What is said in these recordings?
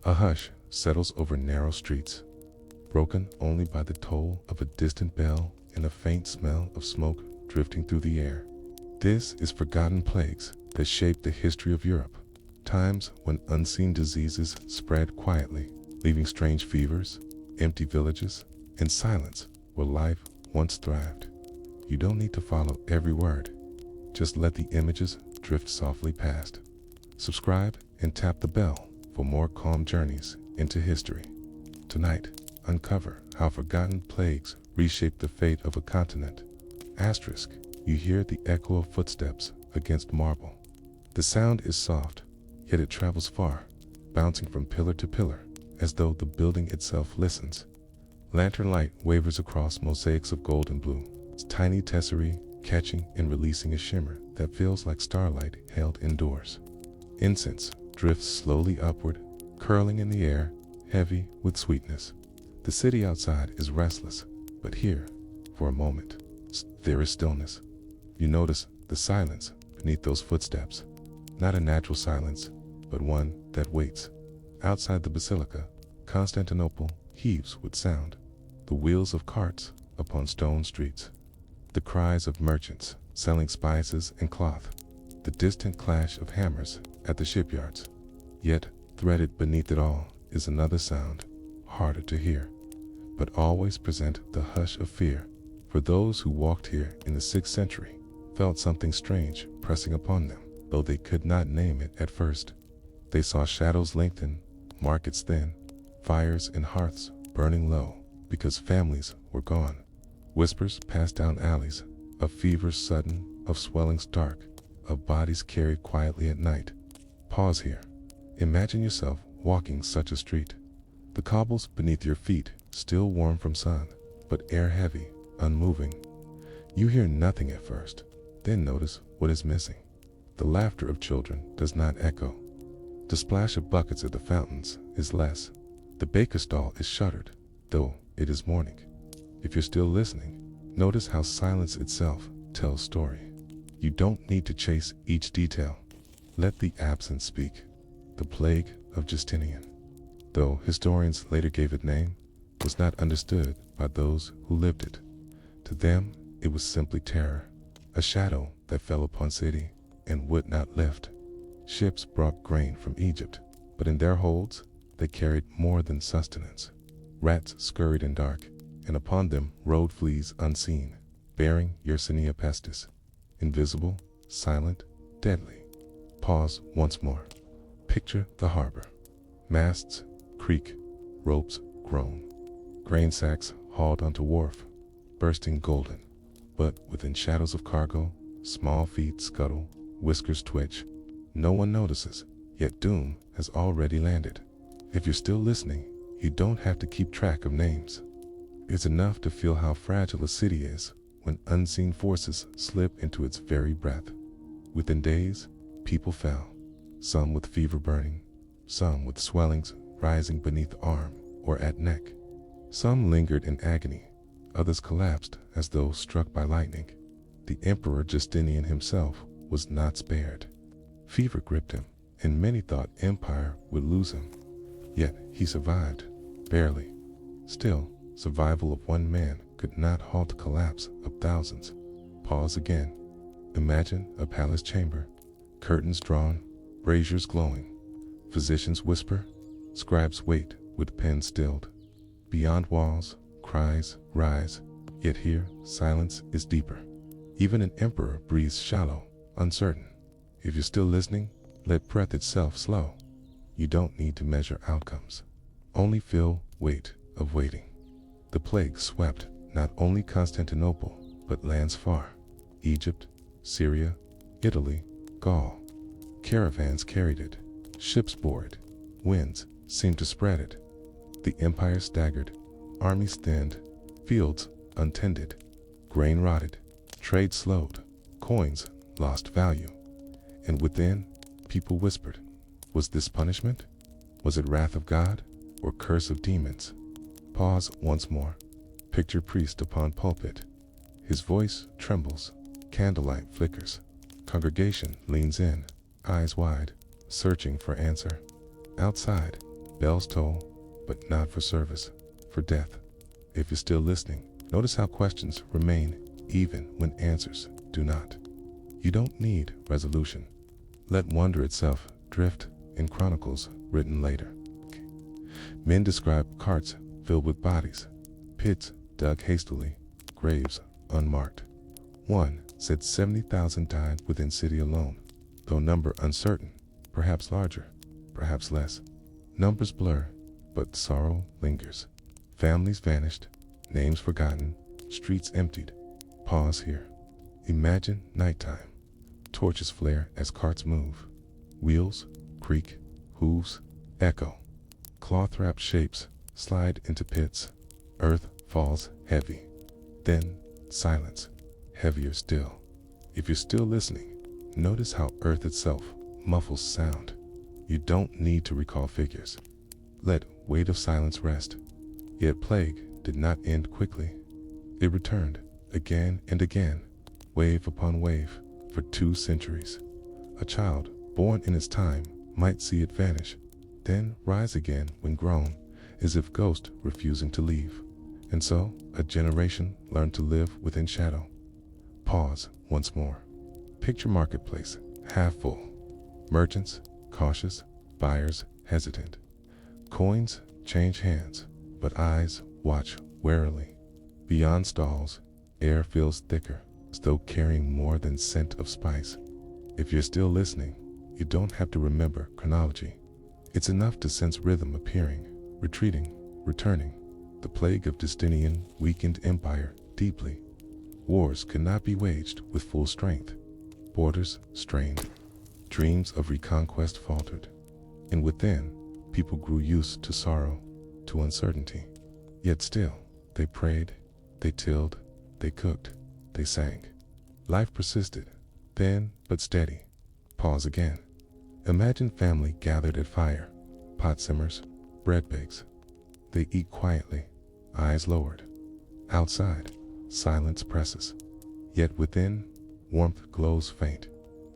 A hush settles over narrow streets, broken only by the toll of a distant bell and a faint smell of smoke drifting through the air. This is forgotten plagues that shaped the history of Europe, times when unseen diseases spread quietly, leaving strange fevers, empty villages, and silence where life once thrived. You don't need to follow every word. Just let the images drift softly past. Subscribe and tap the bell for more calm journeys into history. Tonight, uncover how forgotten plagues reshaped the fate of a continent. Asterisk, you hear the echo of footsteps against marble. The sound is soft, yet it travels far, bouncing from pillar to pillar, as though the building itself listens. Lantern light wavers across mosaics of gold and blue, its tiny tesserae catching and releasing a shimmer that feels like starlight held indoors. Incense drifts slowly upward, curling in the air, heavy with sweetness. The city outside is restless, but here, for a moment, there is stillness. You notice the silence beneath those footsteps. Not a natural silence, but one that waits. Outside the basilica, Constantinople heaves with sound. The wheels of carts upon stone streets. The cries of merchants selling spices and cloth. The distant clash of hammers at the shipyards. Yet, threaded beneath it all is another sound, harder to hear, but always present the hush of fear. For those who walked here in the 6th century felt something strange pressing upon them, though they could not name it at first. They saw shadows lengthen, markets thin, fires and hearths burning low because families were gone. Whispers passed down alleys, of fevers sudden, of swellings dark, of bodies carried quietly at night. Pause here. Imagine yourself walking such a street. The cobbles beneath your feet still warm from sun, but air heavy, unmoving. You hear nothing at first, then notice what is missing. The laughter of children does not echo. The splash of buckets at the fountains is less. The baker's stall is shuttered, though it is morning. If you're still listening, notice how silence itself tells story. You don't need to chase each detail. Let the absence speak. The plague of Justinian, though historians later gave it name, was not understood by those who lived it. To them, it was simply terror, a shadow that fell upon city and would not lift. Ships brought grain from Egypt, but in their holds, they carried more than sustenance. Rats scurried in dark, and upon them rode fleas unseen, bearing Yersinia pestis, invisible, silent, deadly. Pause once more. Picture the harbor. Masts creak, ropes groan. Grain sacks hauled onto wharf, bursting golden. But within shadows of cargo, small feet scuttle, whiskers twitch. No one notices, yet doom has already landed. If you're still listening, you don't have to keep track of names. It's enough to feel how fragile a city is when unseen forces slip into its very breath. Within days, people fell, some with fever burning, some with swellings rising beneath arm or at neck. Some lingered in agony, others collapsed as though struck by lightning. The Emperor Justinian himself was not spared. Fever gripped him, and many thought empire would lose him. Yet he survived, barely. Still, survival of one man could not halt the collapse of thousands. Pause again. Imagine a palace chamber, curtains drawn, braziers glowing. Physicians whisper, scribes wait with pens stilled. Beyond walls, cries rise, yet here silence is deeper. Even an emperor breathes shallow, uncertain. If you're still listening, let breath itself slow. You don't need to measure outcomes. Only feel weight of waiting. The plague swept not only Constantinople, but lands far. Egypt, Syria, Italy, Gaul. Caravans carried it. Ships bore it. Winds seemed to spread it. The empire staggered. Armies thinned. Fields untended. Grain rotted. Trade slowed. Coins lost value. And within, people whispered, was this punishment? Was it wrath of God or curse of demons? Pause once more. Picture priest upon pulpit. His voice trembles. Candlelight flickers. Congregation leans in, eyes wide, searching for answer. Outside, Bells toll, but not for service, for death. If you're still listening, notice how questions remain even when answers do not. You don't need resolution. Let wonder itself drift in chronicles written later. Men describe carts filled with bodies, pits dug hastily, graves unmarked. One said 70,000 died within city alone, though number uncertain, perhaps larger, perhaps less. Numbers blur, but sorrow lingers. Families vanished, names forgotten, streets emptied. Pause here. Imagine nighttime. Torches flare as carts move. Wheels creak, hooves echo. Cloth-wrapped shapes slide into pits. Earth falls heavy. Then silence, heavier still. If you're still listening, notice how earth itself muffles sound. You don't need to recall figures. Let weight of silence rest. Yet plague did not end quickly. It returned again and again, wave upon wave, for 2 centuries. A child born in its time might see it vanish, then rise again when grown, as if ghost refusing to leave. And so a generation learned to live within shadow. Pause once more. Picture marketplace, half full. Merchants cautious, buyers hesitant. Coins change hands, but eyes watch warily. Beyond stalls, air feels thicker, as though carrying more than scent of spice. If you're still listening, you don't have to remember chronology. It's enough to sense rhythm appearing, retreating, returning. The plague of Justinian weakened empire deeply. Wars could not be waged with full strength. Borders strained. Dreams of reconquest faltered. And within, people grew used to sorrow, to uncertainty. Yet still, they prayed, they tilled, they cooked, they sang. Life persisted, thin but steady. Pause again. Imagine family gathered at fire. Pot simmers, bread bakes. They eat quietly, eyes lowered. Outside, silence presses. Yet within, warmth glows faint.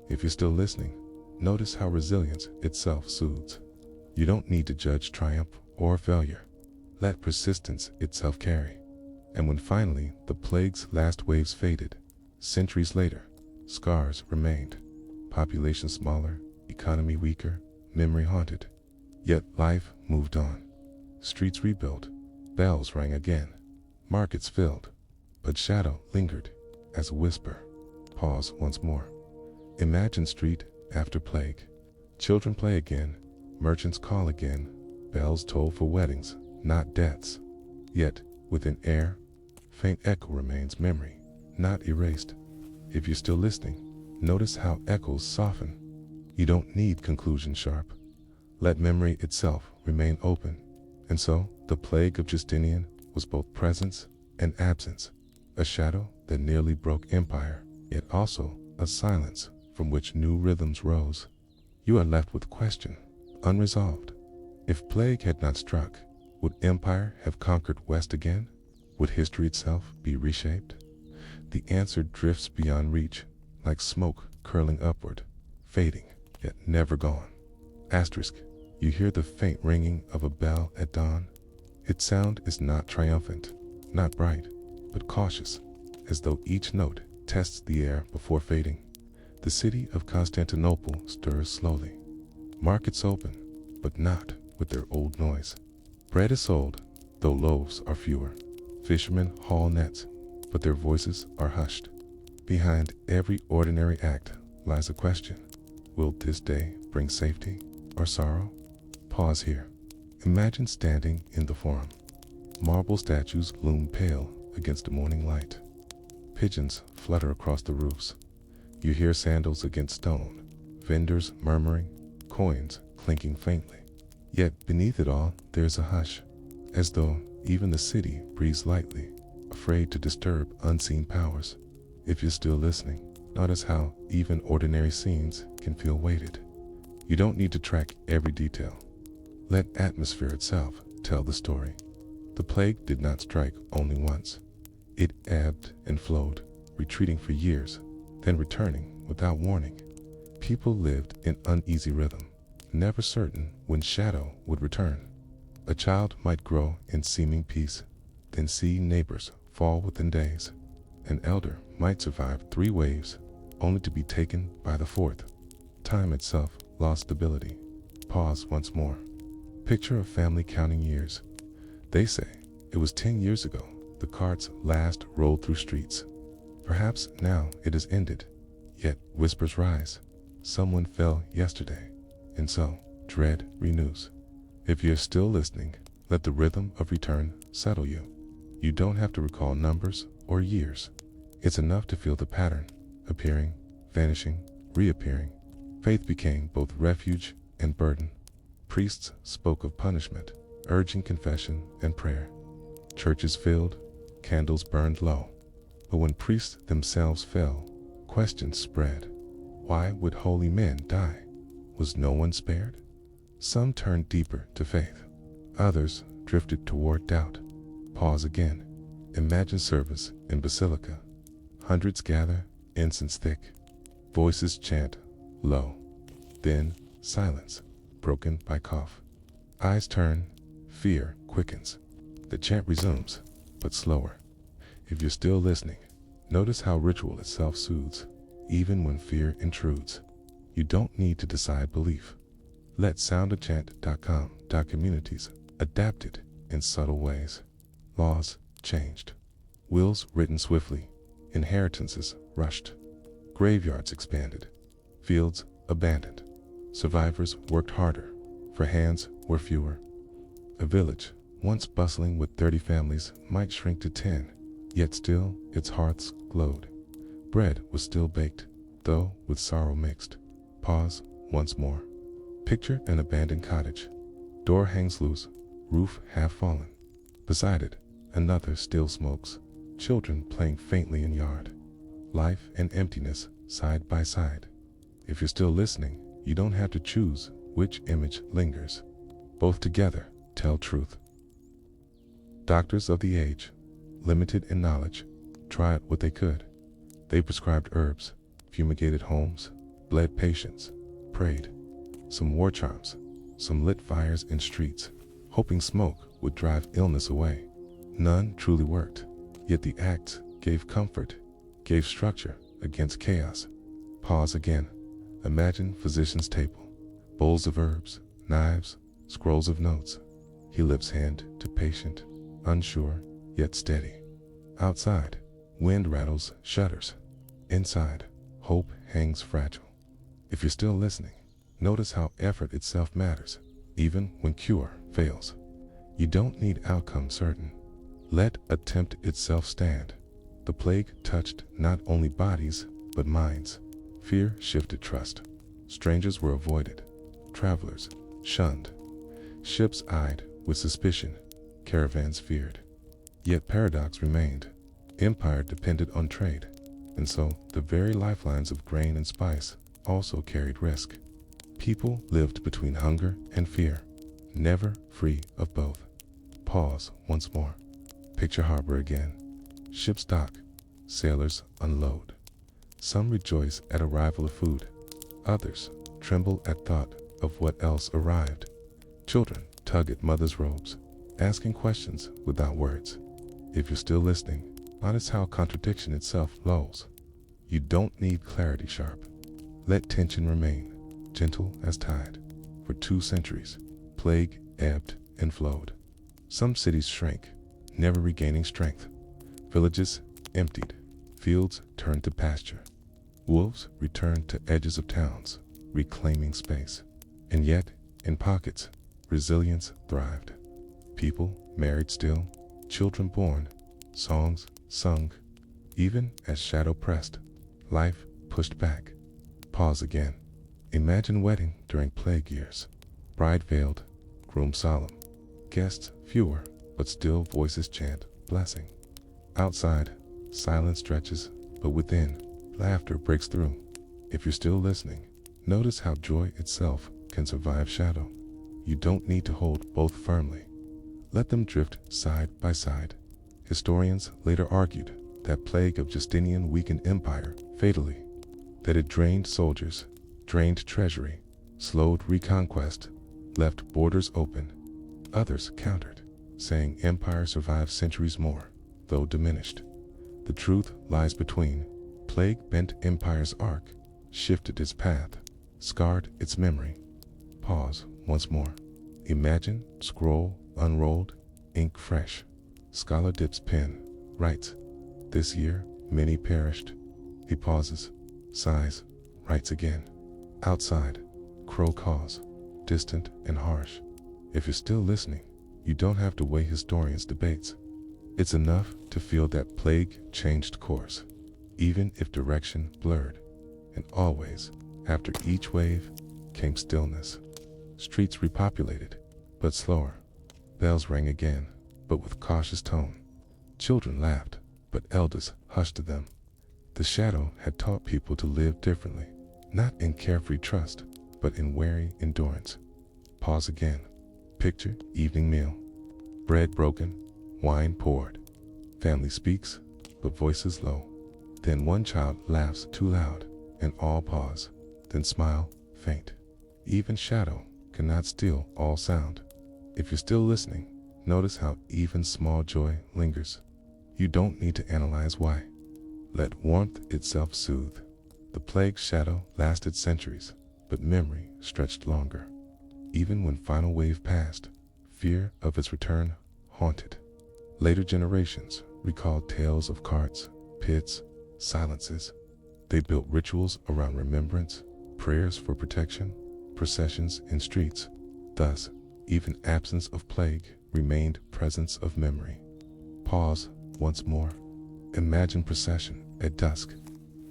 If you're still listening, notice how resilience itself soothes. You don't need to judge triumph or failure. Let persistence itself carry. And when finally the plague's last waves faded, centuries later, scars remained. Population smaller, economy weaker, memory haunted. Yet life moved on. Streets rebuilt, bells rang again, markets filled, but shadow lingered as a whisper. Pause once more. Imagine street after plague. Children play again, merchants call again, bells toll for weddings, not deaths. Yet, within air, faint echo remains memory, not erased. If you're still listening, notice how echoes soften. You don't need conclusion sharp. Let memory itself remain open. And so, the plague of Justinian was both presence and absence, a shadow that nearly broke empire, yet also a silence from which new rhythms rose. You are left with question, unresolved. If plague had not struck, would empire have conquered west again? Would history itself be reshaped? The answer drifts beyond reach, like smoke curling upward, fading, yet never gone. Asterisk. You hear the faint ringing of a bell at dawn. Its sound is not triumphant, not bright, but cautious, as though each note tests the air before fading. The city of Constantinople stirs slowly. Markets open, but not with their old noise. Bread is sold, though loaves are fewer. Fishermen haul nets, but their voices are hushed. Behind every ordinary act lies a question. Will this day bring safety or sorrow? Pause here. Imagine standing in the forum. Marble statues loom pale against the morning light. Pigeons flutter across the roofs. You hear sandals against stone, vendors murmuring, coins clinking faintly. Yet beneath it all, there's a hush, as though even the city breathes lightly, afraid to disturb unseen powers. If you're still listening, notice how even ordinary scenes can feel weighted. You don't need to track every detail. Let atmosphere itself tell the story. The plague did not strike only once. It ebbed and flowed, retreating for years, then returning without warning. People lived in uneasy rhythm, never certain when shadow would return. A child might grow in seeming peace, then see neighbors fall within days. An elder might survive 3 waves, only to be taken by the 4th. Time itself lost stability. Pause once more. Picture a family counting years. They say it was 10 years ago the carts last rolled through streets. Perhaps now it has ended, yet whispers rise. Someone fell yesterday, and so dread renews. If you're still listening, let the rhythm of return settle you. You don't have to recall numbers or years. It's enough to feel the pattern, appearing, vanishing, reappearing. Faith became both refuge and burden. Priests spoke of punishment, urging confession and prayer. Churches filled, candles burned low. But when priests themselves fell, questions spread. Why would holy men die? Was no one spared? Some turned deeper to faith. Others drifted toward doubt. Pause again. Imagine service in basilica. Hundreds gather, incense thick. Voices chant low. Then silence, broken by cough. Eyes turn, fear quickens. The chant resumes, but slower. If you're still listening, notice how ritual itself soothes, even when fear intrudes. You don't need to decide belief. Let soundofchant.com.communities adapt it in subtle ways. Laws changed. Wills written swiftly. Inheritances rushed. Graveyards expanded. Fields abandoned. Survivors worked harder, for hands were fewer. A village, once bustling with 30 families, might shrink to 10, yet still its hearths glowed. Bread was still baked, though with sorrow mixed. Pause once more. Picture an abandoned cottage. Door hangs loose, roof half fallen. Beside it, another still smokes. Children playing faintly in yard. Life and emptiness side by side. If you're still listening, you don't have to choose which image lingers. Both together tell truth. Doctors of the age, limited in knowledge, tried what they could. They prescribed herbs, fumigated homes, bled patients, prayed. Some wore charms, some lit fires in streets, hoping smoke would drive illness away. None truly worked, yet the acts gave comfort, gave structure against chaos. Pause again. Imagine physician's table, bowls of herbs, knives, scrolls of notes. He lifts hand to patient, unsure yet steady. Outside, wind rattles shutters. Inside, hope hangs fragile. If you're still listening, notice how effort itself matters, even when cure fails. You don't need outcome certain. Let attempt itself stand. The plague touched not only bodies, but minds. Fear shifted trust. Strangers were avoided. Travelers shunned. Ships eyed with suspicion. Caravans feared. Yet paradox remained. Empire depended on trade, and so the very lifelines of grain and spice also carried risk. People lived between hunger and fear, never free of both. Pause once more. Picture harbor again. Ships dock, sailors unload. Some rejoice at arrival of food. Others tremble at thought of what else arrived. Children tug at mothers' robes, asking questions without words. If you're still listening, notice how contradiction itself lulls. You don't need clarity sharp. Let tension remain, gentle as tide. For 2 centuries, plague ebbed and flowed. Some cities shrank, never regaining strength. Villages emptied, fields turned to pasture. Wolves returned to edges of towns, reclaiming space. And yet, in pockets, resilience thrived. People married still, children born, songs sung. Even as shadow pressed, life pushed back. Pause again. Imagine wedding during plague years. Bride veiled, groom solemn. Guests fewer, but still voices chant blessing. Outside, silence stretches, but within, laughter breaks through. If you're still listening, notice how joy itself can survive shadow. You don't need to hold both firmly. Let them drift side by side. Historians later argued that plague of Justinian weakened empire fatally, that it drained soldiers, drained treasury, slowed reconquest, left borders open. Others countered, saying empire survived centuries more, though diminished. The truth lies between. Plague bent empire's arc, shifted its path, scarred its memory. Pause once more. Imagine, scroll, unrolled, ink fresh. Scholar dips pen, writes, "This year, many perished." He pauses, sighs, writes again. Outside, crow caws, distant and harsh. If you're still listening, you don't have to weigh historians' debates. It's enough to feel that plague changed course, even if direction blurred. And always, after each wave, came stillness. Streets repopulated, but slower. Bells rang again, but with cautious tone. Children laughed, but elders hushed to them. The shadow had taught people to live differently, not in carefree trust, but in wary endurance. Pause again. Picture evening meal. Bread broken, wine poured. Family speaks, but voices low. Then one child laughs too loud, and all pause, then smile, faint. Even shadow cannot steal all sound. If you're still listening, notice how even small joy lingers. You don't need to analyze why. Let warmth itself soothe. The plague's shadow lasted centuries, but memory stretched longer. Even when final wave passed, fear of its return haunted. Later generations recalled tales of carts, pits, silences. They built rituals around remembrance, prayers for protection, processions in streets. Thus, even absence of plague remained presence of memory. Pause once more. Imagine procession at dusk.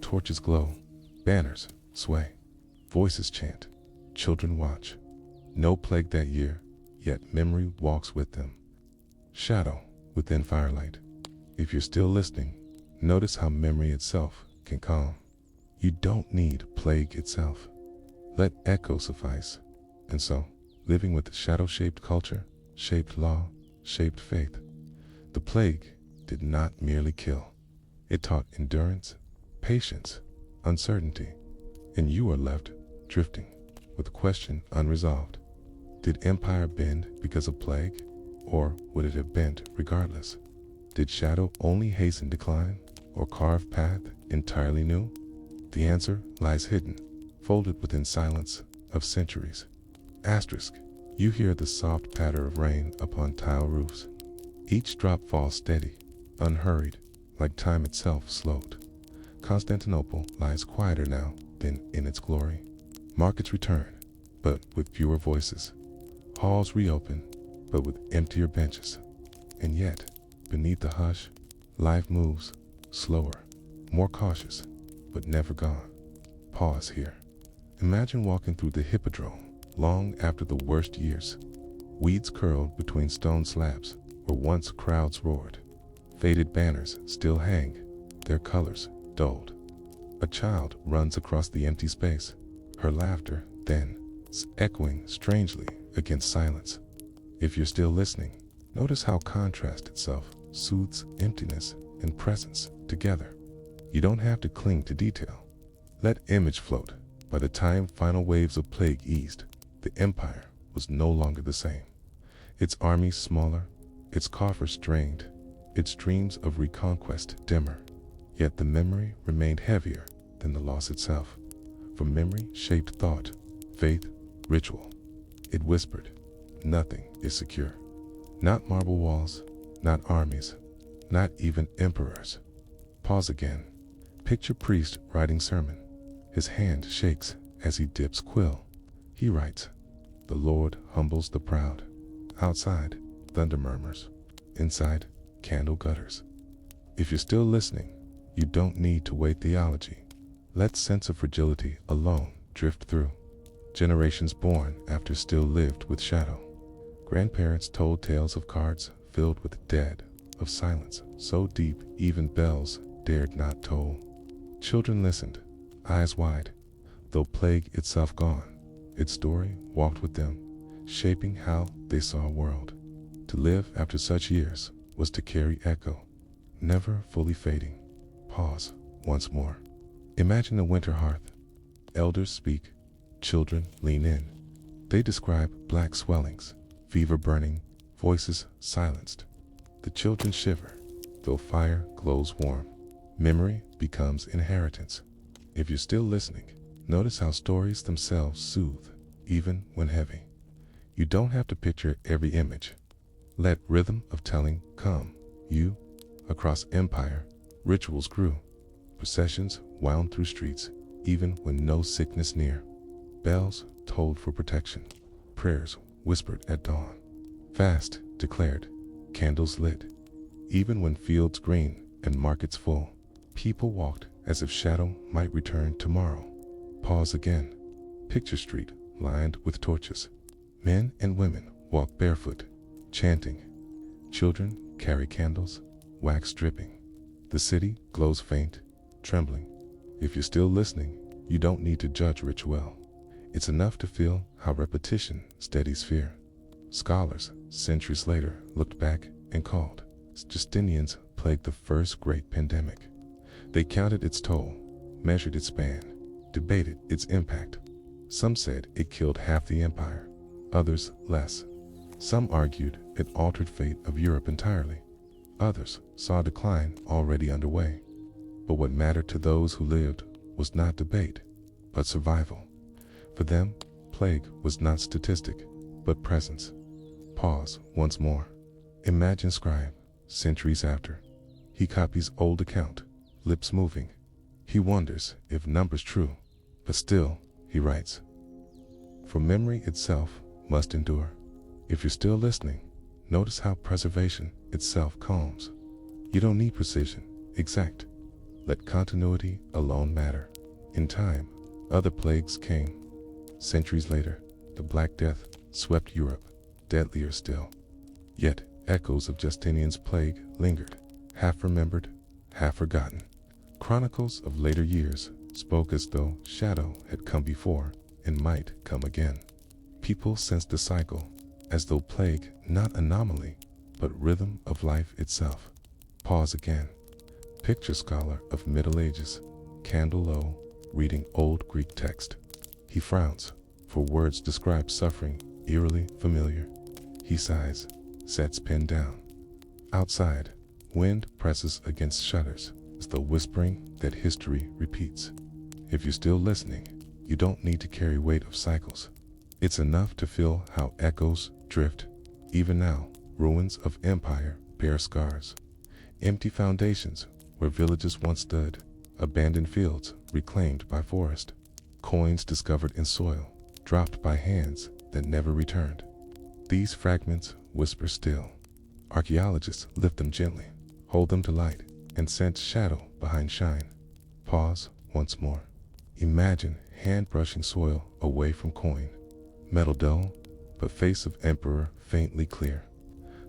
Torches glow, banners sway, voices chant, children watch. No plague that year, yet memory walks with them. Shadow within firelight. If you're still listening, notice how memory itself can calm. You don't need plague itself. Let echo suffice. And so, living with shadow-shaped culture, shaped law, shaped faith, the plague did not merely kill. It taught endurance, patience, uncertainty, and you are left drifting with a question unresolved. Did empire bend because of plague, or would it have bent regardless? Did shadow only hasten decline, or carve path entirely new? The answer lies hidden, folded within silence of centuries. Asterisk, you hear the soft patter of rain upon tile roofs. Each drop falls steady, unhurried, like time itself slowed. Constantinople lies quieter now than in its glory. Markets return, but with fewer voices. Halls reopen, but with emptier benches. And yet, beneath the hush, life moves, slower, more cautious, but never gone. Pause here. Imagine walking through the hippodrome long after the worst years. Weeds curled between stone slabs where once crowds roared. Faded banners still hang, their colors dulled. A child runs across the empty space, her laughter then echoing strangely against silence. If you're still listening, notice how contrast itself soothes emptiness and presence together. You don't have to cling to detail. Let image float. By the time final waves of plague eased, the empire was no longer the same. Its armies smaller, its coffers strained, its dreams of reconquest dimmer. Yet the memory remained heavier than the loss itself. For memory shaped thought, faith, ritual. It whispered, nothing is secure. Not marble walls, not armies, not even emperors. Pause again. Picture priest writing sermon. His hand shakes as he dips quill. He writes, "The Lord humbles the proud." Outside, thunder murmurs. Inside, candle gutters. If you're still listening, you don't need to weigh theology. Let sense of fragility alone drift through. Generations born after still lived with shadow. Grandparents told tales of cards filled with dead, of silence so deep even bells dared not toll. Children listened, eyes wide, though plague itself gone. Its story walked with them, shaping how they saw a world. To live after such years was to carry echo, never fully fading. Pause once more. Imagine a winter hearth. Elders speak, children lean in. They describe black swellings, fever burning, Voices silenced. The children shiver, though fire glows warm. Memory becomes inheritance. If you're still listening, notice how stories themselves soothe, even when heavy. You don't have to picture every image. Let rhythm of telling come. Across empire, rituals grew. Processions wound through streets, even when no sickness near. Bells tolled for protection. Prayers whispered at dawn. Fast declared. Candles lit. Even when fields green and markets full, people walked as if shadow might return tomorrow. Pause again. Picture street lined with torches. Men and women walk barefoot, chanting. Children carry candles, wax dripping. The city glows faint, trembling. If you're still listening, you don't need to judge ritual. It's enough to feel how repetition steadies fear. Scholars, centuries later, looked back and called Justinian's plague the first great pandemic. They counted its toll, measured its span, debated its impact. Some said it killed half the empire, others less. Some argued it altered fate of Europe entirely. Others saw a decline already underway. But what mattered to those who lived was not debate, but survival. For them, plague was not statistic, but presence. Pause once more. Imagine scribe, centuries after. He copies old account, lips moving. He wonders if numbers true, but still, he writes. For memory itself must endure. If you're still listening, notice how preservation itself calms. You don't need precision, exact. Let continuity alone matter. In time, other plagues came. Centuries later, the Black Death swept Europe, deadlier still. Yet, echoes of Justinian's plague lingered, half remembered, half forgotten. Chronicles of later years spoke as though shadow had come before and might come again. People sensed the cycle, as though plague not anomaly, but rhythm of life itself. Pause again. Picture scholar of Middle Ages, candle low, reading old Greek text. He frowns, for words describe suffering eerily familiar. He sighs, sets pen down. Outside, wind presses against shutters, as though whispering that history repeats. If you're still listening, you don't need to carry weight of cycles. It's enough to feel how echoes drift. Even now, ruins of empire bear scars. Empty foundations where villages once stood, abandoned fields reclaimed by forest, coins discovered in soil, dropped by hands that never returned. These fragments whisper still. Archaeologists lift them gently, hold them to light, and sense shadow behind shine. Pause once more. Imagine hand brushing soil away from coin. Metal dull, but face of emperor faintly clear.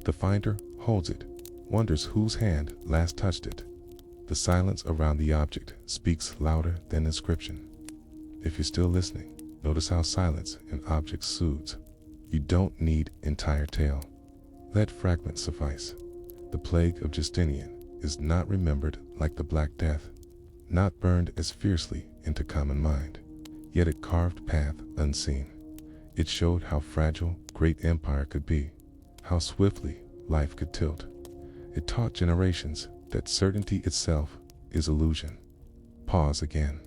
The finder holds it, wonders whose hand last touched it. The silence around the object speaks louder than inscription. If you're still listening, notice how silence in objects soothes. You don't need entire tale. Let fragments suffice. The plague of Justinian is not remembered like the Black Death, not burned as fiercely into common mind, yet it carved path unseen. It showed how fragile great empire could be, how swiftly life could tilt. It taught generations that certainty itself is illusion. Pause again.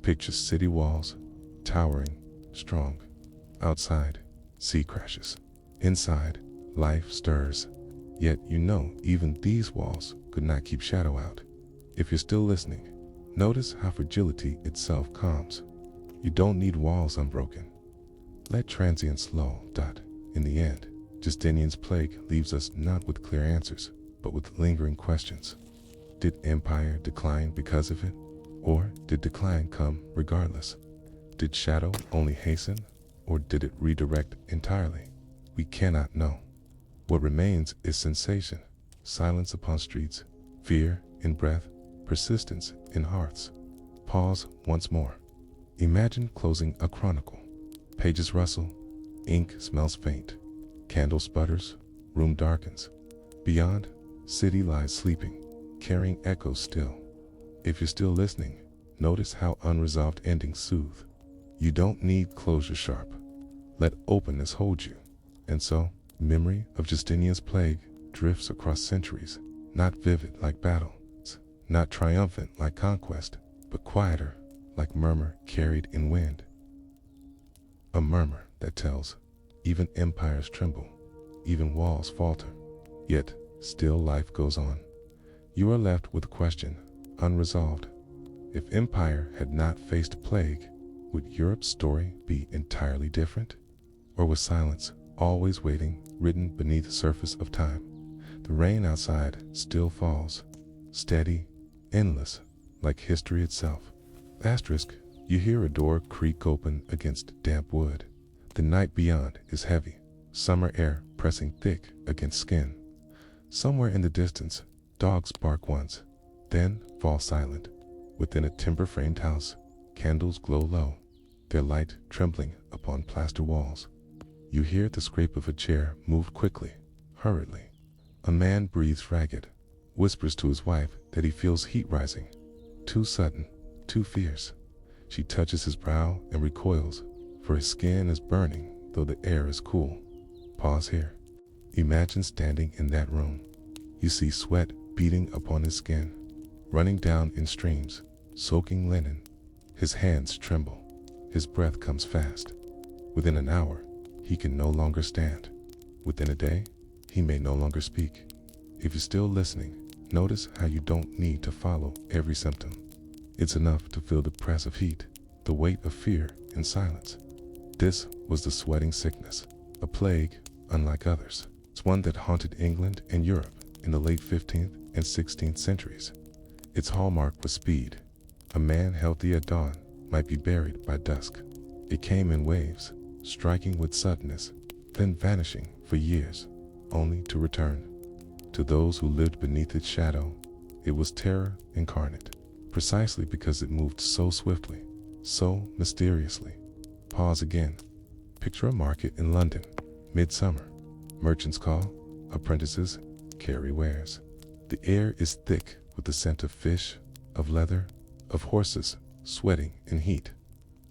Picture city walls, towering, strong. Outside, sea crashes. Inside, life stirs. Yet you know even these walls could not keep shadow out. If you're still listening, notice how fragility itself calms. You don't need walls unbroken. Let transience lull. In the end, Justinian's plague leaves us not with clear answers, but with lingering questions. Did empire decline because of it? Or did decline come regardless? Did shadow only hasten, or did it redirect entirely? We cannot know. What remains is sensation, silence upon streets, fear in breath, persistence in hearts. Pause once more. Imagine closing a chronicle. Pages rustle, ink smells faint, candle sputters, room darkens. Beyond, city lies sleeping, carrying echoes still. If you're still listening, notice how unresolved endings soothe. You don't need closure sharp. Let openness hold you. And so, Memory of Justinian's plague drifts across centuries, not vivid like battles, not triumphant like conquest, but quieter like murmur carried in wind. A murmur that tells even empires tremble, even walls falter, yet still life goes on. You are left with a question, unresolved. If empire had not faced plague, would Europe's story be entirely different? Or was silence always waiting, written beneath the surface of time? The rain outside still falls, steady, endless, like history itself. Asterisk, you hear a door creak open against damp wood. The night beyond is heavy, summer air pressing thick against skin. Somewhere in the distance, dogs bark once, then fall silent. Within a timber-framed house, candles glow low, their light trembling upon plaster walls. You hear the scrape of a chair moved quickly, hurriedly. A man breathes ragged, whispers to his wife that he feels heat rising, too sudden, too fierce. She touches his brow and recoils, for his skin is burning though the air is cool. Pause here. Imagine standing in that room. You see sweat beating upon his skin, running down in streams, soaking linen. His hands tremble. His breath comes fast. Within an hour, he can no longer stand. Within a day, he may no longer speak. If you're still listening, notice how you don't need to follow every symptom. It's enough to feel the press of heat, the weight of fear in silence. This was the sweating sickness, a plague unlike others. It's one that haunted England and Europe in the late 15th and 16th centuries. Its hallmark was speed. A man healthy at dawn might be buried by dusk. It came in waves, striking with suddenness, then vanishing for years, only to return. To those who lived beneath its shadow, it was terror incarnate, precisely because it moved so swiftly, so mysteriously. Pause again. Picture a market in London, midsummer. Merchants call, apprentices carry wares. The air is thick with the scent of fish, of leather, of horses sweating in heat.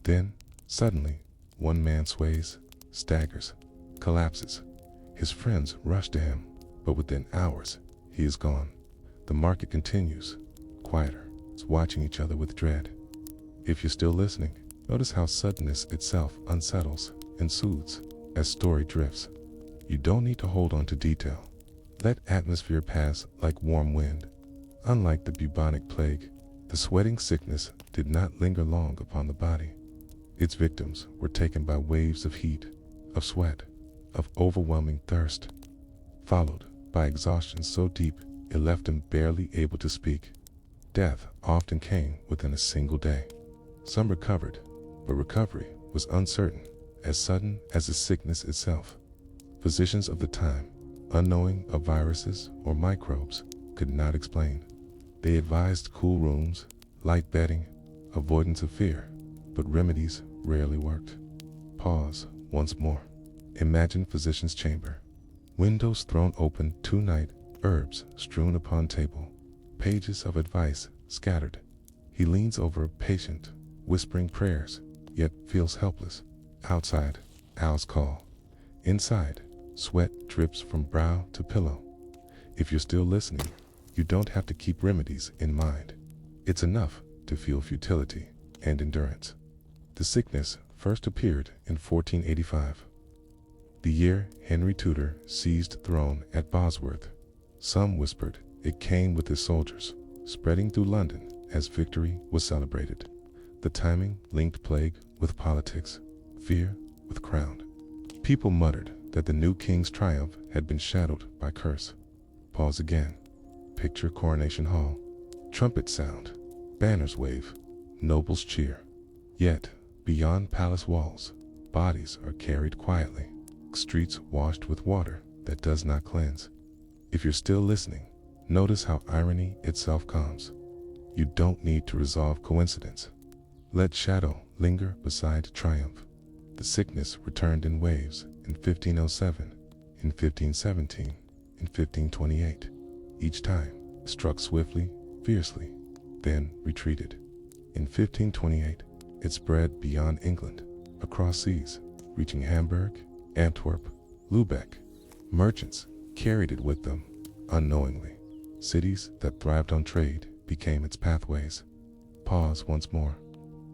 Then, suddenly, one man sways, staggers, collapses. His friends rush to him, but within hours, he is gone. The market continues, quieter, watching each other with dread. If you're still listening, notice how suddenness itself unsettles and soothes as story drifts. You don't need to hold on to detail. Let atmosphere pass like warm wind. Unlike the bubonic plague, the sweating sickness did not linger long upon the body. Its victims were taken by waves of heat, of sweat, of overwhelming thirst, followed by exhaustion so deep it left them barely able to speak. Death often came within a single day. Some recovered, but recovery was uncertain, as sudden as the sickness itself. Physicians of the time, unknowing of viruses or microbes, could not explain. They advised cool rooms, light bedding, avoidance of fear, but remedies rarely worked. Pause once more. Imagine physician's chamber. Windows thrown open tonight, herbs strewn upon table, pages of advice scattered. He leans over a patient, whispering prayers, yet feels helpless. Outside, owls call. Inside, sweat drips from brow to pillow. If you're still listening, you don't have to keep remedies in mind. It's enough to feel futility and endurance. The sickness first appeared in 1485, the year Henry Tudor seized the throne at Bosworth. Some whispered it came with his soldiers, spreading through London as victory was celebrated. The timing linked plague with politics, fear with crown. People muttered that the new king's triumph had been shadowed by curse. Pause again. Picture Coronation Hall. Trumpets sound, banners wave, nobles cheer. Yet, beyond palace walls, bodies are carried quietly, streets washed with water that does not cleanse. If you're still listening, notice how irony itself comes. You don't need to resolve coincidence. Let shadow linger beside triumph. The sickness returned in waves in 1507, in 1517, in 1528. Each time, struck swiftly, fiercely, then retreated. In 1528, it spread beyond England, across seas, reaching Hamburg, Antwerp, Lubeck. Merchants carried it with them, unknowingly. Cities that thrived on trade became its pathways. Pause once more.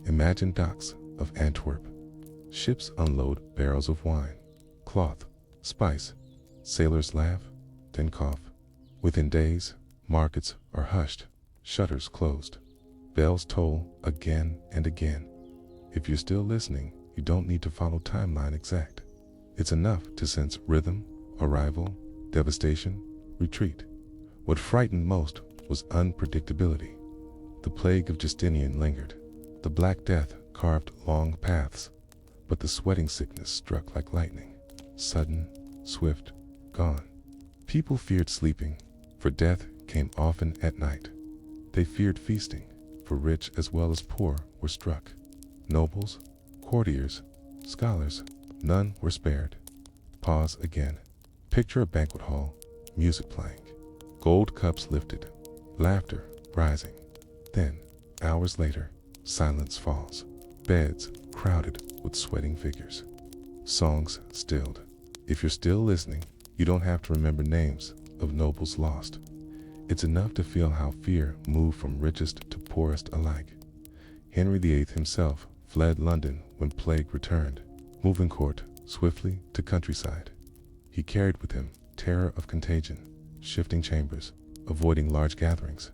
Imagine docks of Antwerp. Ships unload barrels of wine, cloth, spice. Sailors laugh, then cough. Within days, markets are hushed, shutters closed. Bells toll again and again. If you're still listening, you don't need to follow timeline exact. It's enough to sense rhythm, arrival, devastation, retreat. What frightened most was unpredictability. The plague of Justinian lingered. The Black Death carved long paths, but the sweating sickness struck like lightning. Sudden, swift, gone. People feared sleeping, for death came often at night. They feared feasting, for rich as well as poor were struck. Nobles, courtiers, scholars, none were spared. Pause again. Picture a banquet hall, music playing, gold cups lifted, laughter rising. Then, hours later, silence falls. Beds crowded with sweating figures. Songs stilled. If you're still listening, you don't have to remember names of nobles lost. It's enough to feel how fear moved from richest to poorest alike. Henry VIII himself fled London when plague returned, moving court swiftly to countryside. He carried with him terror of contagion, shifting chambers, avoiding large gatherings.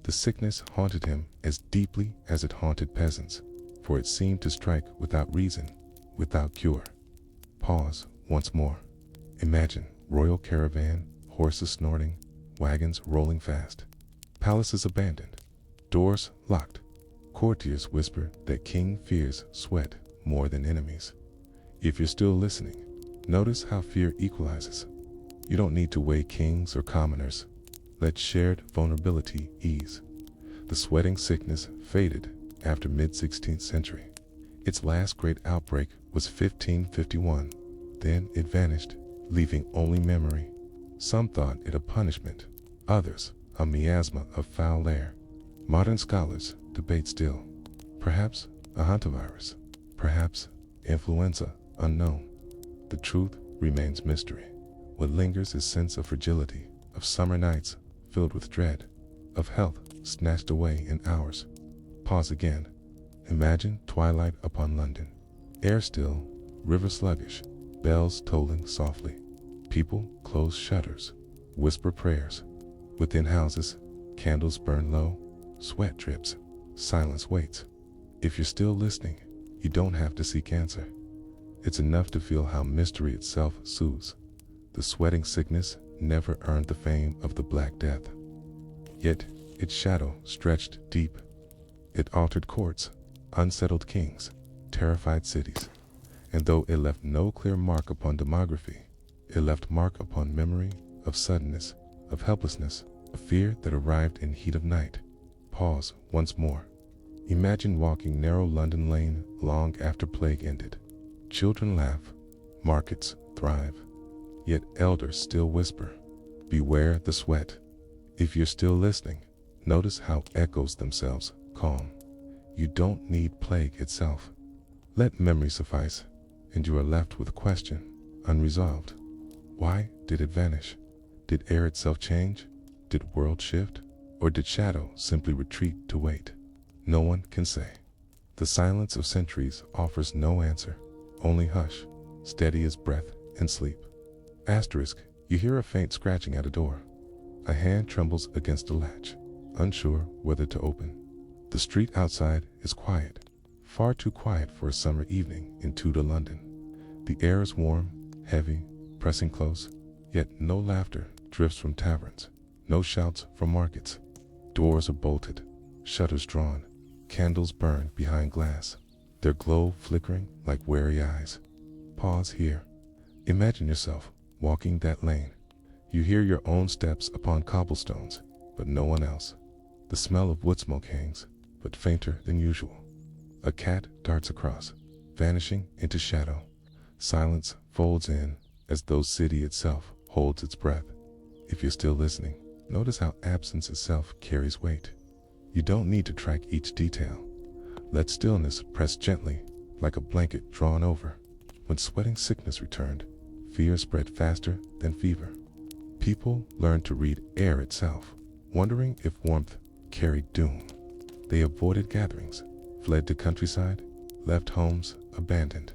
The sickness haunted him as deeply as it haunted peasants, for it seemed to strike without reason, without cure. Pause once more. Imagine royal caravan, horses snorting, wagons rolling fast, palaces abandoned, doors locked. Courtiers whisper that king fears sweat more than enemies. If you're still listening, notice how fear equalizes. You don't need to weigh kings or commoners. Let shared vulnerability ease. The sweating sickness faded after mid-16th century. Its last great outbreak was 1551. Then it vanished, leaving only memory. Some thought it a punishment, others a miasma of foul air. Modern scholars debate still. Perhaps a hantavirus, perhaps influenza, unknown. The truth remains mystery. What lingers is sense of fragility, of summer nights filled with dread, of health snatched away in hours. Pause again. Imagine twilight upon London. Air still, river sluggish, bells tolling softly. People close shutters, whisper prayers. Within houses, candles burn low, sweat drips, silence waits. If you're still listening, you don't have to seek answer. It's enough to feel how mystery itself soothes. The sweating sickness never earned the fame of the Black Death. Yet its shadow stretched deep. It altered courts, unsettled kings, terrified cities. And though it left no clear mark upon demography, it left mark upon memory of suddenness, of helplessness, a fear that arrived in heat of night. Pause once more. Imagine walking narrow London lane long after plague ended. Children laugh, markets thrive, yet elders still whisper, beware the sweat. If you're still listening, notice how echoes themselves calm. You don't need plague itself. Let memory suffice, and you are left with a question, unresolved. Why did it vanish? Did air itself change? Did world shift? Or did shadow simply retreat to wait? No one can say. The silence of centuries offers no answer, only hush, steady as breath and sleep. Asterisk, you hear a faint scratching at a door. A hand trembles against a latch, unsure whether to open. The street outside is quiet, far too quiet for a summer evening in Tudor London. The air is warm, heavy, pressing close, yet no laughter drifts from taverns, no shouts from markets. Doors are bolted, shutters drawn, candles burn behind glass, their glow flickering like wary eyes. Pause here. Imagine yourself walking that lane. You hear your own steps upon cobblestones, but no one else. The smell of wood smoke hangs, but fainter than usual. A cat darts across, vanishing into shadow. Silence folds in as though city itself holds its breath. If you're still listening, notice how absence itself carries weight. You don't need to track each detail. Let stillness press gently, like a blanket drawn over. When sweating sickness returned, fear spread faster than fever. People learned to read air itself, wondering if warmth carried doom. They avoided gatherings, fled to countryside, left homes abandoned.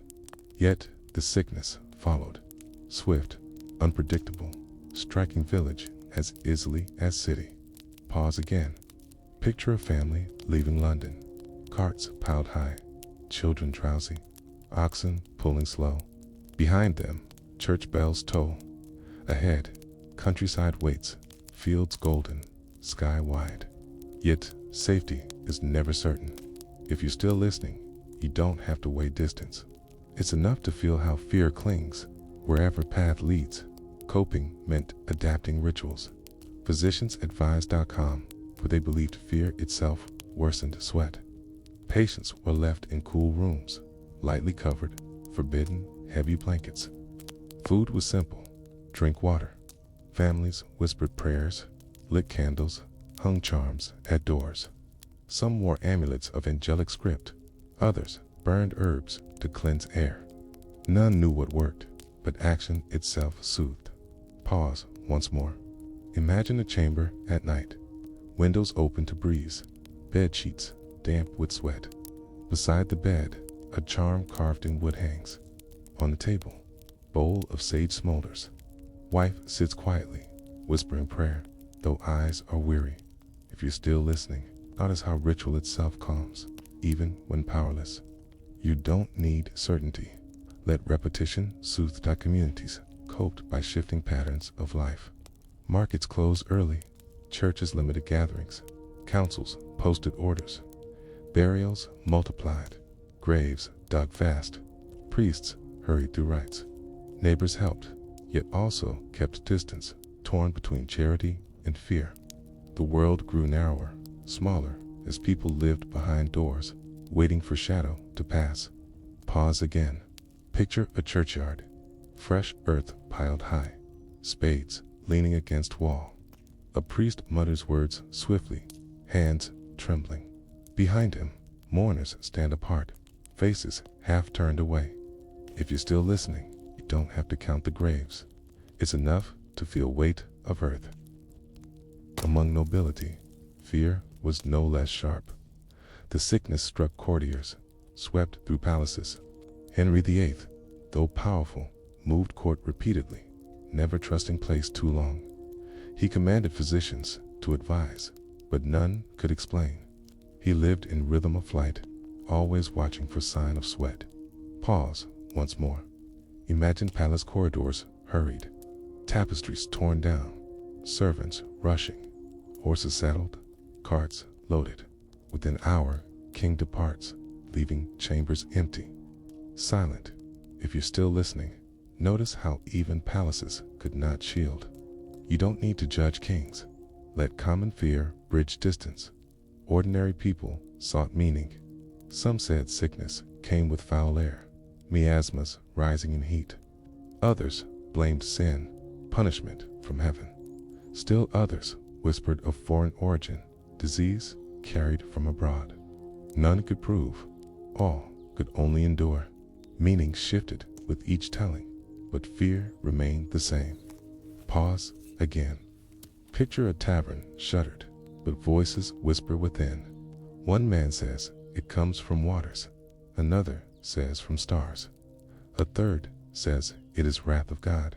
Yet the sickness followed, swift, unpredictable, striking village as easily as city. Pause again. Picture a family leaving London, carts piled high, children drowsy, oxen pulling slow. Behind them, church bells toll. Ahead, countryside waits, fields golden, sky wide. Yet safety is never certain. If you're still listening, you don't have to weigh distance. It's enough to feel how fear clings wherever path leads. Coping meant adapting rituals. Physiciansadvice.com, where they believed fear itself worsened sweat. Patients were left in cool rooms, lightly covered, forbidden heavy blankets. Food was simple: drink water. Families whispered prayers, lit candles, hung charms at doors. Some wore amulets of angelic script, others burned herbs to cleanse air. None knew what worked, but action itself soothed. Pause once more. Imagine a chamber at night, windows open to breeze, bed sheets damp with sweat. Beside the bed, a charm carved in wood hangs. On the table, bowl of sage smolders. Wife sits quietly, whispering prayer, though eyes are weary. If you're still listening, notice how ritual itself calms, even when powerless. You don't need certainty. Let repetition soothe. Communities coped by shifting patterns of life. Markets closed early, churches limited gatherings, councils posted orders. Burials multiplied, graves dug fast, priests hurried through rites. Neighbors helped, yet also kept distance, torn between charity and fear. The world grew narrower, smaller, as people lived behind doors, waiting for shadow to pass. Pause again. Picture a churchyard, fresh earth piled high, spades leaning against wall. A priest mutters words swiftly, hands trembling. Behind him, mourners stand apart, faces half turned away. If you're still listening, you don't have to count the graves. It's enough to feel weight of earth. Among nobility, fear was no less sharp. The sickness struck courtiers, swept through palaces. Henry VIII, though powerful, moved court repeatedly, never trusting place too long. He commanded physicians to advise, but none could explain. He lived in rhythm of flight, always watching for sign of sweat. Pause once more. Imagine palace corridors hurried, tapestries torn down, servants rushing, horses saddled, carts loaded. Within an hour, king departs, leaving chambers empty. Silent. If you're still listening, notice how even palaces could not shield. You don't need to judge kings. Let common fear bridge distance. Ordinary people sought meaning. Some said sickness came with foul air, miasmas rising in heat. Others blamed sin, punishment from heaven. Still others whispered of foreign origin, disease carried from abroad. None could prove, all could only endure. Meaning shifted with each telling, but fear remained the same. Pause again. Picture a tavern shuttered, but voices whisper within. One man says it comes from waters, another says from stars, a third says it is wrath of God.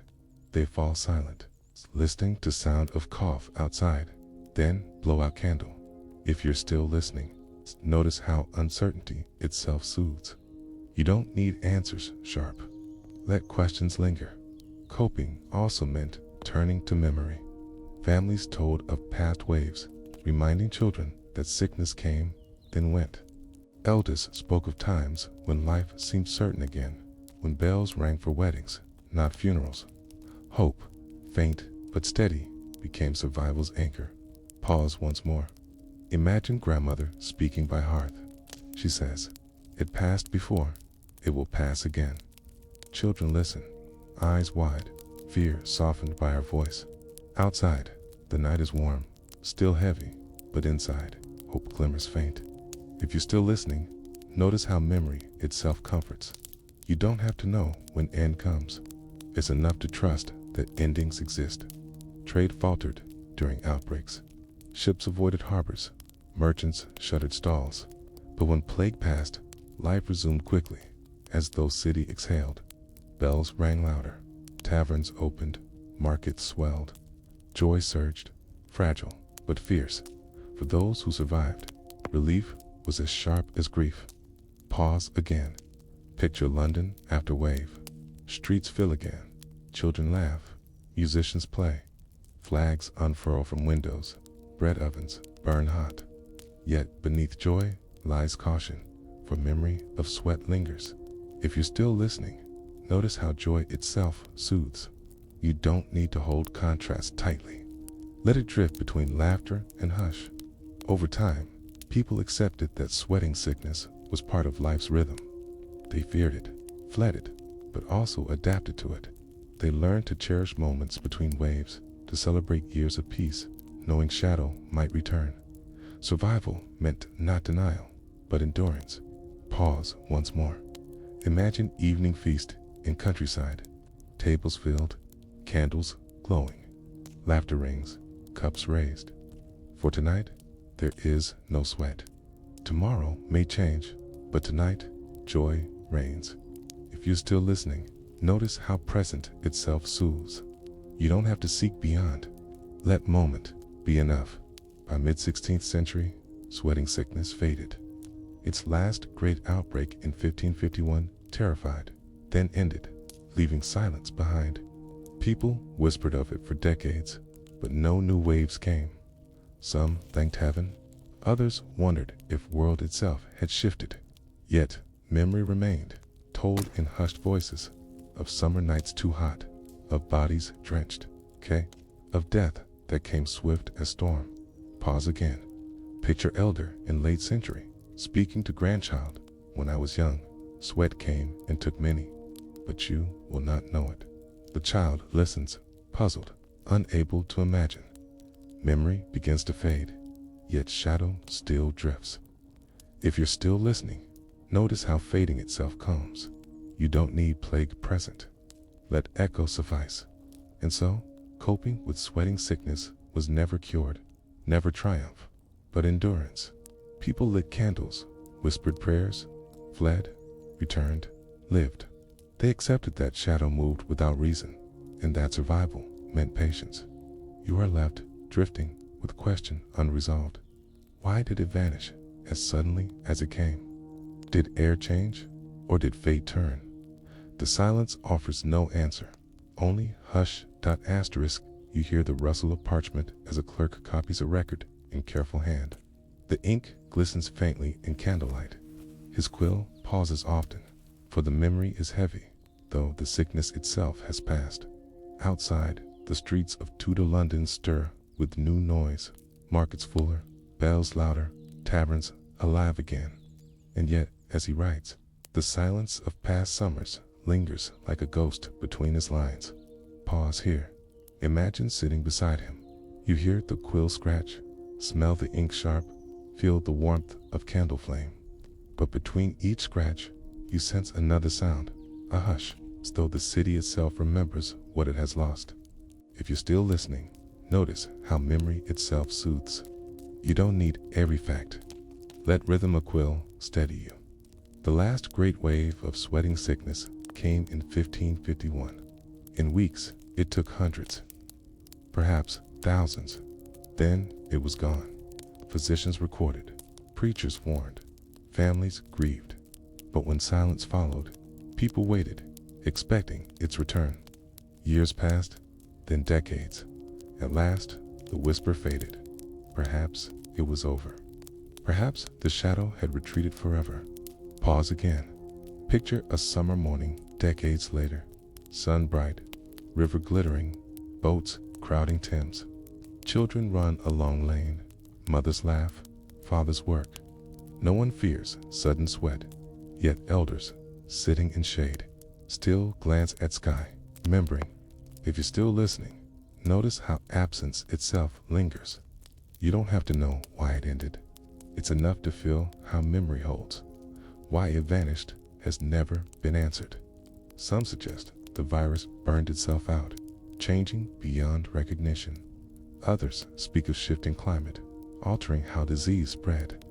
They fall silent, listening to sound of cough outside, then blow out candle. If you're still listening, notice how uncertainty itself soothes. You don't need answers sharp. Let questions linger. Coping also meant turning to memory. Families told of past waves, reminding children that sickness came, then went. Elders spoke of times when life seemed certain again, when bells rang for weddings, not funerals. Hope, faint but steady, became survival's anchor. Pause once more. Imagine grandmother speaking by hearth. She says, "It passed before, it will pass again." Children listen, eyes wide, fear softened by her voice. Outside, the night is warm, still heavy, but inside, hope glimmers faint. If you're still listening, notice how memory itself comforts. You don't have to know when end comes. It's enough to trust that endings exist. Trade faltered during outbreaks. Ships avoided harbors. Merchants shuttered stalls. But when plague passed, life resumed quickly, as though city exhaled. Bells rang louder. Taverns opened. Markets swelled. Joy surged, fragile but fierce. For those who survived, relief was as sharp as grief. Pause again. Picture London after wave. Streets fill again. Children laugh. Musicians play. Flags unfurl from windows. Bread ovens burn hot. Yet beneath joy lies caution, for memory of sweat lingers. If you're still listening, notice how joy itself soothes. You don't need to hold contrast tightly. Let it drift between laughter and hush. Over time, people accepted that sweating sickness was part of life's rhythm. They feared it, fled it, but also adapted to it. They learned to cherish moments between waves, to celebrate years of peace, knowing shadow might return. Survival meant not denial, but endurance. Pause once more. Imagine evening feast in countryside. Tables filled, candles glowing, laughter rings, cups raised. For tonight, there is no sweat. Tomorrow may change, but tonight, joy reigns. If you're still listening, notice how present itself soothes. You don't have to seek beyond. Let moment be enough. By mid-16th century, sweating sickness faded. Its last great outbreak in 1551 terrified, then ended, leaving silence behind. People whispered of it for decades, but no new waves came. Some thanked heaven, others wondered if world itself had shifted. Yet memory remained, told in hushed voices, of summer nights too hot, of bodies drenched, of death that came swift as storm. Pause again. Picture elder in late century, speaking to grandchild. When I was young, sweat came and took many, but you will not know it. The child listens, puzzled, unable to imagine. Memory begins to fade, yet shadow still drifts. If you're still listening, notice how fading itself comes. You don't need plague present. Let echo suffice. And so, coping with sweating sickness was never cured, never triumph, but endurance. People lit candles, whispered prayers, fled, returned, lived. They accepted that shadow moved without reason, and that survival meant patience. You are left drifting with question unresolved. Why did it vanish as suddenly as it came? Did air change, or did fate turn? The silence offers no answer, only hush. Asterisk, you hear the rustle of parchment as a clerk copies a record in careful hand. The ink glistens faintly in candlelight. His quill pauses often, for the memory is heavy, though the sickness itself has passed. Outside, the streets of Tudor London stir with new noise, markets fuller, bells louder, taverns alive again. And yet, as he writes, the silence of past summers lingers like a ghost between his lines. Pause here. Imagine sitting beside him. You hear the quill scratch, smell the ink sharp, feel the warmth of candle flame. But between each scratch, you sense another sound, a hush, as though the city itself remembers what it has lost. If you're still listening, notice how memory itself soothes. You don't need every fact. Let rhythm of quill steady you. The last great wave of sweating sickness came in 1551. In weeks, it took hundreds, perhaps thousands. Then it was gone. Physicians recorded, preachers warned, families grieved. But when silence followed, people waited, expecting its return. Years passed, then decades. At last, the whisper faded. Perhaps it was over. Perhaps the shadow had retreated forever. Pause again. Picture a summer morning decades later. Sun bright, river glittering, boats crowding Thames. Children run a long lane, mothers laugh, fathers work. No one fears sudden sweat, yet elders, sitting in shade, still glance at sky, remembering. If you're still listening, notice how absence itself lingers. You don't have to know why it ended. It's enough to feel how memory holds. Why it vanished has never been answered. Some suggest the virus burned itself out, changing beyond recognition. Others speak of shifting climate, altering how disease spread.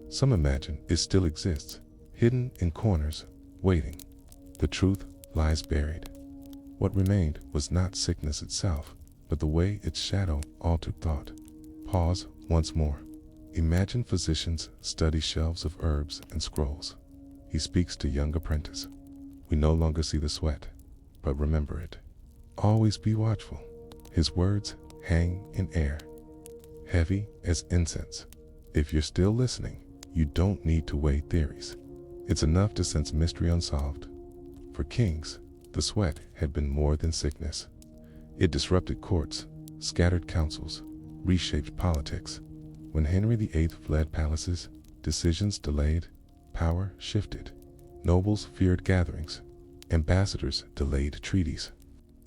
Some imagine it still exists, hidden in corners, waiting. The truth lies buried. What remained was not sickness itself, but the way its shadow altered thought. Pause once more. Imagine physicians study shelves of herbs and scrolls. He speaks to young apprentice. We no longer see the sweat, but remember it. Always be watchful. His words hang in air, heavy as incense. If you're still listening, you don't need to weigh theories. It's enough to sense mystery unsolved. For kings, the sweat had been more than sickness. It disrupted courts, scattered councils, reshaped politics. When Henry VIII fled palaces, decisions delayed, power shifted. Nobles feared gatherings, ambassadors delayed treaties.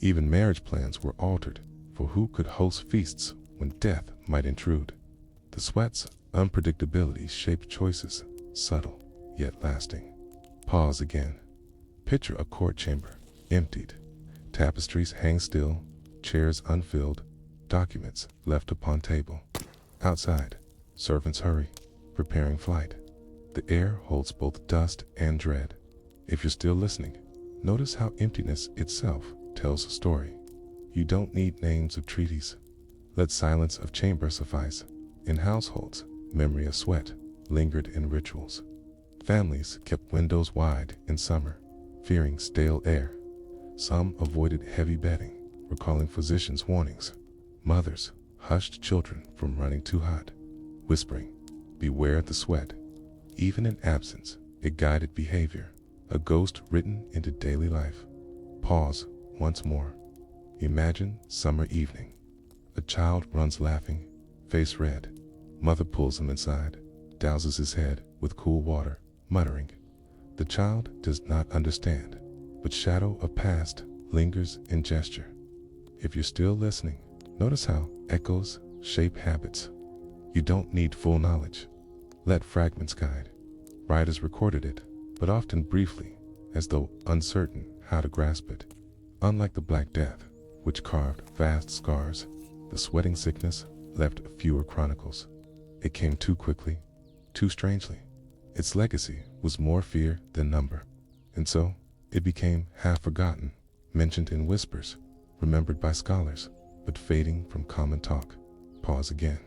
Even marriage plans were altered, for who could host feasts when death might intrude? The sweat's unpredictability shaped choices, subtle yet lasting. Pause again. Picture a court chamber, emptied. Tapestries hang still, chairs unfilled, documents left upon table. Outside, servants hurry, preparing flight. The air holds both dust and dread. If you're still listening, notice how emptiness itself tells a story. You don't need names of treaties. Let silence of chamber suffice. In households, memory of sweat lingered in rituals. Families kept windows wide in summer, fearing stale air. Some avoided heavy bedding, recalling physicians' warnings. Mothers hushed children from running too hot, whispering, "Beware the sweat." Even in absence, it guided behavior, a ghost written into daily life. Pause once more. Imagine summer evening. A child runs laughing, face red. Mother pulls him inside, douses his head with cool water, muttering. The child does not understand, but shadow of past lingers in gesture. If you're still listening, notice how echoes shape habits. You don't need full knowledge. Let fragments guide. Writers recorded it, but often briefly, as though uncertain how to grasp it. Unlike the Black Death, which carved vast scars, the sweating sickness left fewer chronicles. It came too quickly, too strangely. Its legacy was more fear than number, and so it became half forgotten, mentioned in whispers, remembered by scholars, but fading from common talk. Pause again.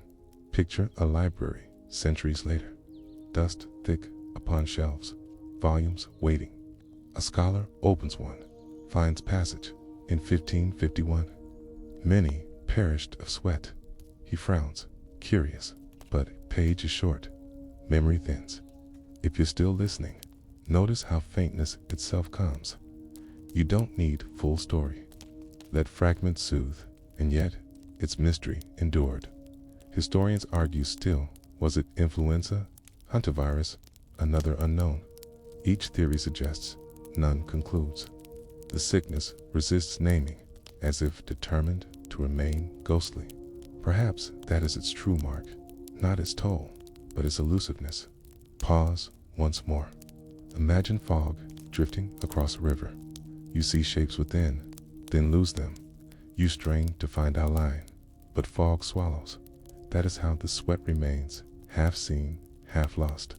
Picture a library centuries later, dust thick upon shelves, volumes waiting. A scholar opens one, finds passage in 1551. Many perished of sweat. He frowns, curious, but page is short. Memory thins. If you're still listening, notice how faintness itself comes. You don't need full story. Let fragments soothe, and yet its mystery endured. Historians argue still, was it influenza, hantavirus, another unknown? Each theory suggests, none concludes. The sickness resists naming, as if determined to remain ghostly. Perhaps that is its true mark, not its toll, but its elusiveness. Pause once more. Imagine fog drifting across a river. You see shapes within, then lose them. You strain to find outline, but fog swallows. That is how the sweat remains, half seen, half lost.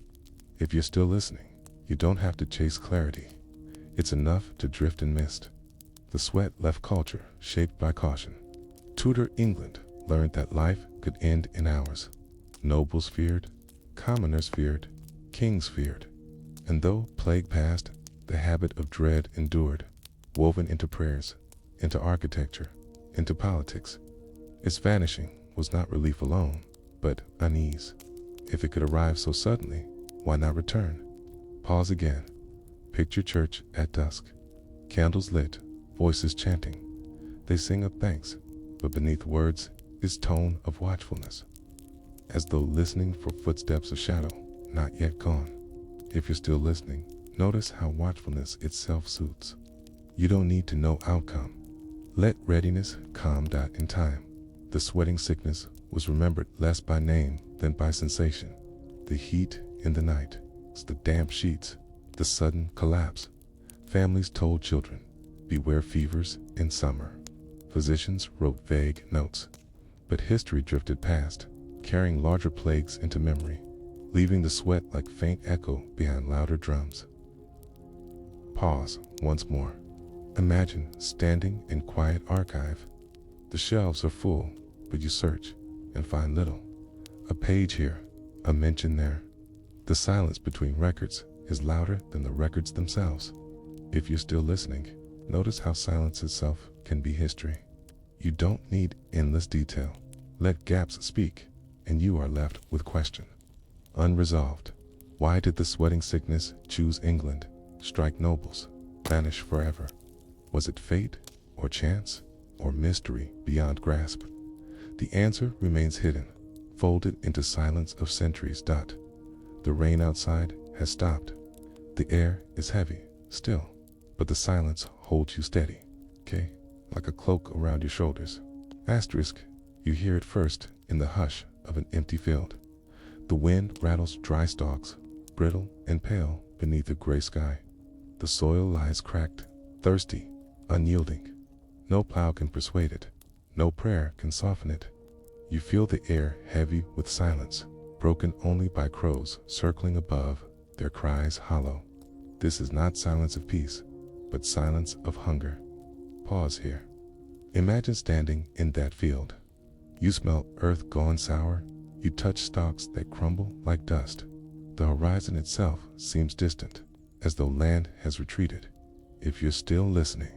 If you're still listening, you don't have to chase clarity. It's enough to drift in mist. The sweat left culture shaped by caution. Tudor England learned that life could end in hours. Nobles feared, commoners feared, kings feared. And though plague passed, the habit of dread endured, woven into prayers, into architecture, into politics. Its vanishing was not relief alone, but unease. If it could arrive so suddenly, why not return? Pause again. Picture church at dusk. Candles lit, voices chanting. They sing of thanks, but beneath words is tone of watchfulness, as though listening for footsteps of shadow not yet gone. If you're still listening, notice how watchfulness itself soothes. You don't need to know outcome. Let readiness calm in time. The sweating sickness was remembered less by name than by sensation. The heat in the night, the damp sheets, the sudden collapse. Families told children, beware fevers in summer. Physicians wrote vague notes, but history drifted past, carrying larger plagues into memory, leaving the sweat like faint echo behind louder drums. Pause once more. Imagine standing in quiet archive. The shelves are full, but you search and find little. A page here, a mention there. The silence between records is louder than the records themselves. If you're still listening, notice how silence itself can be history. You don't need endless detail. Let gaps speak, and you are left with question. Unresolved. Why did the sweating sickness choose England, strike nobles, vanish forever? Was it fate, or chance, or mystery beyond grasp? The answer remains hidden, folded into silence of centuries. The rain outside has stopped. The air is heavy, still, but the silence holds you steady, okay? Like a cloak around your shoulders. Asterisk, you hear it first in the hush of an empty field. The wind rattles dry stalks, brittle and pale beneath a gray sky. The soil lies cracked, thirsty, unyielding. No plow can persuade it. No prayer can soften it. You feel the air heavy with silence, broken only by crows circling above, their cries hollow. This is not silence of peace, but silence of hunger. Pause here. Imagine standing in that field. You smell earth gone sour. You touch stalks that crumble like dust. The horizon itself seems distant, as though land has retreated. If you're still listening,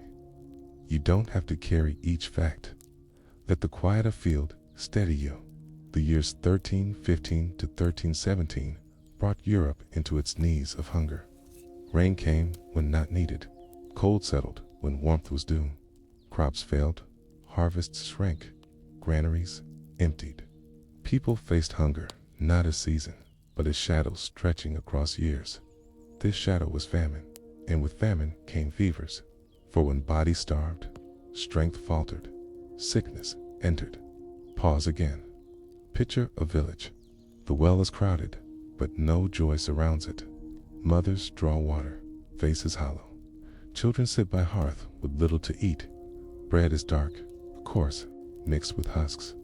you don't have to carry each fact. Let the quiet of field steady you. The years 1315 to 1317 brought Europe into its knees of hunger. Rain came when not needed. Cold settled when warmth was due. Crops failed. Harvests shrank. Granaries emptied. People faced hunger, not as season, but as shadows stretching across years. This shadow was famine, and with famine came fevers. For when bodies starved, strength faltered, sickness entered. Pause again. Picture a village. The well is crowded, but no joy surrounds it. Mothers draw water, faces hollow. Children sit by hearth with little to eat. Bread is dark, coarse, mixed with husks.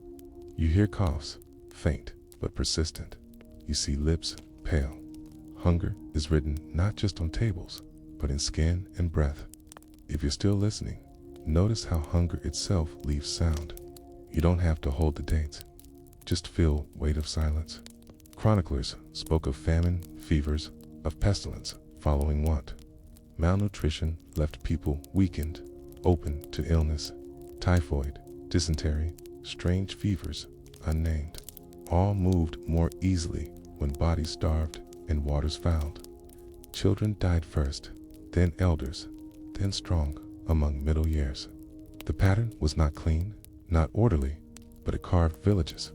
You hear coughs, faint but persistent. You see lips pale. Hunger is written not just on tables, but in skin and breath. If you're still listening, notice how hunger itself leaves sound. You don't have to hold the dates. Just feel weight of silence. Chroniclers spoke of famine, fevers, of pestilence following want. Malnutrition left people weakened, open to illness. Typhoid, dysentery, strange fevers, unnamed. All moved more easily when bodies starved and waters fouled. Children died first, then elders, then strong among middle years. The pattern was not clean, not orderly, but it carved villages.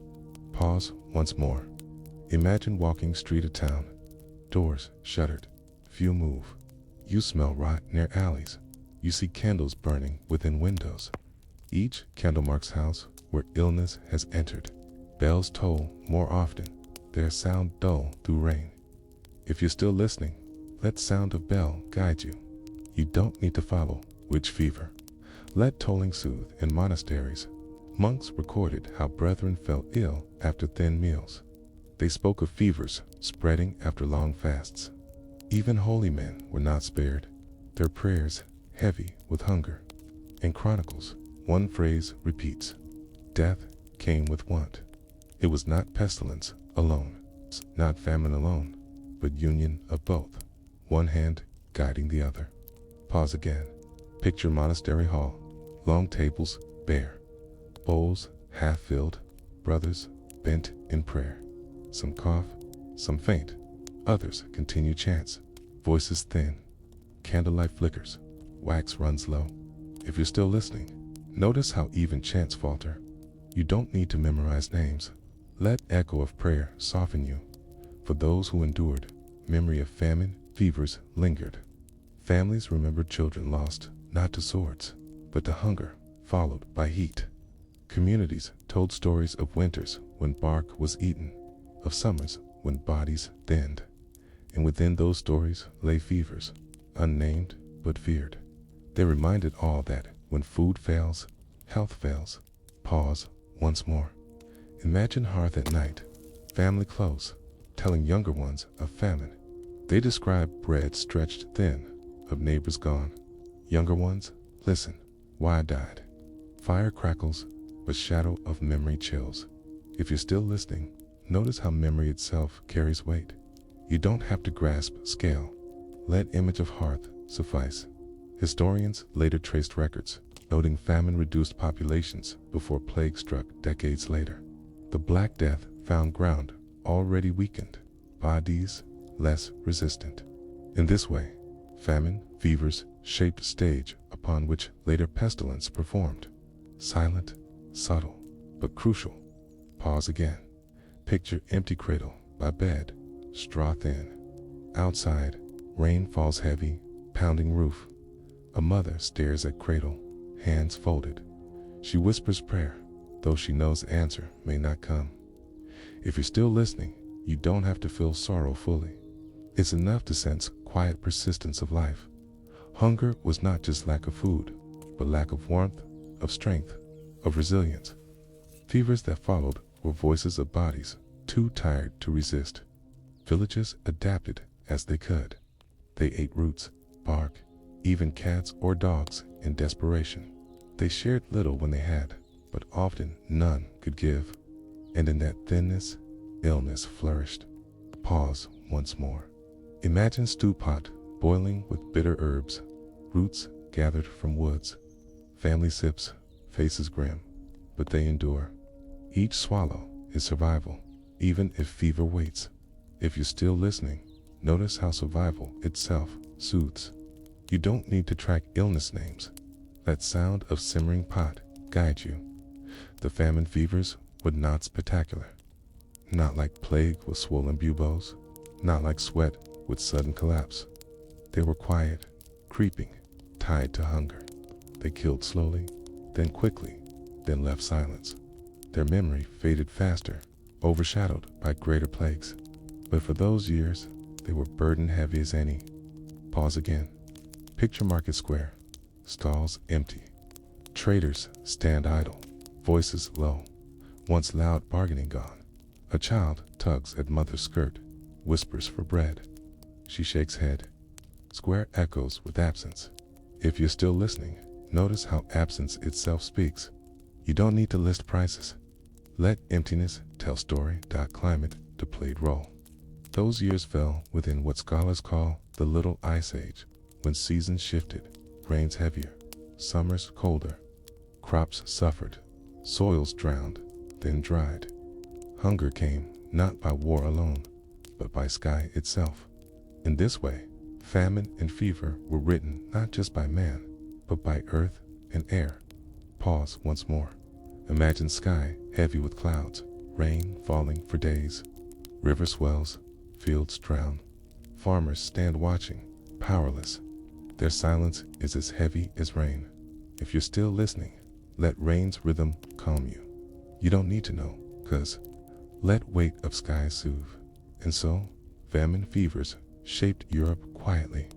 Pause once more. Imagine walking street of town. Doors shuttered, few move. You smell rot near alleys. You see candles burning within windows. Each candle marks house where illness has entered. Bells toll more often, their sound dull through rain. If you're still listening, let sound of bell guide you. You don't need to follow witch fever. Let tolling soothe in monasteries. Monks recorded how brethren fell ill after thin meals. They spoke of fevers spreading after long fasts. Even holy men were not spared, their prayers heavy with hunger. In Chronicles, one phrase repeats, death came with want. It was not pestilence alone, not famine alone, but union of both, one hand guiding the other. Pause again. Picture monastery hall, long tables bare, bowls half filled, brothers bent in prayer. Some cough, some faint, others continue chants, voices thin, candlelight flickers, wax runs low. If you're still listening, notice how even chants falter. You don't need to memorize names. Let echo of prayer soften you. For those who endured, memory of famine, fevers lingered. Families remembered children lost, not to swords, but to hunger, followed by heat. Communities told stories of winters when bark was eaten, of summers when bodies thinned. And within those stories lay fevers, unnamed but feared. They reminded all that when food fails, health fails. Pause once more. Imagine hearth at night, family close, telling younger ones of famine. They describe bread stretched thin, of neighbors gone. Younger ones, listen, why I died. Fire crackles, but shadow of memory chills. If you're still listening, notice how memory itself carries weight. You don't have to grasp scale. Let image of hearth suffice. Historians later traced records, noting famine-reduced populations before plague struck decades later. The Black Death found ground already weakened, bodies less resistant. In this way, famine, fevers shaped stage upon which later pestilence performed. Silent, subtle, but crucial. Pause again. Picture empty cradle by bed, straw thin. Outside, rain falls heavy, pounding roof. A mother stares at cradle, hands folded. She whispers prayer, though she knows answer may not come. If you're still listening, you don't have to feel sorrow fully. It's enough to sense quiet persistence of life. Hunger was not just lack of food, but lack of warmth, of strength, of resilience. Fevers that followed were voices of bodies too tired to resist. Villages adapted as they could. They ate roots, bark, even cats or dogs in desperation. They shared little when they had, but often none could give. And in that thinness, illness flourished. Pause once more. Imagine stew pot boiling with bitter herbs, roots gathered from woods. Family sips, faces grim, but they endure. Each swallow is survival, even if fever waits. If you're still listening, notice how survival itself soothes. You don't need to track illness names. That sound of simmering pot guide you. The famine fevers were not spectacular. Not like plague with swollen buboes, not like sweat with sudden collapse. They were quiet, creeping, tied to hunger. They killed slowly, then quickly, then left silence. Their memory faded faster, overshadowed by greater plagues. But for those years, they were burden heavy as any. Pause again. Picture Market Square, stalls empty. Traders stand idle, voices low, once loud bargaining gone. A child tugs at mother's skirt, whispers for bread. She shakes head. Square echoes with absence. If you're still listening, notice how absence itself speaks. You don't need to list prices. Let emptiness tell story. Climate to played role. Those years fell within what scholars call the Little Ice Age, when seasons shifted, rains heavier, summers colder, crops suffered, soils drowned, then dried. Hunger came not by war alone, but by sky itself. In this way, famine and fever were written not just by man, but by earth and air. Pause once more. Imagine sky heavy with clouds, rain falling for days. River swells, fields drown. Farmers stand watching, powerless. Their silence is as heavy as rain. If you're still listening, let rain's rhythm calm you. You don't need to know, 'cause let weight of skies soothe. And so, famine fevers shaped Europe quietly.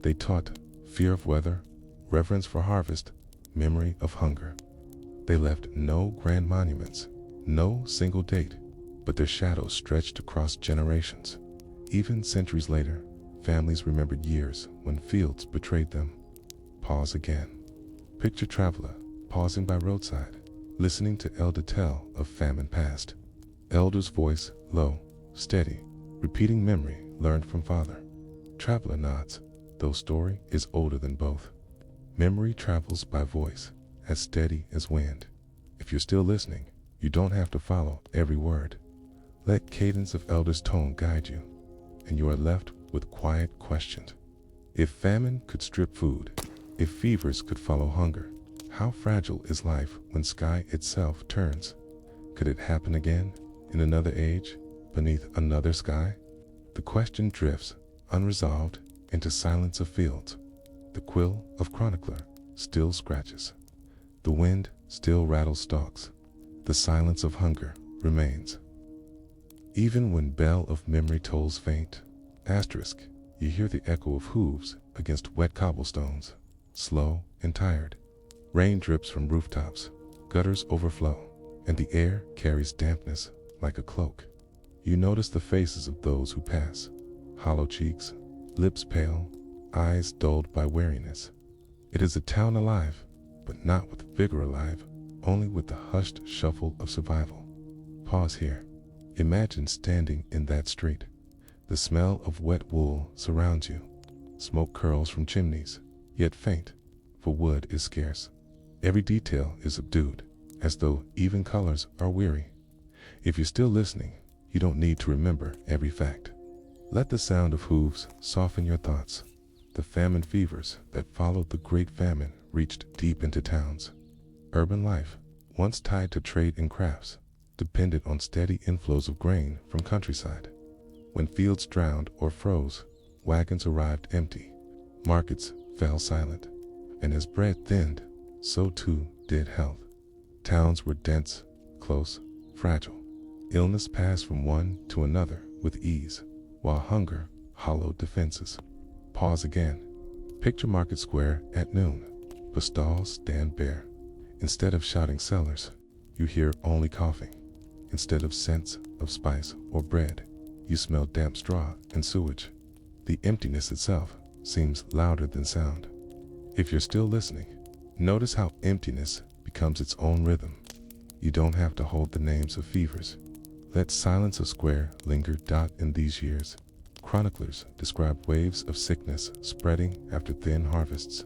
They taught fear of weather, reverence for harvest, memory of hunger. They left no grand monuments, no single date, but their shadows stretched across generations. Even centuries later, families remembered years when fields betrayed them. Pause again. Picture traveler pausing by roadside, listening to elder tell of famine past. Elder's voice low, steady, repeating memory learned from father. Traveler nods, though story is older than both. Memory travels by voice, as steady as wind. If you're still listening, you don't have to follow every word. Let cadence of elder's tone guide you, and you are left with quiet questions. If famine could strip food, if fevers could follow hunger, how fragile is life when sky itself turns? Could it happen again, in another age, beneath another sky? The question drifts, unresolved, into silence of fields. The quill of chronicler still scratches. The wind still rattles stalks. The silence of hunger remains. Even when bell of memory tolls faint, asterisk, you hear the echo of hooves against wet cobblestones. slow and tired. Rain drips from rooftops, gutters overflow, and the air carries dampness like a cloak. You notice the faces of those who pass, hollow cheeks, lips pale, eyes dulled by weariness. It is a town alive, but not with vigor alive, only with the hushed shuffle of survival. Pause here. Imagine standing in that street. The smell of wet wool surrounds you. Smoke curls from chimneys, yet faint, for wood is scarce. Every detail is subdued, as though even colors are weary. If you're still listening, you don't need to remember every fact. Let the sound of hooves soften your thoughts. The famine fevers that followed the Great Famine reached deep into towns. Urban life, once tied to trade and crafts, depended on steady inflows of grain from countryside. When fields drowned or froze, wagons arrived empty, markets fell silent, and as bread thinned, so too did health. Towns were dense, close, fragile. Illness passed from one to another with ease, while hunger hollowed defenses. Pause again. Picture Market Square at noon. The stalls stand bare. Instead of shouting sellers, you hear only coughing. Instead of scents of spice or bread, you smell damp straw and sewage. The emptiness itself seems louder than sound. If you're still listening, notice how emptiness becomes its own rhythm. You don't have to hold the names of fevers. Let silence of square linger. In these years, chroniclers described waves of sickness spreading after thin harvests.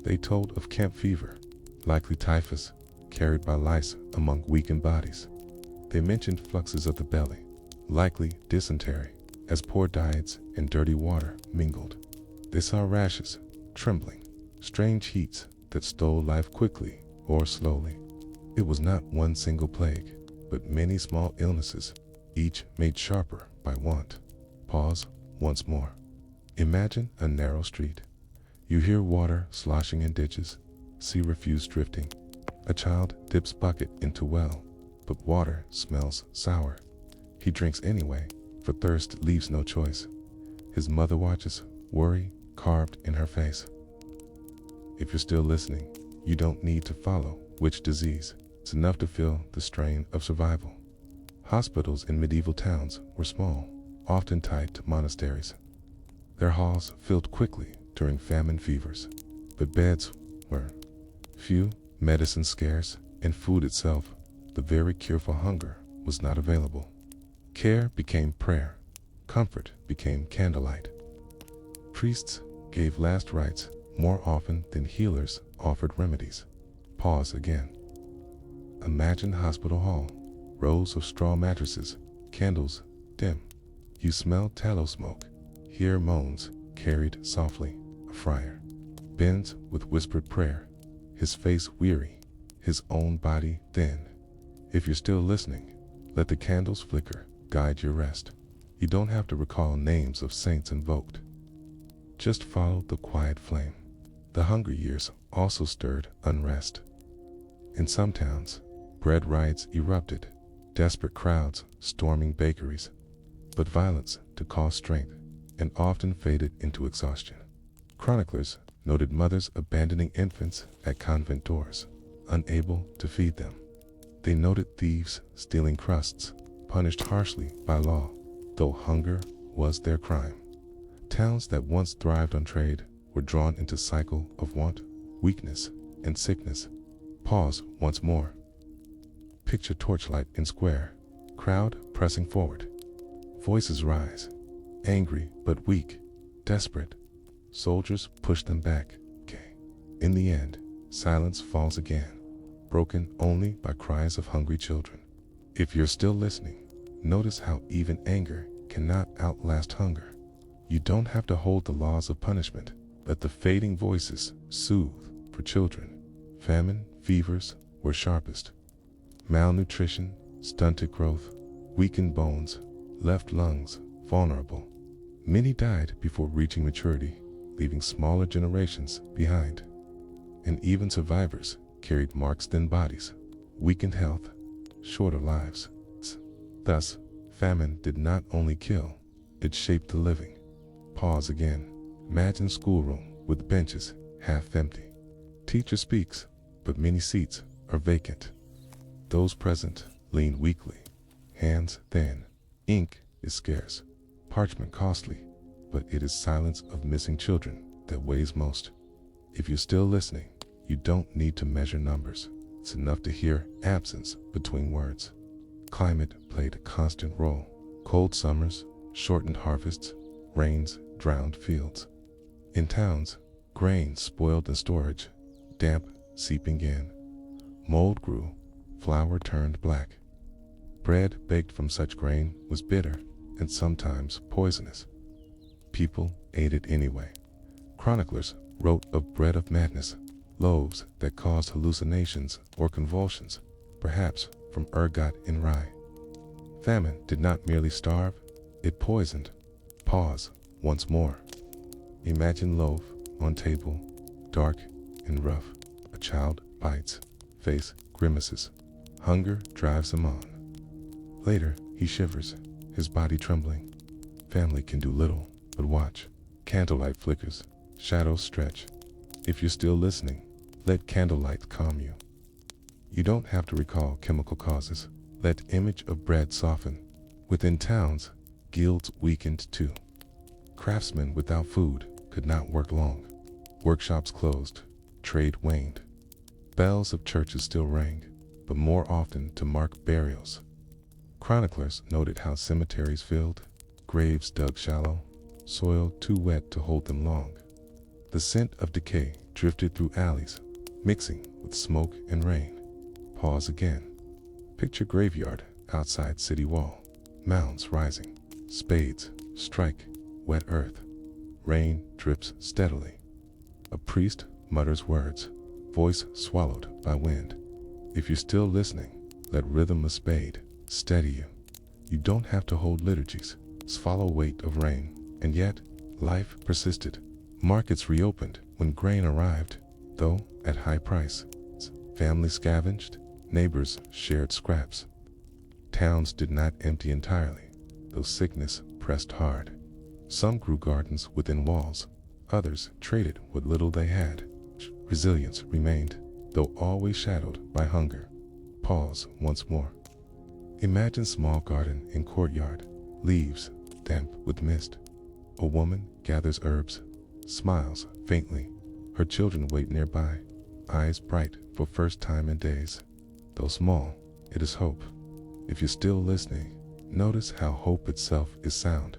They told of camp fever, likely typhus, carried by lice among weakened bodies. They mentioned fluxes of the belly, likely dysentery, as poor diets and dirty water mingled. They saw rashes, trembling, strange heats that stole life quickly or slowly. It was not one single plague, but many small illnesses, each made sharper by want. Pause once more. Imagine a narrow street. You hear water sloshing in ditches, see refuse drifting. A child dips bucket into well, but water smells sour. He drinks anyway, for thirst leaves no choice. His mother watches, worry carved in her face. If you're still listening, you don't need to follow which disease. It's enough to feel the strain of survival. Hospitals in medieval towns were small, often tied to monasteries. Their halls filled quickly during famine fevers, but beds were few, medicine scarce, and food itself, the very cure for hunger, was not available. Care became prayer. Comfort became candlelight. Priests gave last rites more often than healers offered remedies. Pause again. Imagine hospital hall, rows of straw mattresses, candles dim. You smell tallow smoke, hear moans carried softly. A friar bends with whispered prayer, his face weary, his own body thin. If you're still listening, let the candles flicker, guide your rest. You don't have to recall names of saints invoked. Just follow the quiet flame. The Hunger Years also stirred unrest. In some towns, bread riots erupted, desperate crowds storming bakeries, but violence to cost strength and often faded into exhaustion. Chroniclers noted mothers abandoning infants at convent doors, unable to feed them. They noted thieves stealing crusts, punished harshly by law, though hunger was their crime. Towns that once thrived on trade were drawn into cycle of want, weakness, and sickness. Pause once more. Picture torchlight in square, crowd pressing forward. Voices rise, angry but weak, desperate. Soldiers push them back. In the end, silence falls again, broken only by cries of hungry children. If you're still listening, notice how even anger cannot outlast hunger. You don't have to hold the laws of punishment. Let the fading voices soothe for children. Famine, fevers were sharpest. Malnutrition, stunted growth, weakened bones, left lungs vulnerable. Many died before reaching maturity, leaving smaller generations behind. And even survivors carried marks-thin bodies, weakened health, shorter lives. Thus, famine did not only kill, it shaped the living. Pause again. Imagine schoolroom with benches half empty. Teacher speaks, but many seats are vacant. Those present lean weakly, hands thin. Ink is scarce, parchment costly, but it is silence of missing children that weighs most. If you're still listening, you don't need to measure numbers. It's enough to hear absence between words. Climate played a constant role. Cold summers, shortened harvests, rains drowned fields. In towns, grain spoiled in storage, damp seeping in. Mold grew, flour turned black. Bread baked from such grain was bitter and sometimes poisonous. People ate it anyway. Chroniclers wrote of bread of madness, loaves that caused hallucinations or convulsions, perhaps from ergot in rye. Famine did not merely starve, it poisoned. Pause once more. Imagine loaf on table, dark and rough. A child bites, face grimaces. Hunger drives him on. Later, he shivers, his body trembling. Family can do little but watch. Candlelight flickers, shadows stretch. If you're still listening, let candlelight calm you. You don't have to recall chemical causes. Let image of bread soften. Within towns, guilds weakened too. Craftsmen without food could not work long. Workshops closed, trade waned. Bells of churches still rang, but more often to mark burials. Chroniclers noted how cemeteries filled, graves dug shallow, soil too wet to hold them long. The scent of decay drifted through alleys, mixing with smoke and rain. Pause again. Picture graveyard outside city wall, mounds rising, spades strike wet earth. Rain drips steadily. A priest mutters words, voice swallowed by wind. If you're still listening, let rhythm a spade steady you. You don't have to hold liturgies, swallow weight of rain, and yet life persisted. Markets reopened when grain arrived, though at high price. Families scavenged, neighbors shared scraps. Towns did not empty entirely, though sickness pressed hard. Some grew gardens within walls, others traded what little they had. Resilience remained, though always shadowed by hunger. Pause once more. Imagine small garden in courtyard, leaves damp with mist. A woman gathers herbs, smiles faintly. Her children wait nearby, eyes bright for first time in days. Though small, it is hope. If you're still listening, notice how hope itself is sound.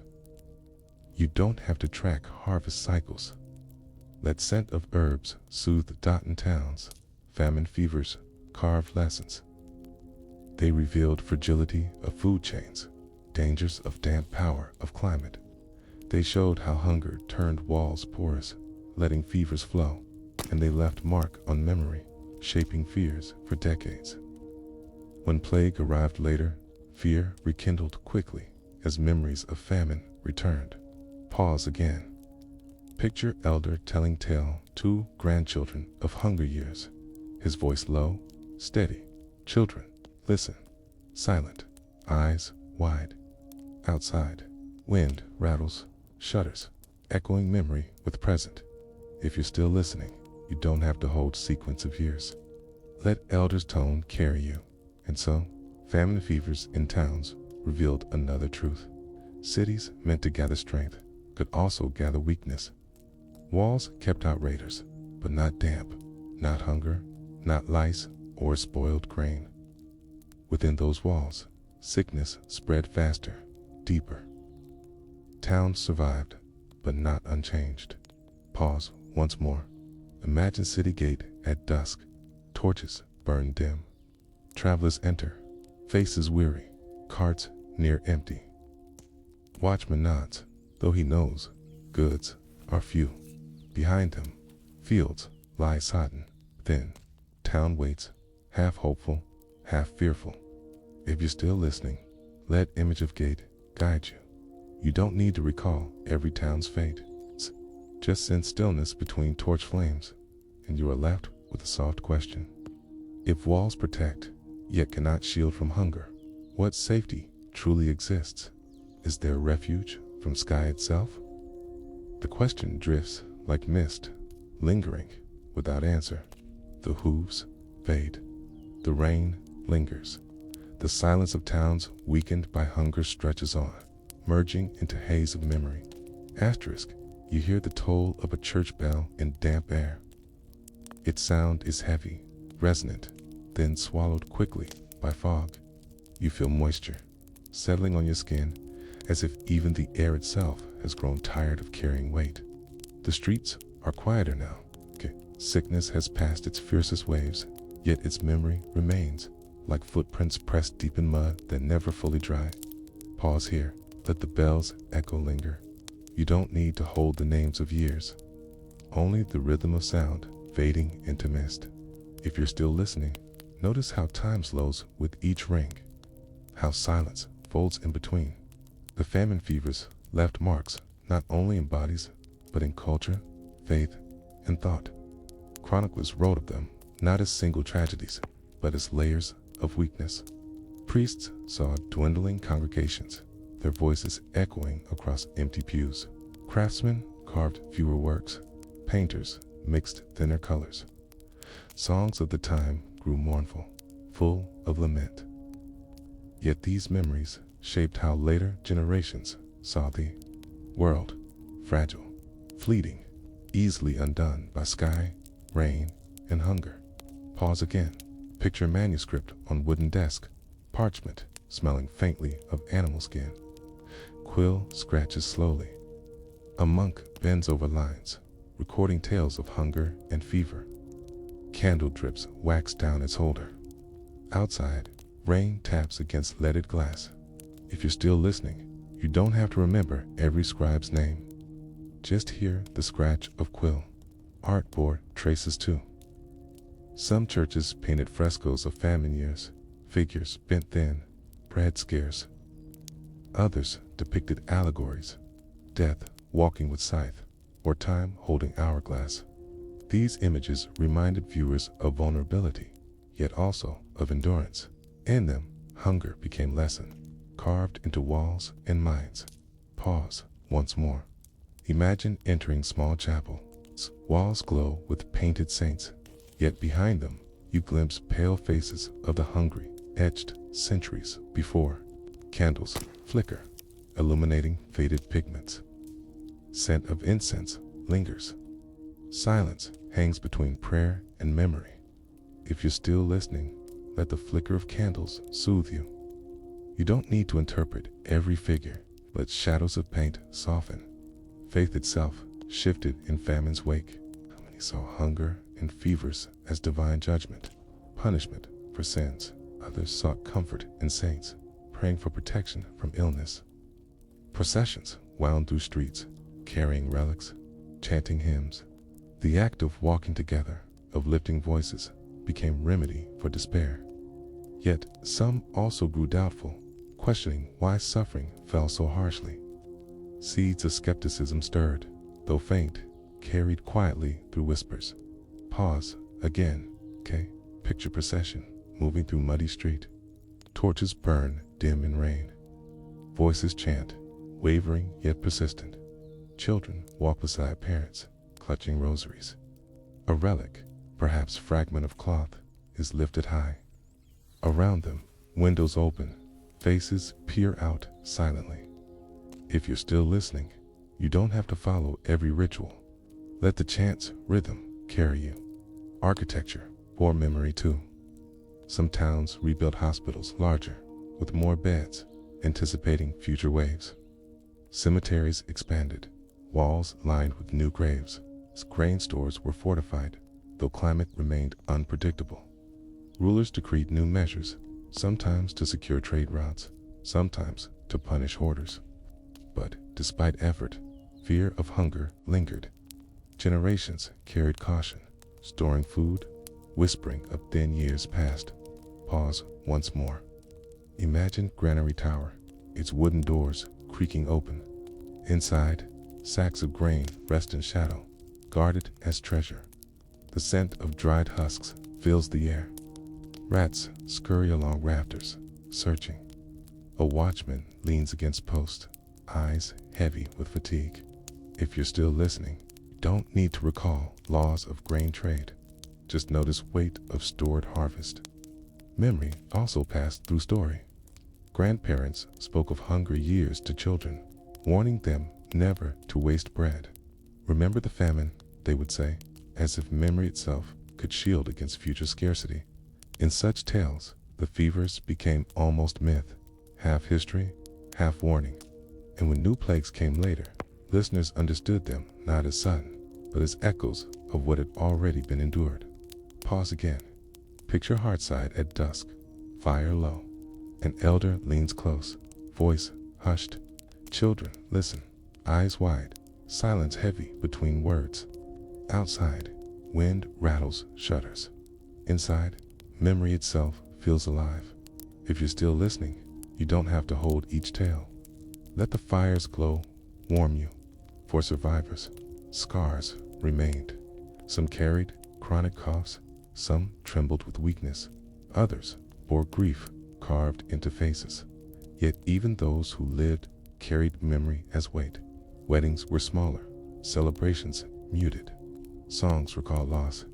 You don't have to track harvest cycles. Let scent of herbs soothe dotted towns. Famine fevers carved lessons. They revealed fragility of food chains, dangers of damp power of climate. They showed how hunger turned walls porous, letting fevers flow, and they left mark on memory, shaping fears for decades. When plague arrived later, fear rekindled quickly as memories of famine returned. Pause again. Picture elder telling tale to grandchildren of hunger years. His voice low, steady. Children, listen. Silent, eyes wide. Outside, wind rattles, shudders, echoing memory with present. If you're still listening, you don't have to hold sequence of years. Let elders' tone carry you. And so, famine fevers in towns revealed another truth. Cities meant to gather strength could also gather weakness. Walls kept out raiders, but not damp, not hunger, not lice or spoiled grain. Within those walls, sickness spread faster, deeper. Towns survived, but not unchanged. Pause once more. Imagine city gate at dusk. Torches burn dim. Travelers enter, faces weary, carts near empty. Watchman nods, though he knows goods are few. Behind him, fields lie sodden, thin. Town waits, half hopeful, half fearful. If you're still listening, let image of gate guide you. You don't need to recall every town's fate. Just sense stillness between torch flames, and you are left with a soft question. If walls protect, yet cannot shield from hunger, what safety truly exists? Is there refuge from sky itself? The question drifts like mist, lingering without answer. The hooves fade. The rain lingers. The silence of towns weakened by hunger stretches on, merging into haze of memory. Asterisk, you hear the toll of a church bell in damp air. Its sound is heavy, resonant, then swallowed quickly by fog. You feel moisture settling on your skin, as if even the air itself has grown tired of carrying weight. The streets are quieter now. Sickness has passed its fiercest waves, yet its memory remains, like footprints pressed deep in mud that never fully dry. Pause here, let the bells echo linger. You don't need to hold the names of years, only the rhythm of sound fading into mist. If you're still listening, notice how time slows with each ring, how silence folds in between. The famine fevers left marks not only in bodies, but in culture, faith, and thought. Chroniclers wrote of them not as single tragedies, but as layers of weakness. Priests saw dwindling congregations, their voices echoing across empty pews. Craftsmen carved fewer works. Painters mixed thinner colors. Songs of the time grew mournful, full of lament. Yet these memories shaped how later generations saw the world: fragile, fleeting, easily undone by sky, rain, and hunger. Pause again. Picture a manuscript on wooden desk, parchment smelling faintly of animal skin. Quill scratches slowly. A monk bends over lines, recording tales of hunger and fever. Candle drips wax down its holder. Outside, rain taps against leaded glass. If you're still listening, you don't have to remember every scribe's name. Just hear the scratch of quill. Artboard traces too. Some churches painted frescoes of famine years, figures bent thin, bread scarce. Others depicted allegories, death walking with scythe, or time holding hourglass. These images reminded viewers of vulnerability, yet also of endurance. In them, hunger became lesson, carved into walls and minds. Pause once more. Imagine entering small chapel. Walls glow with painted saints, yet behind them you glimpse pale faces of the hungry, etched centuries before. Candles flicker, illuminating faded pigments. Scent of incense lingers. Silence hangs between prayer and memory. If you're still listening, let the flicker of candles soothe you. You don't need to interpret every figure. Let shadows of paint soften. Faith itself shifted in famine's wake. Many saw hunger and fevers as divine judgment, punishment for sins. Others sought comfort in saints, praying for protection from illness. Processions wound through streets, carrying relics, chanting hymns. The act of walking together, of lifting voices, became remedy for despair. Yet some also grew doubtful, questioning why suffering fell so harshly. Seeds of skepticism stirred, though faint, carried quietly through whispers. Pause again. Picture procession moving through muddy street. Torches burn dim in rain. Voices chant, wavering yet persistent. Children walk beside parents, clutching rosaries. A relic, perhaps fragment of cloth, is lifted high. Around them, windows open, faces peer out silently. If you're still listening, you don't have to follow every ritual. Let the chant's rhythm carry you. Architecture bore memory too. Some towns rebuilt hospitals larger, with more beds, anticipating future waves. Cemeteries expanded, walls lined with new graves. Grain stores were fortified, though climate remained unpredictable. Rulers decreed new measures, sometimes to secure trade routes, sometimes to punish hoarders. But despite effort, fear of hunger lingered. Generations carried caution, storing food, whispering of thin years past. Pause once more. Imagine Granary Tower, its wooden doors creaking open. Inside, sacks of grain rest in shadow, guarded as treasure. The scent of dried husks fills the air. Rats scurry along rafters, searching. A watchman leans against post, eyes heavy with fatigue. If you're still listening, you don't need to recall laws of grain trade. just notice weight of stored harvest. Memory also passed through story. Grandparents spoke of hungry years to children, warning them never to waste bread. Remember the famine, they would say, as if memory itself could shield against future scarcity. In such tales, the fevers became almost myth, half history, half warning. And when new plagues came later, listeners understood them not as sudden, but as echoes of what had already been endured. Pause again. Picture Heartside at dusk, fire low. An elder leans close, voice hushed. Children listen, eyes wide, silence heavy between words. Outside, wind rattles shutters. Inside, memory itself feels alive. If you're still listening, you don't have to hold each tale. Let the fire's glow warm you. For survivors, scars remained. Some carried chronic coughs, some trembled with weakness, others bore grief carved into faces. Yet even those who lived carried memory as weight. Weddings were smaller, celebrations muted, songs recall loss.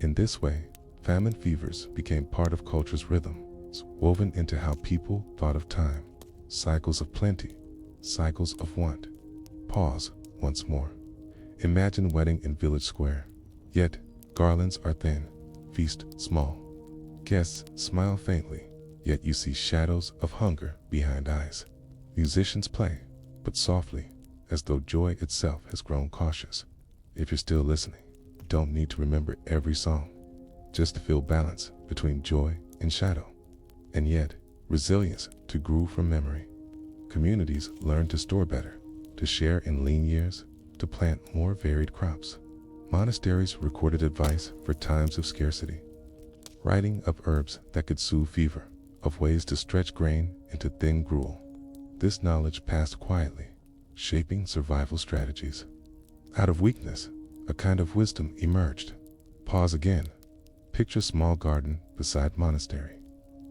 In this way, famine fevers became part of culture's rhythms, woven into how people thought of time. Cycles of plenty, cycles of want. Pause once more. Imagine wedding in village square. Yet, garlands are thin, feast small. Guests smile faintly, yet you see shadows of hunger behind eyes. Musicians play, but softly, as though joy itself has grown cautious. If you're still listening, you don't need to remember every song, just to feel balance between joy and shadow. And yet, resilience to grew from memory. Communities learn to store better, to share in lean years, to plant more varied crops. Monasteries recorded advice for times of scarcity, writing of herbs that could soothe fever, of ways to stretch grain into thin gruel. This knowledge passed quietly, shaping survival strategies. Out of weakness, a kind of wisdom emerged. Pause again. Picture small garden beside monastery.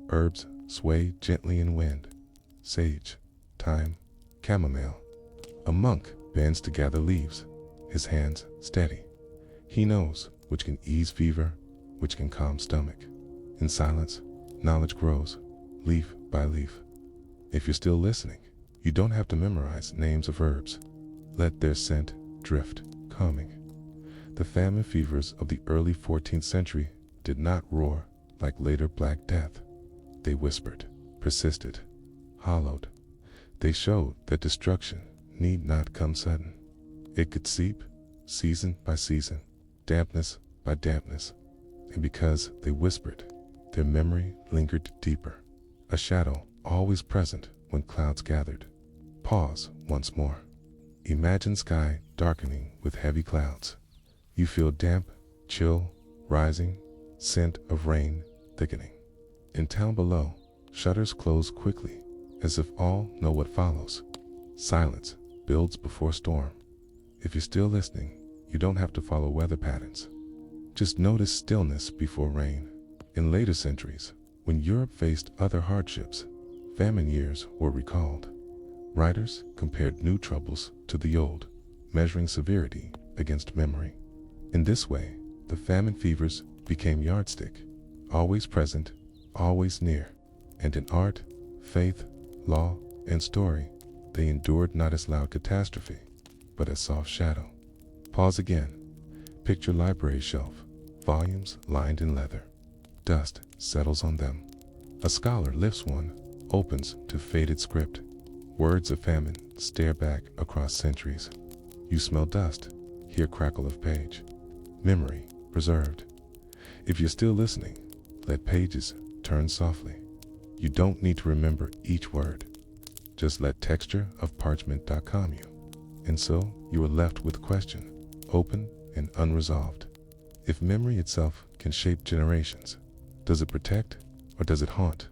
Herbs sway gently in wind. Sage, thyme, chamomile. A monk bends to gather leaves, his hands steady. He knows which can ease fever, which can calm stomach. In silence, knowledge grows, leaf by leaf. If you're still listening, you don't have to memorize names of herbs. Let their scent drift, calming. The famine fevers of the early 14th century did not roar like later Black Death. They whispered, persisted, hollowed. They showed that destruction need not come sudden. It could seep, season by season, dampness by dampness. And because they whispered, their memory lingered deeper. A shadow always present when clouds gathered. Pause once more. Imagine sky darkening with heavy clouds. You feel damp, chill, rising, scent of rain thickening. In town below, shutters close quickly, as if all know what follows. Silence builds before storm. If you're still listening, you don't have to follow weather patterns. Just notice stillness before rain. In later centuries, when Europe faced other hardships, famine years were recalled. Writers compared new troubles to the old, measuring severity against memory. In this way, the famine fevers became yardstick, always present, always near. And in art, faith, law, and story, they endured not as loud catastrophe, but as soft shadow. Pause again. Picture library shelf, volumes lined in leather. Dust settles on them. A scholar lifts one, opens to faded script. Words of famine stare back across centuries. You smell dust, hear crackle of page. Memory preserved. If you're still listening, let pages turn softly. You don't need to remember each word. Just let texture of parchment calm you. And so you are left with question, open and unresolved. If memory itself can shape generations, does it protect or does it haunt?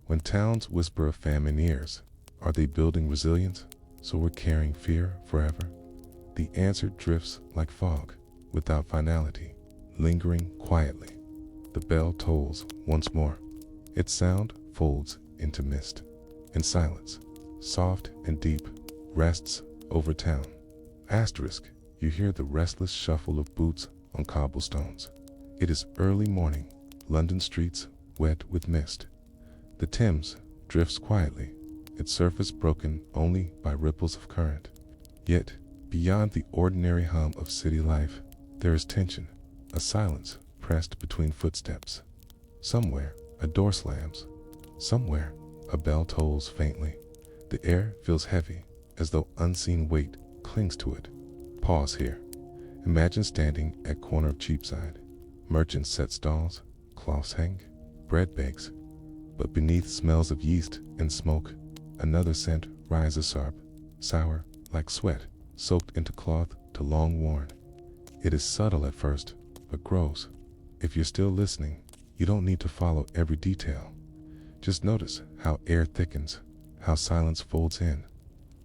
When towns whisper of famine years, are they building resilience so we're carrying fear forever? The answer drifts like fog, without finality, lingering quietly. The bell tolls once more. Its sound folds into mist. And silence, soft and deep, rests over town. Asterisk, you hear the restless shuffle of boots on cobblestones. It is early morning, London streets wet with mist. The Thames drifts quietly, its surface broken only by ripples of current. Yet, beyond the ordinary hum of city life, there is tension, a silence pressed between footsteps. Somewhere, a door slams. Somewhere, a bell tolls faintly. The air feels heavy, as though unseen weight clings to it. Pause here. Imagine standing at corner of Cheapside. Merchants set stalls, cloths hang, bread bakes. But beneath smells of yeast and smoke, another scent rises sharp, sour, like sweat, soaked into cloth to long worn. It is subtle at first, but grows. If you're still listening, you don't need to follow every detail. Just notice how air thickens, how silence folds in.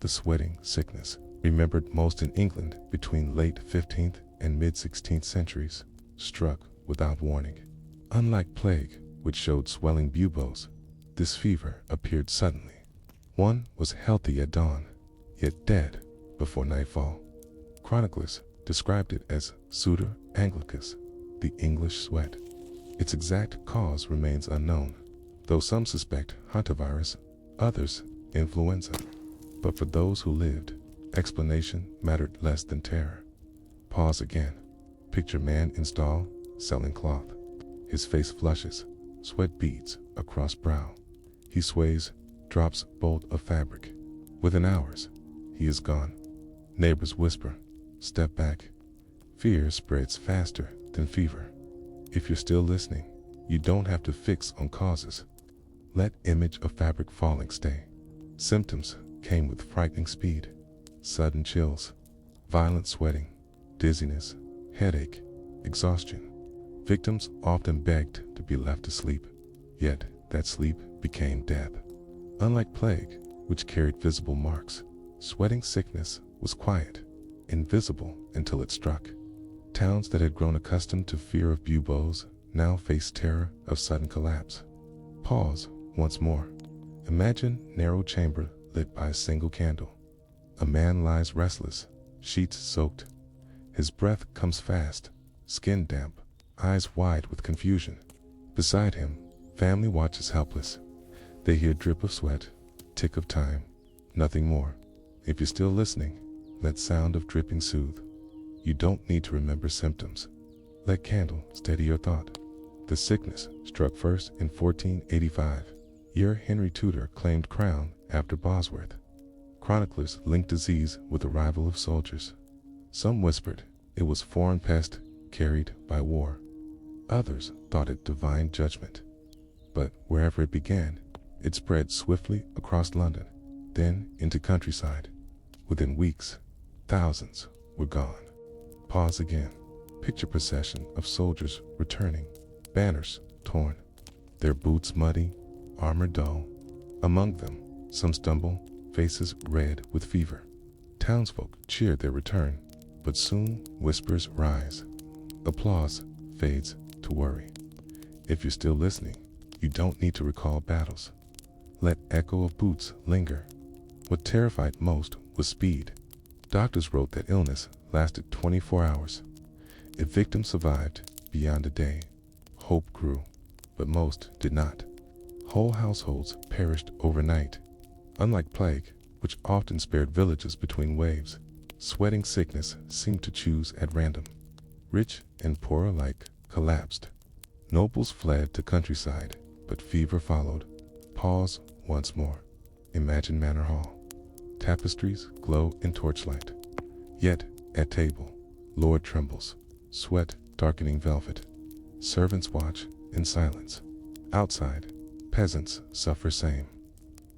The sweating sickness, remembered most in England between late 15th and mid-16th centuries, struck without warning. Unlike plague, which showed swelling buboes, this fever appeared suddenly. One was healthy at dawn, yet dead before nightfall. Chroniclers described it as Sutor Anglicus, the English sweat. Its exact cause remains unknown, though some suspect hantavirus, others influenza. But for those who lived, explanation mattered less than terror. Pause again. Picture man in stall, selling cloth. His face flushes, sweat beads across brow. He sways, drops bolt of fabric. Within hours, he is gone. Neighbors whisper, step back. Fear spreads faster than fever. If you're still listening, you don't have to fix on causes. Let image of fabric falling stay. Symptoms came with frightening speed. Sudden chills, violent sweating, dizziness, headache, exhaustion. Victims often begged to be left to sleep, yet that sleep became death. Unlike plague, which carried visible marks, sweating sickness was quiet, invisible until it struck. Towns that had grown accustomed to fear of buboes now faced terror of sudden collapse. Pause once more. Imagine narrow chamber lit by a single candle. A man lies restless, sheets soaked. His breath comes fast, skin damp, eyes wide with confusion. Beside him, family watches helpless. They hear drip of sweat, tick of time, nothing more. If you're still listening, let sound of dripping soothe. You don't need to remember symptoms. Let candle steady your thought. The sickness struck first in 1485. Year Henry Tudor claimed crown after Bosworth. Chroniclers linked disease with arrival of soldiers. Some whispered it was foreign pest carried by war. Others thought it divine judgment. But wherever it began, it spread swiftly across London, then into countryside. Within weeks, thousands were gone. Pause again. Picture procession of soldiers returning, banners torn, their boots muddy, armor dull. Among them, some stumble, faces red with fever. Townsfolk cheered their return, but soon whispers rise. Applause fades to worry. If you're still listening, you don't need to recall battles. Let echo of boots linger. What terrified most was speed. Doctors wrote that illness lasted 24 hours. If victims survived beyond a day, hope grew, but most did not. Whole households perished overnight. Unlike plague, which often spared villages between waves, sweating sickness seemed to choose at random. Rich and poor alike collapsed. Nobles fled to countryside, but fever followed. Pause once more. Imagine Manor Hall. Tapestries glow in torchlight. Yet, at table, Lord trembles, sweat darkening velvet. Servants watch in silence. Outside, peasants suffer same.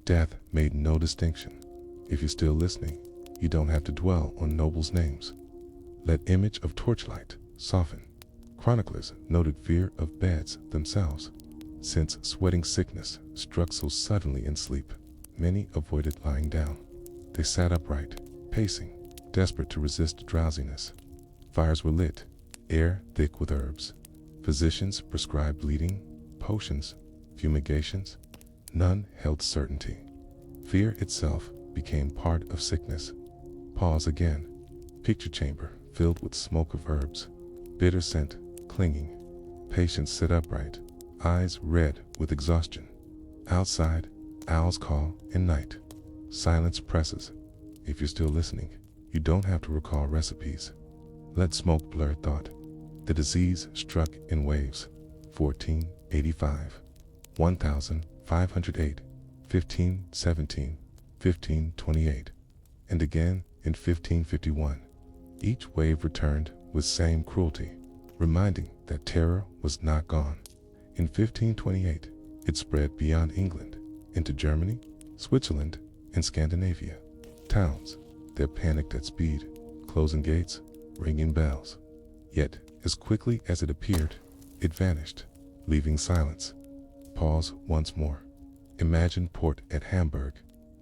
Death made no distinction. If you're still listening, you don't have to dwell on nobles' names. Let image of torchlight soften. Chroniclers noted fear of beds themselves. Since sweating sickness struck so suddenly in sleep, many avoided lying down. They sat upright, pacing, desperate to resist drowsiness. Fires were lit, air thick with herbs. Physicians prescribed bleeding, potions, fumigations. None held certainty. Fear itself became part of sickness. Pause again. Picture chamber filled with smoke of herbs, bitter scent clinging. Patients sit upright, eyes red with exhaustion. Outside, owls call in night. Silence presses. If you're still listening, you don't have to recall recipes. Let smoke blur thought. The disease struck in waves. 1485, 1508, 1517, 1528, and again in 1551. Each wave returned with same cruelty, reminding that terror was not gone. In 1528, it spread beyond England, into Germany, Switzerland, and Scandinavia. Towns, they panicked at speed, closing gates, ringing bells. Yet, as quickly as it appeared, it vanished, leaving silence. Pause once more. Imagine port at Hamburg,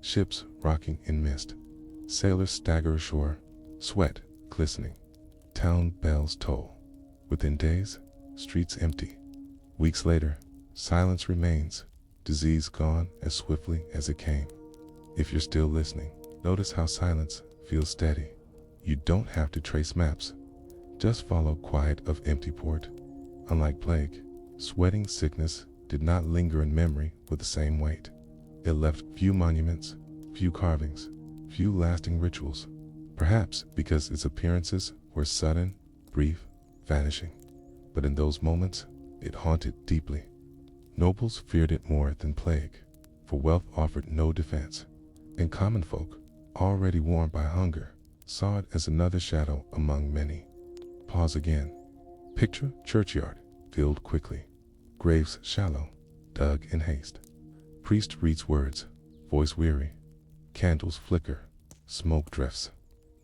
ships rocking in mist. Sailors stagger ashore, sweat glistening. Town bells toll. Within days, streets empty. Weeks later, silence remains, disease gone as swiftly as it came. If you're still listening, notice how silence feels steady. You don't have to trace maps. Just follow quiet of empty port. Unlike plague, sweating sickness did not linger in memory with the same weight. It left few monuments, few carvings, few lasting rituals, perhaps because its appearances were sudden, brief, vanishing. But in those moments, it haunted deeply. Nobles feared it more than plague, for wealth offered no defense, and common folk, already worn by hunger, saw it as another shadow among many. Pause again. Picture churchyard, filled quickly. Graves shallow, dug in haste. Priest reads words, voice weary. Candles flicker, smoke drifts.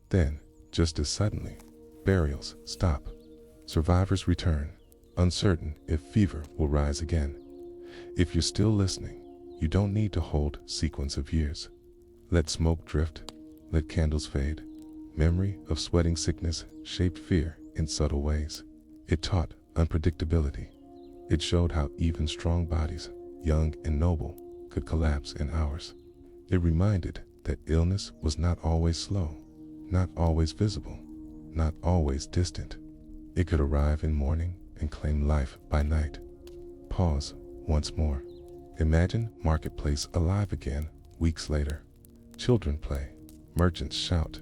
Then, just as suddenly, burials stop. Survivors return, uncertain if fever will rise again. If you're still listening, you don't need to hold sequence of years. Let smoke drift, let candles fade. Memory of sweating sickness shaped fear in subtle ways. It taught unpredictability. It showed how even strong bodies, young and noble, could collapse in hours. It reminded that illness was not always slow, not always visible, not always distant. It could arrive in morning and claim life by night. Pause once more. Imagine marketplace alive again weeks later. Children play, merchants shout.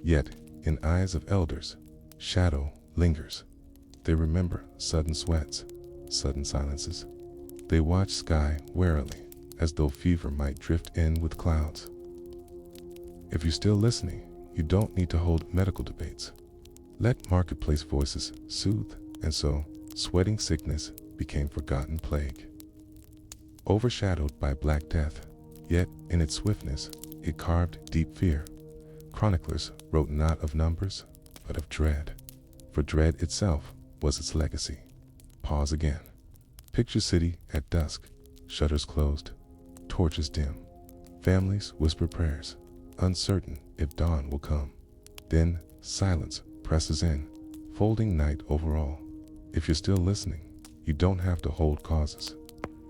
Yet, in eyes of elders, shadow lingers. They remember sudden sweats, sudden silences. They watch sky warily, as though fever might drift in with clouds. If you're still listening, you don't need to hold medical debates. Let marketplace voices soothe, and so, sweating sickness became forgotten plague. Overshadowed by Black Death, yet in its swiftness, it carved deep fear. Chroniclers wrote not of numbers, but of dread, for dread itself was its legacy. Pause again. Picture city at dusk, shutters closed, torches dim. Families whisper prayers, uncertain if dawn will come. Then silence presses in, folding night over all. If you're still listening, you don't have to hold causes.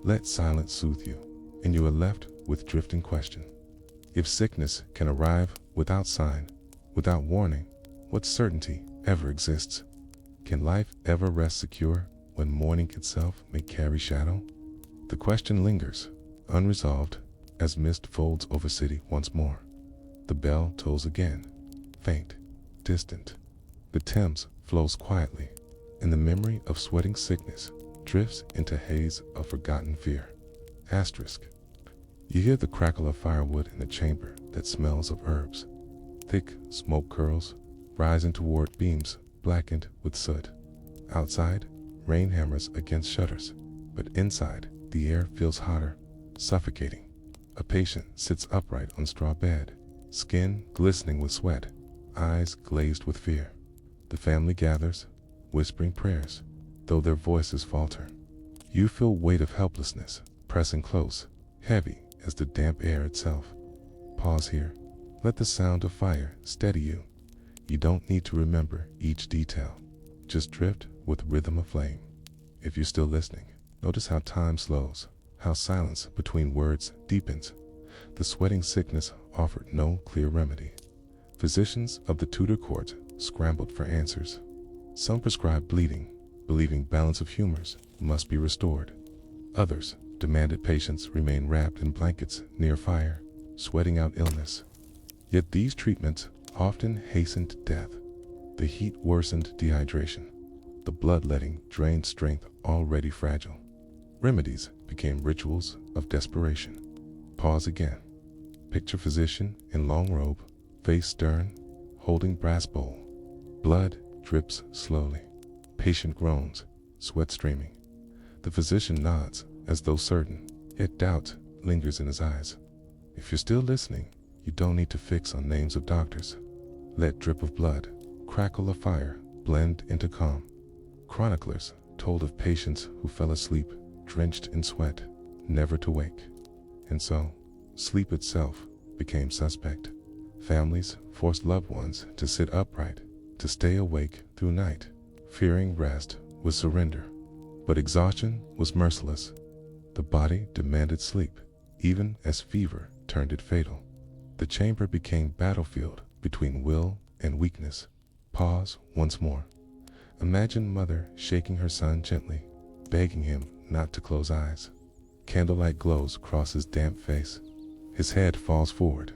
Let silence soothe you, and you are left with drifting question. If sickness can arrive without sign, without warning, what certainty ever exists? Can life ever rest secure when morning itself may carry shadow? The question lingers, unresolved, as mist folds over city once more. The bell tolls again, faint, distant. The Thames flows quietly, and the memory of sweating sickness drifts into haze of forgotten fear. Asterisk. You hear the crackle of firewood in a chamber that smells of herbs. Thick smoke curls, rising toward beams blackened with soot. Outside, rain hammers against shutters, but inside, the air feels hotter, suffocating. A patient sits upright on straw bed, skin glistening with sweat, eyes glazed with fear. The family gathers, whispering prayers, though their voices falter. You feel weight of helplessness, pressing close, heavy as the damp air itself. Pause here. Let the sound of fire steady you. You don't need to remember each detail. Just drift with rhythm of flame. If you're still listening, notice how time slows, how silence between words deepens. The sweating sickness offered no clear remedy. Physicians of the Tudor court scrambled for answers. Some prescribed bleeding, believing balance of humors must be restored. Others demanded patients remain wrapped in blankets near fire, sweating out illness. Yet these treatments often hastened death. The heat worsened dehydration. The bloodletting drained strength already fragile. Remedies became rituals of desperation. Pause again. Picture physician in long robe, face stern, holding brass bowl. Blood drips slowly. Patient groans, sweat streaming. The physician nods as though certain, yet doubt lingers in his eyes. If you're still listening, you don't need to fix on names of doctors. Let drip of blood, crackle of fire blend into calm. Chroniclers told of patients who fell asleep, drenched in sweat, never to wake. And so, sleep itself became suspect. Families forced loved ones to sit upright, to stay awake through night, fearing rest was surrender. But exhaustion was merciless. The body demanded sleep, even as fever turned it fatal. The chamber became battlefield between will and weakness. Pause once more. Imagine mother shaking her son gently, begging him not to close eyes. Candlelight glows across his damp face. His head falls forward.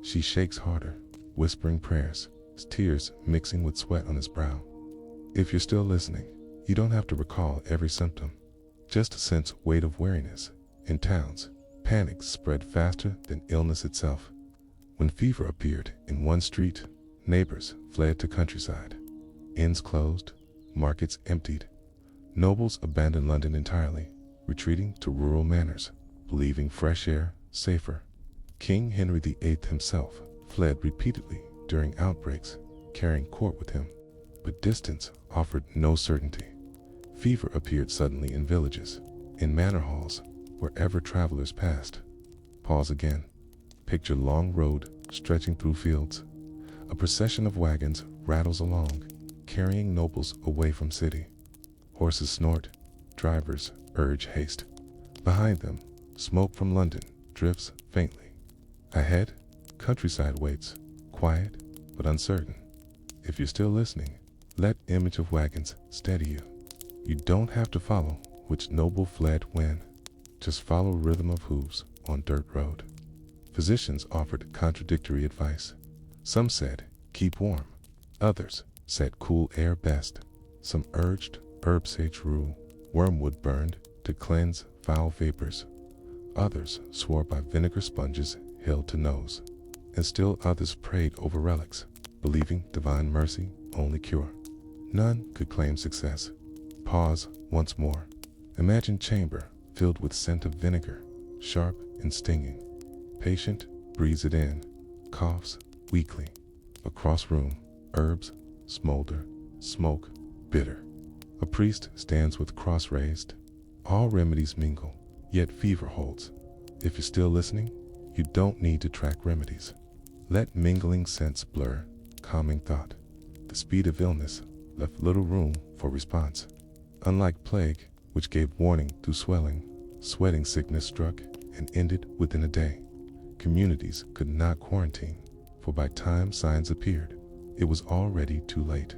She shakes harder, whispering prayers, tears mixing with sweat on his brow. If you're still listening, you don't have to recall every symptom. Just sense weight of weariness. In towns, panic spread faster than illness itself. When fever appeared in one street, neighbors fled to countryside. Inns closed, markets emptied. Nobles abandoned London entirely, retreating to rural manors, believing fresh air safer. King Henry VIII himself fled repeatedly during outbreaks, carrying court with him. But distance offered no certainty. Fever appeared suddenly in villages, in manor halls, wherever travelers passed. Pause again. Picture long road stretching through fields. A procession of wagons rattles along, carrying nobles away from city. Horses snort, drivers urge haste. Behind them, smoke from London drifts faintly. Ahead, countryside waits, quiet but uncertain. If you're still listening, let image of wagons steady you. You don't have to follow which noble fled when. Just follow rhythm of hooves on dirt road. Physicians offered contradictory advice. Some said, keep warm. Others said cool air best. Some urged herb sage rue, wormwood burned to cleanse foul vapors. Others swore by vinegar sponges held to nose. And still others prayed over relics, believing divine mercy only cure. None could claim success. Pause once more. Imagine chamber filled with scent of vinegar, sharp and stinging. Patient breathes it in, coughs weakly. Across room, herbs smolder, smoke bitter. A priest stands with cross raised. All remedies mingle, yet fever holds. If you're still listening, you don't need to track remedies. Let mingling scents blur, calming thought. The speed of illness left little room for response. Unlike plague, which gave warning through swelling, sweating sickness struck and ended within a day. Communities could not quarantine, for by time signs appeared, it was already too late.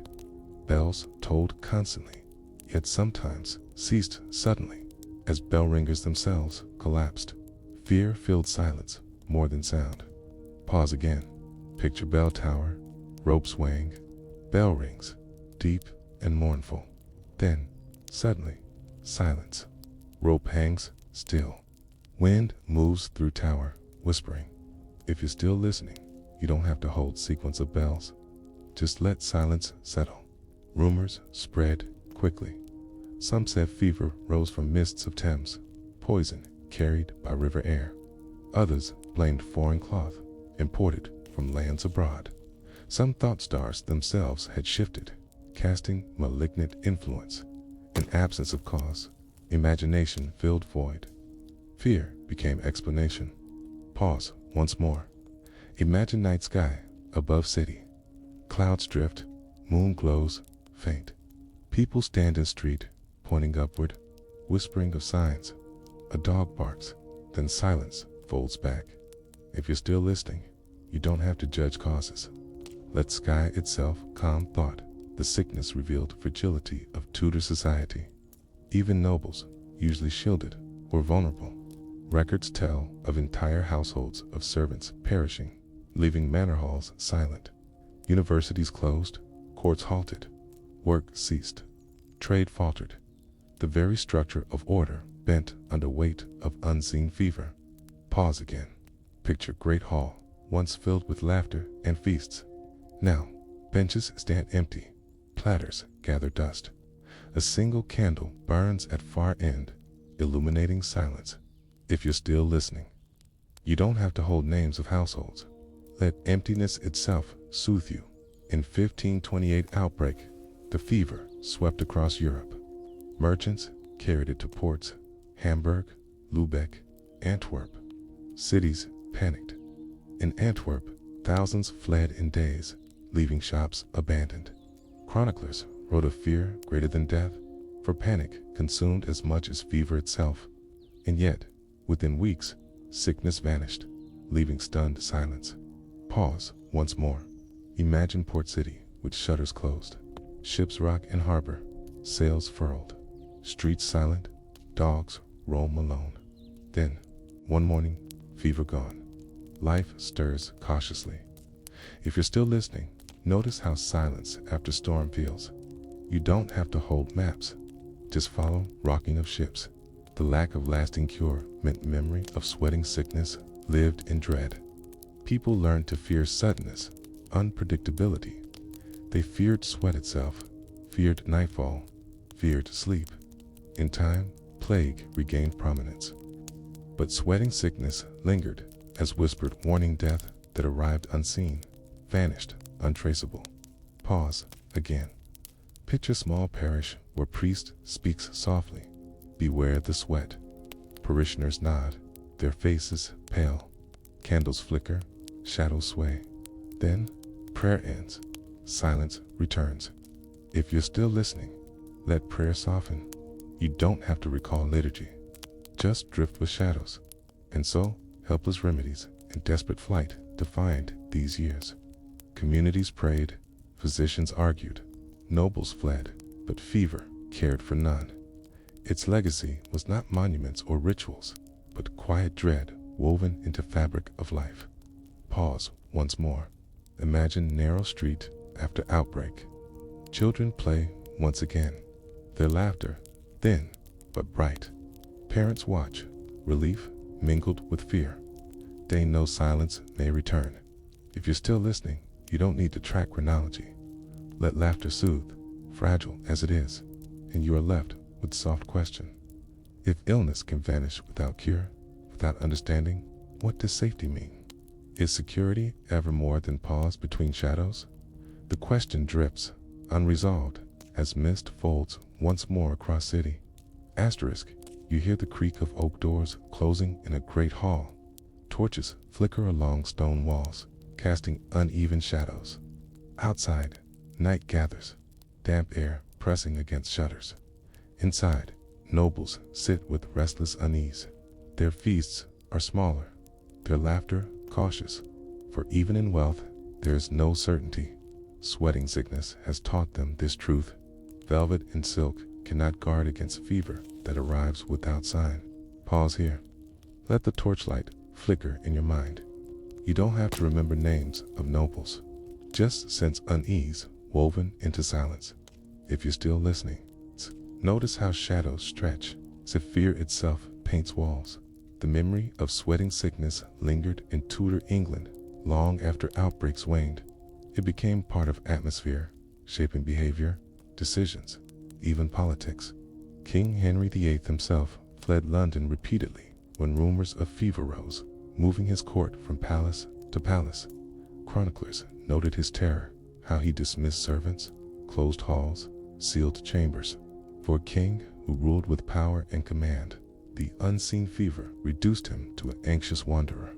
Bells tolled constantly, yet sometimes ceased suddenly, as bell ringers themselves collapsed. Fear filled silence more than sound. Pause again. Picture bell tower, rope swaying, bell rings, deep and mournful. Then, suddenly, silence. Rope hangs still. Wind moves through tower, whispering. If you're still listening, you don't have to hold sequence of bells. Just let silence settle. Rumors spread quickly. Some said fever rose from mists of Thames, poison carried by river air. Others blamed foreign cloth, imported from lands abroad. Some thought stars themselves had shifted, casting malignant influence. In absence of cause, imagination filled void. Fear became explanation. Pause once more. Imagine night sky above city. Clouds drift, moon glows, faint. People stand in street, pointing upward, whispering of signs. A dog barks, then silence folds back. If you're still listening, you don't have to judge causes. Let sky itself calm thought. The sickness revealed fragility of Tudor society. Even nobles, usually shielded, were vulnerable. Records tell of entire households of servants perishing, leaving manor halls silent. Universities closed, courts halted, work ceased, trade faltered. The very structure of order bent under weight of unseen fever. Pause again. Picture Great Hall, once filled with laughter and feasts. Now, benches stand empty, platters gather dust. A single candle burns at far end, illuminating silence. If you're still listening, you don't have to hold names of households. Let emptiness itself soothe you. In 1528 outbreak, the fever swept across Europe. Merchants carried it to ports, Hamburg, Lubeck, Antwerp. Cities panicked. In Antwerp, thousands fled in days, leaving shops abandoned. Chroniclers wrote of fear greater than death, for panic consumed as much as fever itself. And yet, within weeks, sickness vanished, leaving stunned silence. Pause once more. Imagine Port City with shutters closed, ships rock in harbor, sails furled, streets silent, dogs roam alone. Then, one morning, fever gone. Life stirs cautiously. If you're still listening, notice how silence after storm feels. You don't have to hold maps. Just follow rocking of ships. The lack of lasting cure meant memory of sweating sickness lived in dread. People learned to fear suddenness, unpredictability. They feared sweat itself, feared nightfall, feared sleep. In time, plague regained prominence. But sweating sickness lingered, as whispered warning death that arrived unseen, vanished, untraceable. Pause again. Picture small parish where priest speaks softly, "Beware the sweat." Parishioners nod, their faces pale. Candles flicker, shadows sway. Then, prayer ends. Silence returns. If you're still listening, let prayer soften. You don't have to recall liturgy. Just drift with shadows. And so, helpless remedies and desperate flight defined these years. Communities prayed, physicians argued, nobles fled, but fever cared for none. Its legacy was not monuments or rituals, but quiet dread woven into fabric of life. Pause once more. Imagine narrow street after outbreak. Children play once again. Their laughter, thin but bright. Parents watch, relief mingled with fear. They know silence may return. If you're still listening, you don't need to track chronology. Let laughter soothe, fragile as it is, and you are left with soft question. If illness can vanish without cure, without understanding, what does safety mean? Is security ever more than pause between shadows? The question drips, unresolved, as mist folds once more across city. Asterisk, you hear the creak of oak doors closing in a great hall. Torches flicker along stone walls, casting uneven shadows. Outside, night gathers, damp air pressing against shutters. Inside, nobles sit with restless unease. Their feasts are smaller, their laughter cautious, for even in wealth there is no certainty. Sweating sickness has taught them this truth. Velvet and silk cannot guard against fever that arrives without sign. Pause here. Let the torchlight flicker in your mind. You don't have to remember names of nobles. Just sense unease woven into silence. If you're still listening, notice how shadows stretch, as if fear itself paints walls. The memory of sweating sickness lingered in Tudor England long after outbreaks waned. It became part of atmosphere, shaping behavior, decisions, even politics. King Henry VIII himself fled London repeatedly when rumors of fever rose, moving his court from palace to palace. Chroniclers noted his terror, how he dismissed servants, closed halls, sealed chambers. For a king who ruled with power and command, the unseen fever reduced him to an anxious wanderer.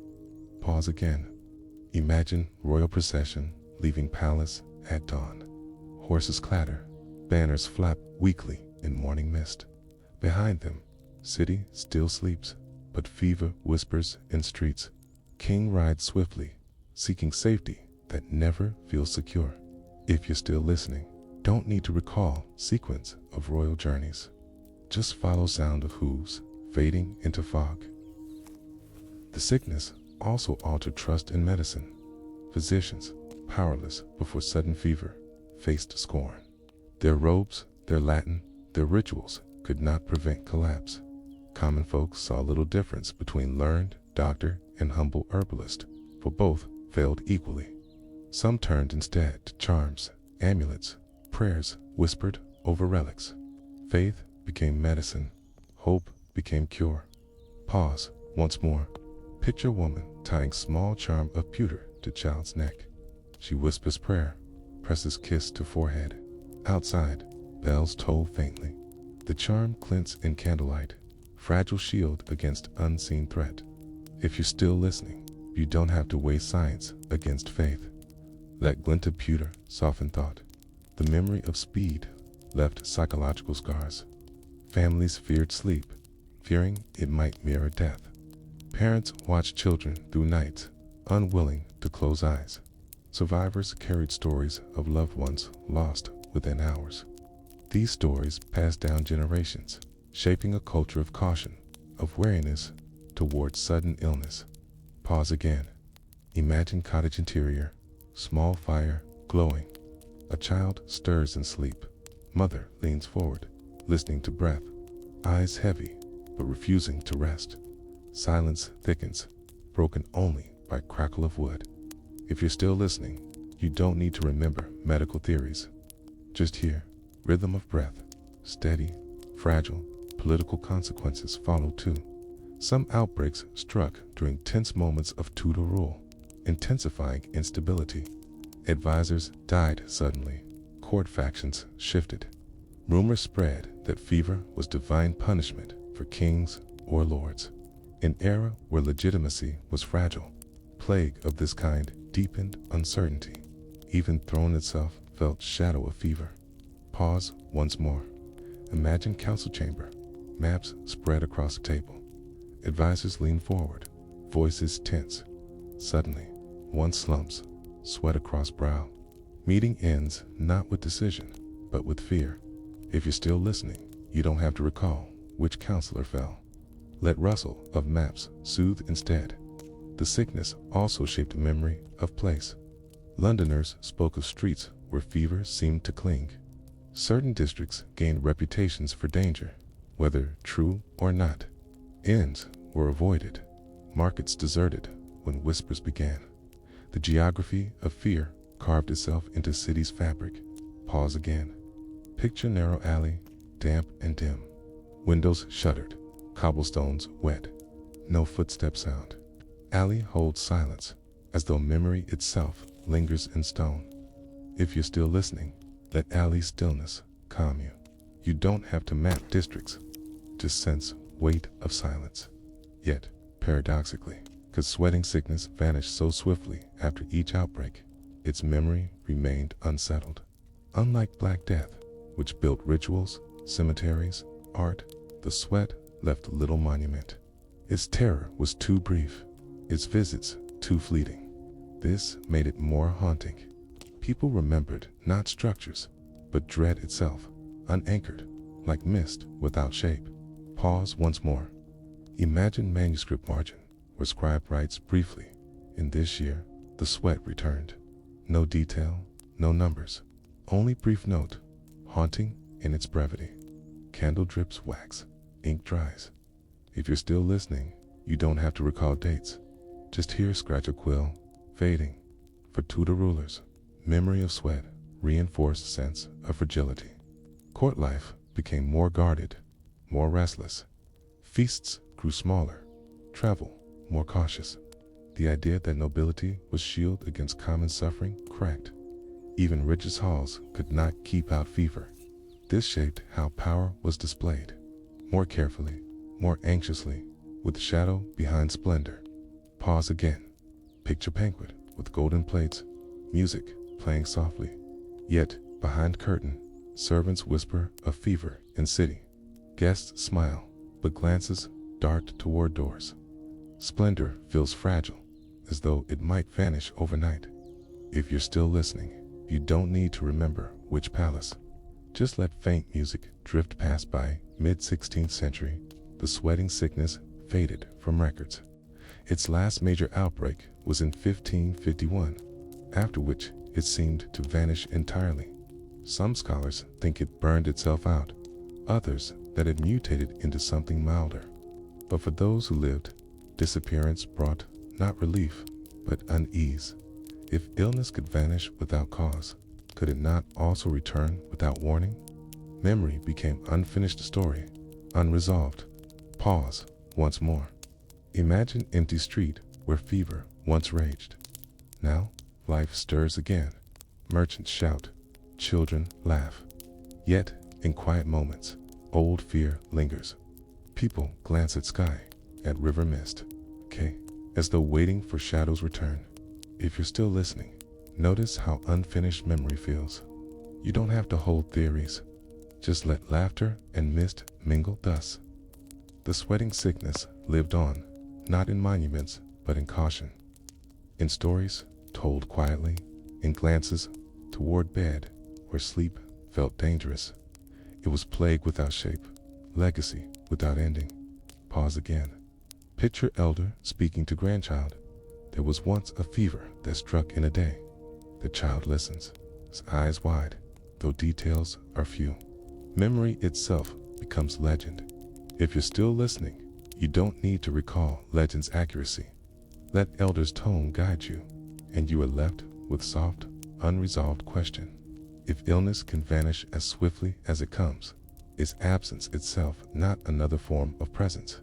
Pause again. Imagine royal procession leaving palace at dawn. Horses clatter, banners flap weakly in morning mist. Behind them, city still sleeps, but fever whispers in streets. King rides swiftly, seeking safety that never feels secure. If you're still listening, don't need to recall sequence of royal journeys. Just follow sound of hooves fading into fog. The sickness also altered trust in medicine. Physicians, powerless before sudden fever, faced scorn. Their robes, their Latin, their rituals could not prevent collapse. Common folks saw little difference between learned doctor and humble herbalist, for both failed equally. Some turned instead to charms, amulets, prayers whispered over relics. Faith became medicine. Hope became cure. Pause once more. Picture woman tying small charm of pewter to child's neck. She whispers prayer, presses kiss to forehead. Outside, bells toll faintly. The charm glints in candlelight, fragile shield against unseen threat. If you're still listening, you don't have to weigh science against faith. That glint of pewter softened thought. The memory of speed left psychological scars. Families feared sleep, fearing it might mirror death. Parents watched children through nights, unwilling to close eyes. Survivors carried stories of loved ones lost within hours. These stories passed down generations, shaping a culture of caution, of wariness towards sudden illness. Pause again. Imagine cottage interior, small fire glowing. A child stirs in sleep. Mother leans forward, listening to breath, eyes heavy, but refusing to rest. Silence thickens, broken only by crackle of wood. If you're still listening, you don't need to remember medical theories. Just hear rhythm of breath, steady, fragile. Political consequences follow too. Some outbreaks struck during tense moments of Tudor rule, intensifying instability. Advisors died suddenly. Court factions shifted. Rumors spread that fever was divine punishment for kings or lords. An era where legitimacy was fragile. Plague of this kind deepened uncertainty. Even throne itself felt shadow of fever. Pause once more. Imagine council chamber. Maps spread across the table. Advisors lean forward, voices tense. Suddenly, one slumps, sweat across brow. Meeting ends not with decision, but with fear. If you're still listening, you don't have to recall which counselor fell. Let rustle of maps soothe instead. The sickness also shaped memory of place. Londoners spoke of streets where fever seemed to cling. Certain districts gained reputations for danger, whether true or not. Inns were avoided, markets deserted when whispers began. The geography of fear carved itself into city's fabric. Pause again. Picture narrow alley, damp and dim. Windows shuttered, cobblestones wet. No footstep sound. Alley holds silence, as though memory itself lingers in stone. If you're still listening, let alley stillness calm you. You don't have to map districts, just sense weight of silence. Yet, paradoxically, because sweating sickness vanished so swiftly after each outbreak, its memory remained unsettled. Unlike Black Death, which built rituals, cemeteries, art, the sweat left little monument. Its terror was too brief, its visits too fleeting. This made it more haunting. People remembered not structures, but dread itself, unanchored, like mist without shape. Pause once more. Imagine manuscript margin, where scribe writes briefly, "In this year, the sweat returned." No detail, no numbers, only brief note, haunting in its brevity. Candle drips wax, ink dries. If you're still listening, you don't have to recall dates. Just hear scratch a quill, fading. For Tudor rulers, memory of sweat reinforced sense of fragility. Court life became more guarded, more restless. Feasts grew smaller, travel more cautious. The idea that nobility was shield against common suffering cracked. Even richest halls could not keep out fever. This shaped how power was displayed, more carefully, more anxiously, with shadow behind splendor. Pause again. Picture banquet with golden plates, music playing softly. Yet, behind curtain, servants whisper of fever in city. Guests smile, but glances dart toward doors. Splendor feels fragile, as though it might vanish overnight. If you're still listening, You don't need to remember which palace. Just let faint music drift past. By mid-16th century, the sweating sickness faded from records. Its last major outbreak was in 1551, after which it seemed to vanish entirely. Some scholars think it burned itself out, others that it mutated into something milder. But for those who lived, disappearance brought not relief, but unease. If illness could vanish without cause, could it not also return without warning? Memory became unfinished story, unresolved. Pause once more. Imagine empty street where fever once raged. Now, life stirs again. Merchants shout, children laugh. Yet, in quiet moments, old fear lingers. People glance at sky, at river mist, as though waiting for shadows return. If you're still listening, notice how unfinished memory feels. You don't have to hold theories. Just let laughter and mist mingle thus. The sweating sickness lived on, not in monuments, but in caution. In stories told quietly, in glances toward bed where sleep felt dangerous. It was plague without shape, legacy without ending. Pause again. Picture elder speaking to grandchild. There was once a fever that struck in a day. The child listens, his eyes wide, though details are few. Memory itself becomes legend. If you're still listening, you don't need to recall legend's accuracy. Let elder's tone guide you, and you are left with soft, unresolved question. If illness can vanish as swiftly as it comes, is absence itself not another form of presence?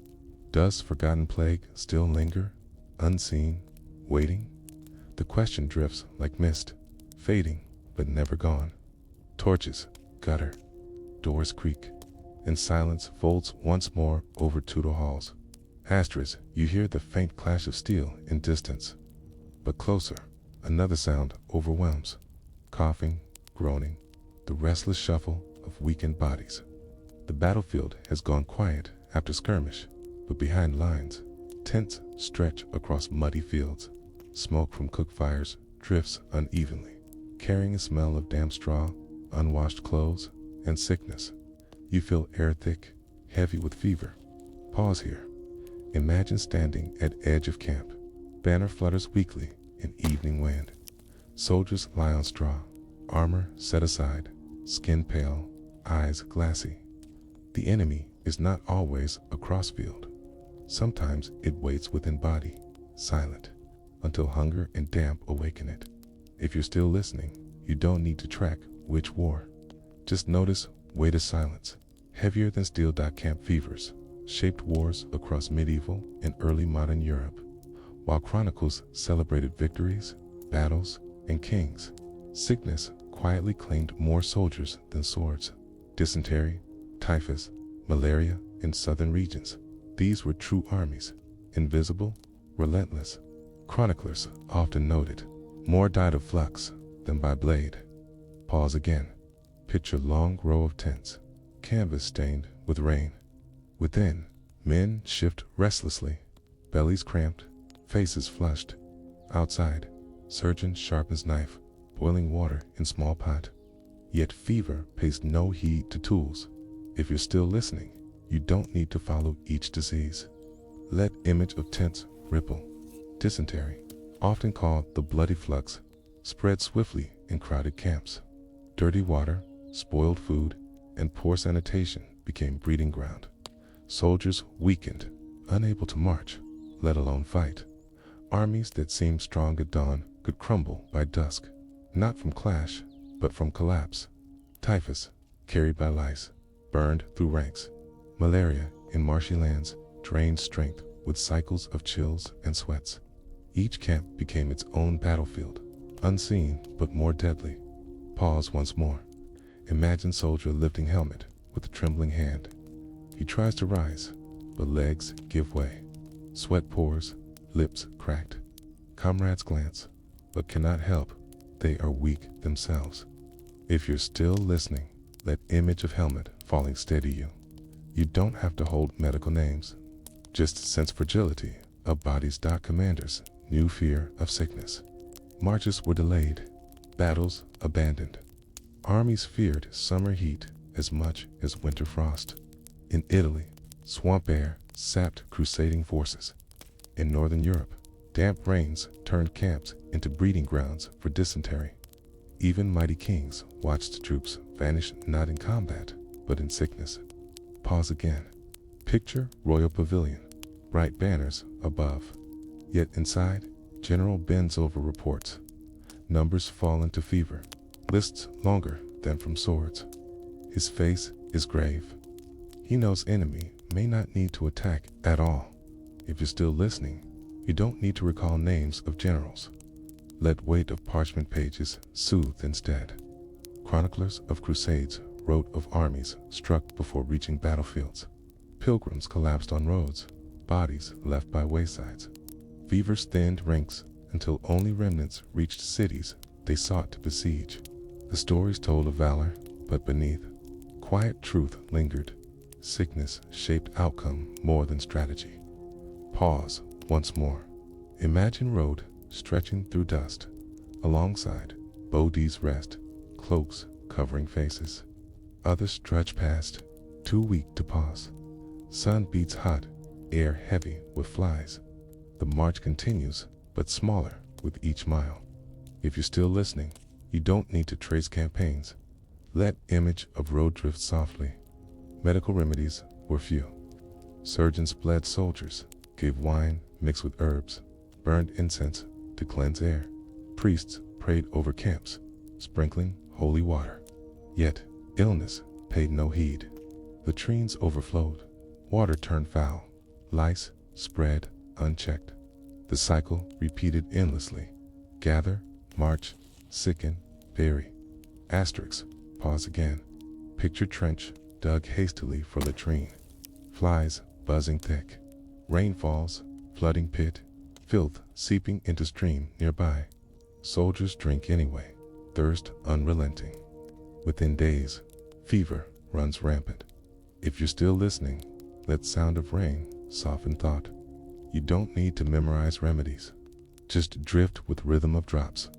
Does forgotten plague still linger, unseen, waiting? The question drifts like mist, fading but never gone. Torches gutter, doors creak, and silence folds once more over Tudor halls. Asterisk, you hear the faint clash of steel in distance. But closer, another sound overwhelms. Coughing, groaning, the restless shuffle of weakened bodies. The battlefield has gone quiet after skirmish, but behind lines, tents stretch across muddy fields. Smoke from cook fires drifts unevenly, carrying a smell of damp straw, unwashed clothes, and sickness. You feel air thick, heavy with fever. Pause here. Imagine standing at edge of camp. Banner flutters weakly in evening wind. Soldiers lie on straw, armor set aside, skin pale, eyes glassy. The enemy is not always a crossfield. Sometimes it waits within body, silent, until hunger and damp awaken it. If you're still listening, you don't need to track which war. Just notice weight of silence, heavier than steel. Camp fevers shaped wars across medieval and early modern Europe, while chronicles celebrated victories, battles, and kings. Sickness quietly claimed more soldiers than swords. Dysentery, typhus, malaria in southern regions. These were true armies, invisible, relentless. Chroniclers often noted, more died of flux than by blade. Pause again. Picture long row of tents, canvas stained with rain. Within, men shift restlessly, bellies cramped, faces flushed. Outside, surgeon sharpens knife, boiling water in small pot. Yet fever pays no heed to tools. If you're still listening, you don't need to follow each disease. Let image of tents ripple. Dysentery, often called the bloody flux, spread swiftly in crowded camps. Dirty water, spoiled food, and poor sanitation became breeding ground. Soldiers weakened, unable to march, let alone fight. Armies that seemed strong at dawn could crumble by dusk, not from clash, but from collapse. Typhus, carried by lice, burned through ranks. Malaria, in marshy lands, drained strength with cycles of chills and sweats. Each camp became its own battlefield, unseen but more deadly. Pause once more. Imagine soldier lifting helmet with a trembling hand. He tries to rise, but legs give way. Sweat pours, lips cracked. Comrades glance, but cannot help. They are weak themselves. If you're still listening, let image of helmet falling steady you. You don't have to hold medical names. Just sense fragility of bodies. Commanders knew fear of sickness. Marches were delayed. Battles abandoned. Armies feared summer heat as much as winter frost. In Italy, swamp air sapped crusading forces. In northern Europe, damp rains turned camps into breeding grounds for dysentery. Even mighty kings watched troops vanish not in combat, but in sickness. Pause again. Picture royal pavilion, bright banners above. Yet inside, general bends over reports. Numbers fall into fever, lists longer than from swords. His face is grave. He knows enemy may not need to attack at all. If you're still listening, you don't need to recall names of generals. Let weight of parchment pages soothe instead. Chroniclers of crusades wrote of armies struck before reaching battlefields. Pilgrims collapsed on roads, bodies left by waysides. Fevers thinned ranks until only remnants reached cities they sought to besiege. The stories told of valor, but beneath, quiet truth lingered. Sickness shaped outcome more than strategy. Pause once more. Imagine road stretching through dust. Alongside, bodies rest, cloaks covering faces. Others trudge past, too weak to pause. Sun beats hot, air heavy with flies. The march continues, but smaller with each mile. If you're still listening, you don't need to trace campaigns. Let image of road drift softly. Medical remedies were few. Surgeons bled soldiers, gave wine mixed with herbs, burned incense to cleanse air. Priests prayed over camps, sprinkling holy water. Yet, illness paid no heed. Latrines overflowed, water turned foul, lice spread unchecked. The cycle repeated endlessly. Gather, march, sicken, bury. Asterisks, pause again. Picture trench dug hastily for latrine. Flies buzzing thick. Rainfalls, flooding pit. Filth seeping into stream nearby. Soldiers drink anyway, thirst unrelenting. Within days, fever runs rampant. If you're still listening, let sound of rain soften thought. You don't need to memorize remedies. Just drift with rhythm of drops.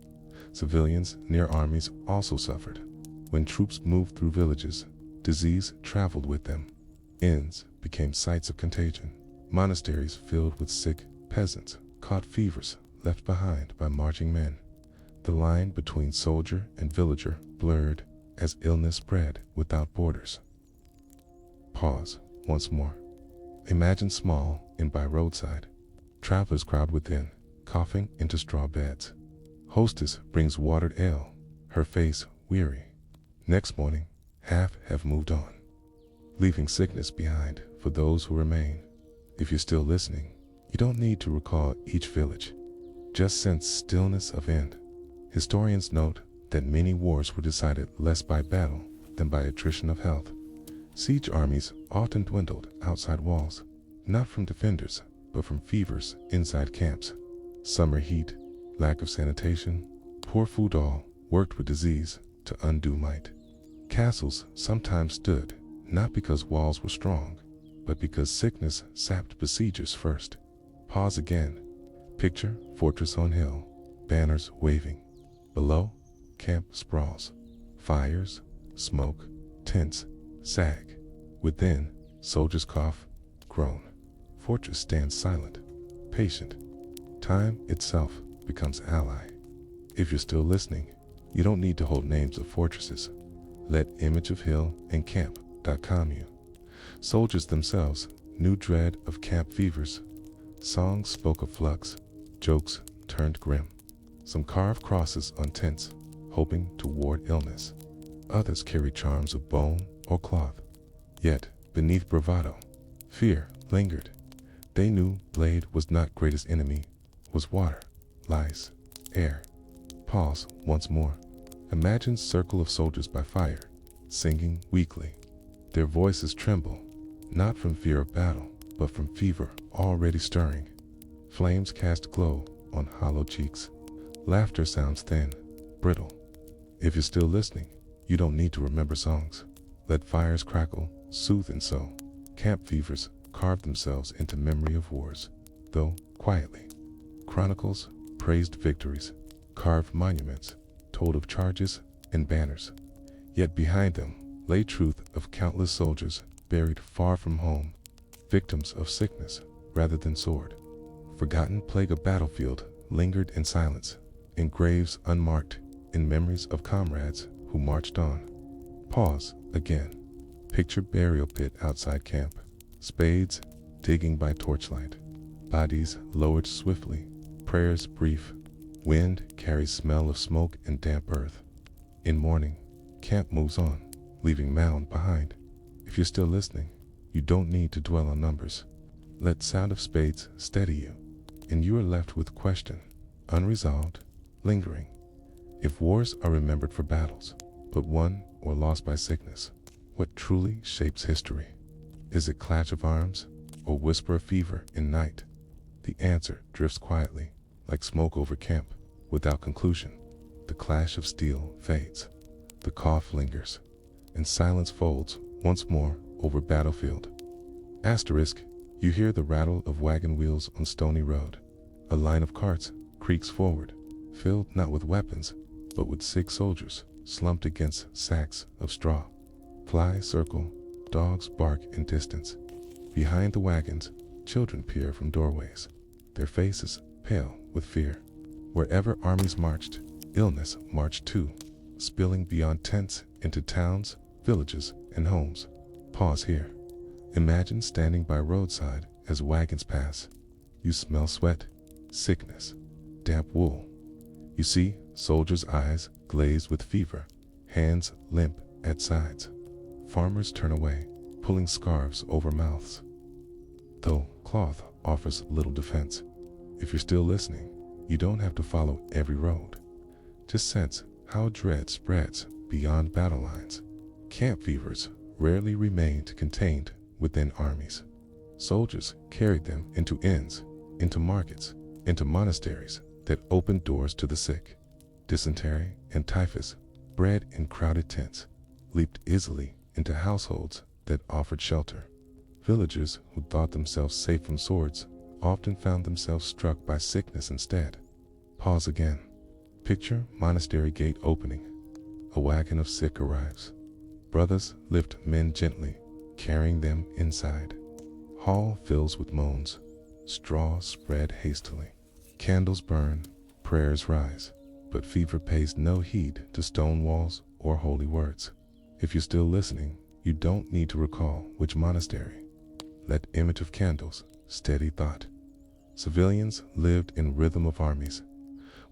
Civilians near armies also suffered. When troops moved through villages, disease traveled with them. Inns became sites of contagion. Monasteries filled with sick peasants caught fevers left behind by marching men. The line between soldier and villager blurred as illness spread without borders. Pause once more. Imagine small inn by roadside. Travelers crowd within, coughing into straw beds. Hostess brings watered ale, her face weary. Next morning, half have moved on, leaving sickness behind for those who remain. If you're still listening, you don't need to recall each village. Just sense stillness of end. Historians note that many wars were decided less by battle than by attrition of health. Siege armies often dwindled outside walls, not from defenders, but from fevers inside camps. Summer heat, lack of sanitation, poor food all worked with disease to undo might. Castles sometimes stood, not because walls were strong, but because sickness sapped besiegers first. Pause again. Picture fortress on hill, banners waving. Below, camp sprawls. Fires, smoke, tents sag. Within, soldiers cough, groan. Fortress stands silent, patient. Time itself becomes ally. If you're still listening, you don't need to hold names of fortresses. Let image of hill and camp.com you. Soldiers themselves knew dread of camp fevers. Songs spoke of flux, jokes turned grim. Some carved crosses on tents, hoping to ward illness. Others carried charms of bone or cloth. Yet, beneath bravado, fear lingered. They knew blade was not greatest enemy, was water, lice, air. Pause once more. Imagine circle of soldiers by fire, singing weakly. Their voices tremble, not from fear of battle, but from fever already stirring. Flames cast glow on hollow cheeks. Laughter sounds thin, brittle. If you're still listening, you don't need to remember songs. Let fires crackle, soothe and sow. Camp fevers carved themselves into memory of wars, though quietly. Chronicles praised victories, carved monuments told of charges and banners. Yet behind them lay truth of countless soldiers buried far from home, victims of sickness rather than sword. Forgotten plague of battlefield lingered in silence, in graves unmarked, in memories of comrades who marched on. Pause again. Picture burial pit outside camp, spades digging by torchlight, bodies lowered swiftly, prayers brief. Wind carries smell of smoke and damp earth. In morning, camp moves on, leaving mound behind. If you're still listening, you don't need to dwell on numbers. Let sound of spades steady you, and you are left with question, unresolved, lingering. If wars are remembered for battles, but won or lost by sickness, what truly shapes history? Is it clash of arms or whisper of fever in night? The answer drifts quietly, like smoke over camp, without conclusion. The clash of steel fades, the cough lingers, and silence folds once more over battlefield. Asterisk, you hear the rattle of wagon wheels on stony road. A line of carts creaks forward, filled not with weapons, but with sick soldiers slumped against sacks of straw. Flies circle, dogs bark in distance. Behind the wagons, children peer from doorways, their faces pale with fear. Wherever armies marched, illness marched too, spilling beyond tents into towns, villages, and homes. Pause here. Imagine standing by roadside as wagons pass. You smell sweat, sickness, damp wool. You see soldiers' eyes glazed with fever, hands limp at sides. Farmers turn away, pulling scarves over mouths, though cloth offers little defense. If you're still listening, you don't have to follow every road. Just sense how dread spreads beyond battle lines. Camp fevers rarely remained contained within armies. Soldiers carried them into inns, into markets, into monasteries that opened doors to the sick. Dysentery and typhus, bred in crowded tents, leaped easily into households that offered shelter. Villagers who thought themselves safe from swords often found themselves struck by sickness instead. Pause again. Picture monastery gate opening. A wagon of sick arrives. Brothers lift men gently, carrying them inside. Hall fills with moans. Straw spread hastily. Candles burn, prayers rise, but fever pays no heed to stone walls or holy words. If you're still listening, you don't need to recall which monastery. Let image of candles steady thought. Civilians lived in rhythm of armies.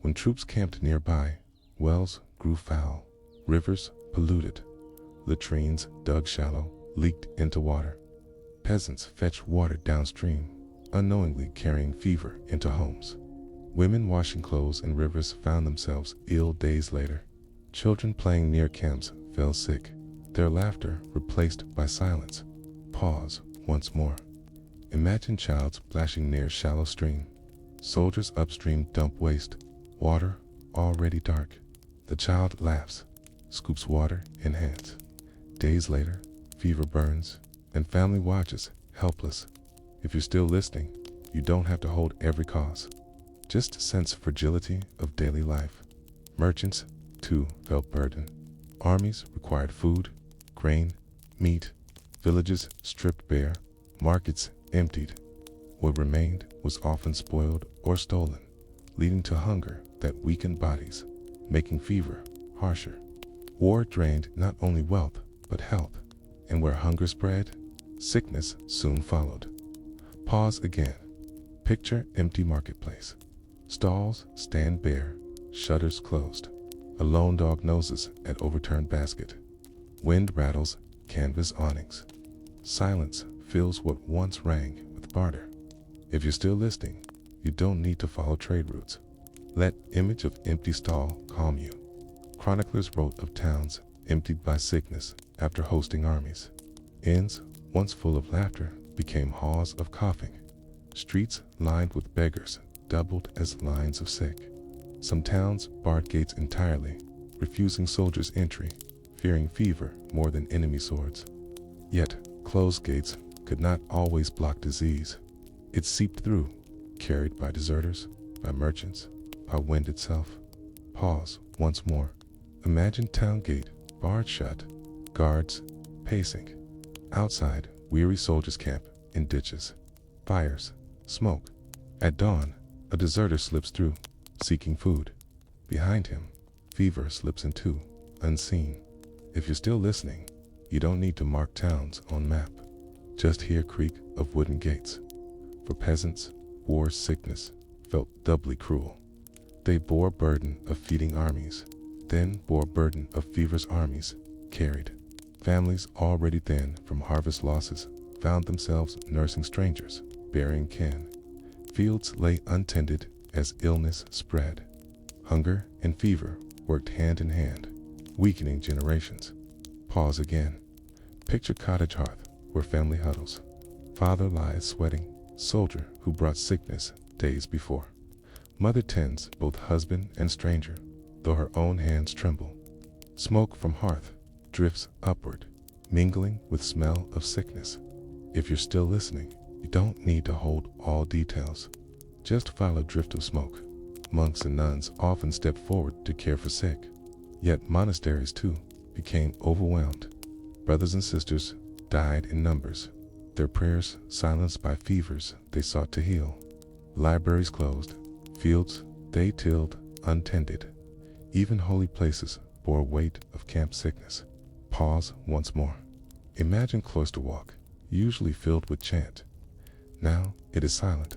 When troops camped nearby, wells grew foul, rivers polluted, latrines dug shallow, leaked into water. Peasants fetched water downstream, unknowingly carrying fever into homes. Women washing clothes in rivers found themselves ill days later. Children playing near camps fell sick, their laughter replaced by silence. Pause once more. Imagine child splashing near shallow stream. Soldiers upstream dump waste, water already dark. The child laughs, scoops water in hands. Days later, fever burns, and family watches, helpless. If you're still listening, you don't have to hold every cause. Just sense fragility of daily life. Merchants, too, felt burden. Armies required food, grain, meat. Villages stripped bare, markets emptied. What remained was often spoiled or stolen, leading to hunger that weakened bodies, making fever harsher. War drained not only wealth, but health, and where hunger spread, sickness soon followed. Pause again. Picture empty marketplace. Stalls stand bare, shutters closed. A lone dog noses at overturned basket. Wind rattles canvas awnings. Silence fills what once rang with barter. If you're still listening, you don't need to follow trade routes. Let image of empty stall calm you. Chroniclers wrote of towns emptied by sickness after hosting armies. Inns, once full of laughter, became halls of coughing. Streets lined with beggars doubled as lines of sick. Some towns barred gates entirely, refusing soldiers entry, fearing fever more than enemy swords. Yet, closed gates could not always block disease. It seeped through, carried by deserters, by merchants, by wind itself. Pause once more. Imagine town gate, barred shut, guards, pacing. Outside, weary soldiers camp in ditches. Fires, smoke. At dawn, a deserter slips through, seeking food. Behind him, fever slips in too, unseen. If you're still listening, you don't need to mark towns on map. Just hear creak of wooden gates. For peasants, war's sickness felt doubly cruel. They bore burden of feeding armies, then bore burden of fever's armies carried. Families already thin from harvest losses found themselves nursing strangers, burying kin. Fields lay untended as illness spread. Hunger and fever worked hand in hand, weakening generations. Pause again. Picture cottage hearth where family huddles. Father lies sweating, soldier who brought sickness days before. Mother tends both husband and stranger, though her own hands tremble. Smoke from hearth drifts upward, mingling with smell of sickness. If you're still listening, you don't need to hold all details. Just follow drift of smoke. Monks and nuns often stepped forward to care for sick. Yet monasteries too became overwhelmed. Brothers and sisters died in numbers, their prayers silenced by fevers they sought to heal. Libraries closed, fields they tilled untended. Even holy places bore weight of camp sickness. Pause once more. Imagine cloister walk, usually filled with chant. Now it is silent,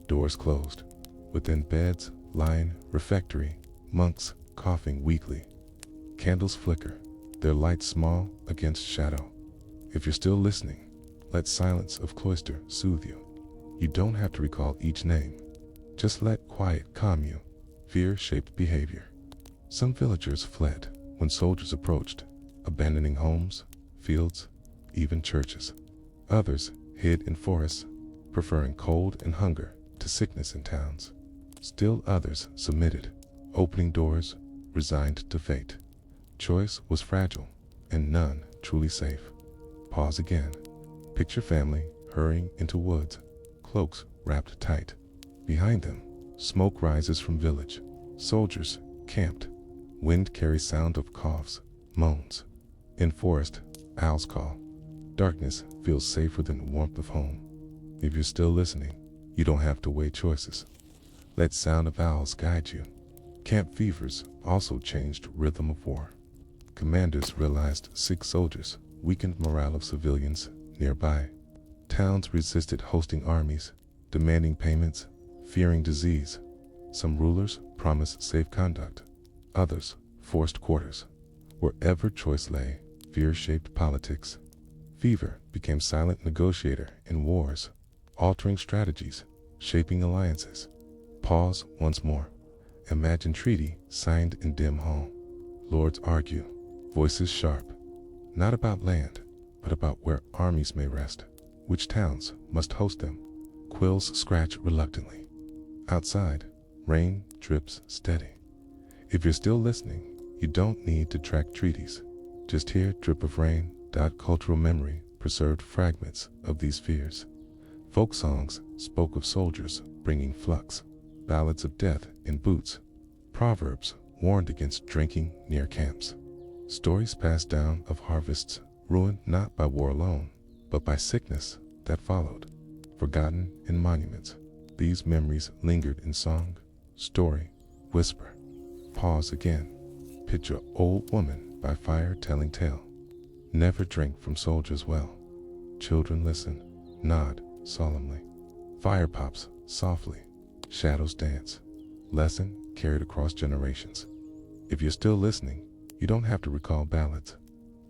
doors closed. Within beds, lying refectory, monks coughing weakly. Candles flicker, their light small against shadow. If you're still listening, let silence of cloister soothe you. You don't have to recall each name. Just let quiet calm you. Fear-shaped behavior. Some villagers fled when soldiers approached, abandoning homes, fields, even churches. Others hid in forests, preferring cold and hunger to sickness in towns. Still others submitted, opening doors, resigned to fate. Choice was fragile, and none truly safe. Pause again. Picture family hurrying into woods, cloaks wrapped tight. Behind them, smoke rises from village. Soldiers camped. Wind carries sound of coughs, moans. In forest, owls call. Darkness feels safer than the warmth of home. If you're still listening, you don't have to weigh choices. Let sound of owls guide you. Camp fevers also changed rhythm of war. Commanders realized sick soldiers weakened morale of civilians nearby. Towns resisted hosting armies, demanding payments, fearing disease. Some rulers promised safe conduct, others forced quarters. Wherever choice lay, fear shaped politics. Fever became silent negotiator in wars, altering strategies, shaping alliances. Pause once more. Imagine treaty signed in dim hall. Lords argue, voices sharp, not about land, but about where armies may rest, which towns must host them. Quills scratch reluctantly. Outside, rain drips steady. If you're still listening, you don't need to track treaties. Just hear drip of rain. Cultural memory preserved fragments of these fears. Folk songs spoke of soldiers bringing flux, ballads of death in boots. Proverbs warned against drinking near camps. Stories passed down of harvests ruined not by war alone, but by sickness that followed. Forgotten in monuments, these memories lingered in song, story, whisper. Pause again. Picture old woman by fire telling tale. Never drink from soldier's well. Children listen, nod solemnly. Fire pops softly, shadows dance. Lesson carried across generations. If you're still listening, you don't have to recall ballads.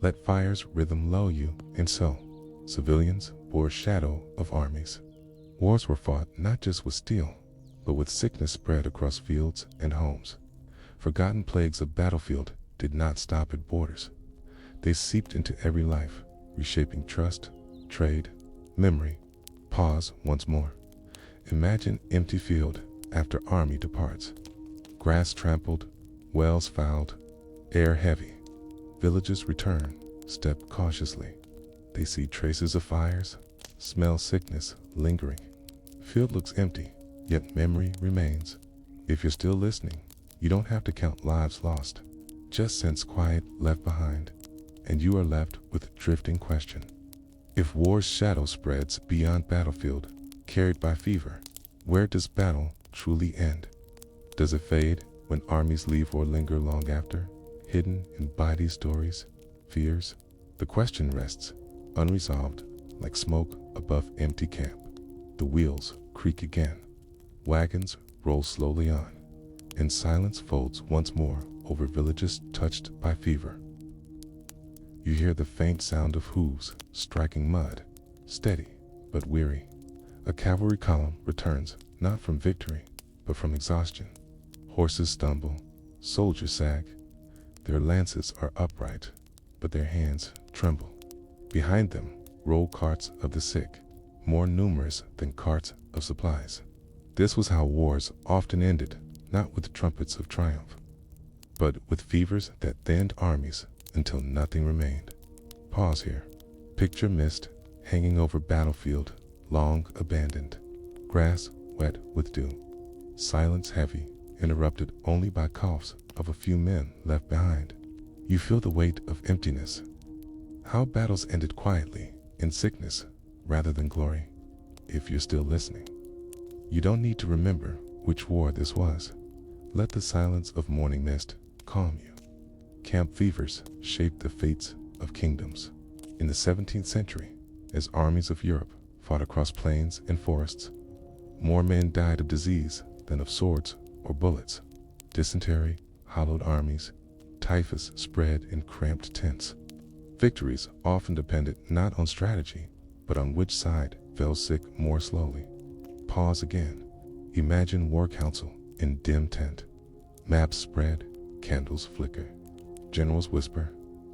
Let fire's rhythm lull you, and so, civilians bore shadow of armies. Wars were fought not just with steel, but with sickness spread across fields and homes. Forgotten plagues of battlefield did not stop at borders. They seeped into every life, reshaping trust, trade, memory. Pause once more. Imagine empty field after army departs. Grass trampled, wells fouled, air heavy. Villagers return, step cautiously. They see traces of fires, smell sickness lingering. Field looks empty, yet memory remains. If you're still listening, You don't have to count lives lost. Just sense quiet left behind, and you are left with a drifting question. If war's shadow spreads beyond battlefield, carried by fever, where does battle truly end? Does it fade when armies leave or linger long after, hidden in body stories, fears? The question rests, unresolved, like smoke above empty camp. The wheels creak again. Wagons roll slowly on, and silence folds once more over villages touched by fever. You hear the faint sound of hooves striking mud, steady but weary. A cavalry column returns, not from victory, but from exhaustion. Horses stumble, soldiers sag. Their lances are upright, but their hands tremble. Behind them roll carts of the sick, more numerous than carts of supplies. This was how wars often ended, not with trumpets of triumph, but with fevers that thinned armies until nothing remained. Pause here. Picture mist hanging over battlefield, long abandoned. Grass wet with dew. Silence heavy, interrupted only by coughs of a few men left behind. You feel the weight of emptiness. How battles ended quietly, in sickness, rather than glory. If you're still listening, you don't need to remember which war this was. Let the silence of morning mist calm you. Camp fevers shaped the fates of kingdoms. In the 17th century, as armies of Europe fought across plains and forests, more men died of disease than of swords or bullets. Dysentery hollowed armies. Typhus spread in cramped tents. Victories often depended not on strategy, but on which side fell sick more slowly. Pause again. Imagine war council in dim tent. Maps spread, candles flicker. Generals whisper,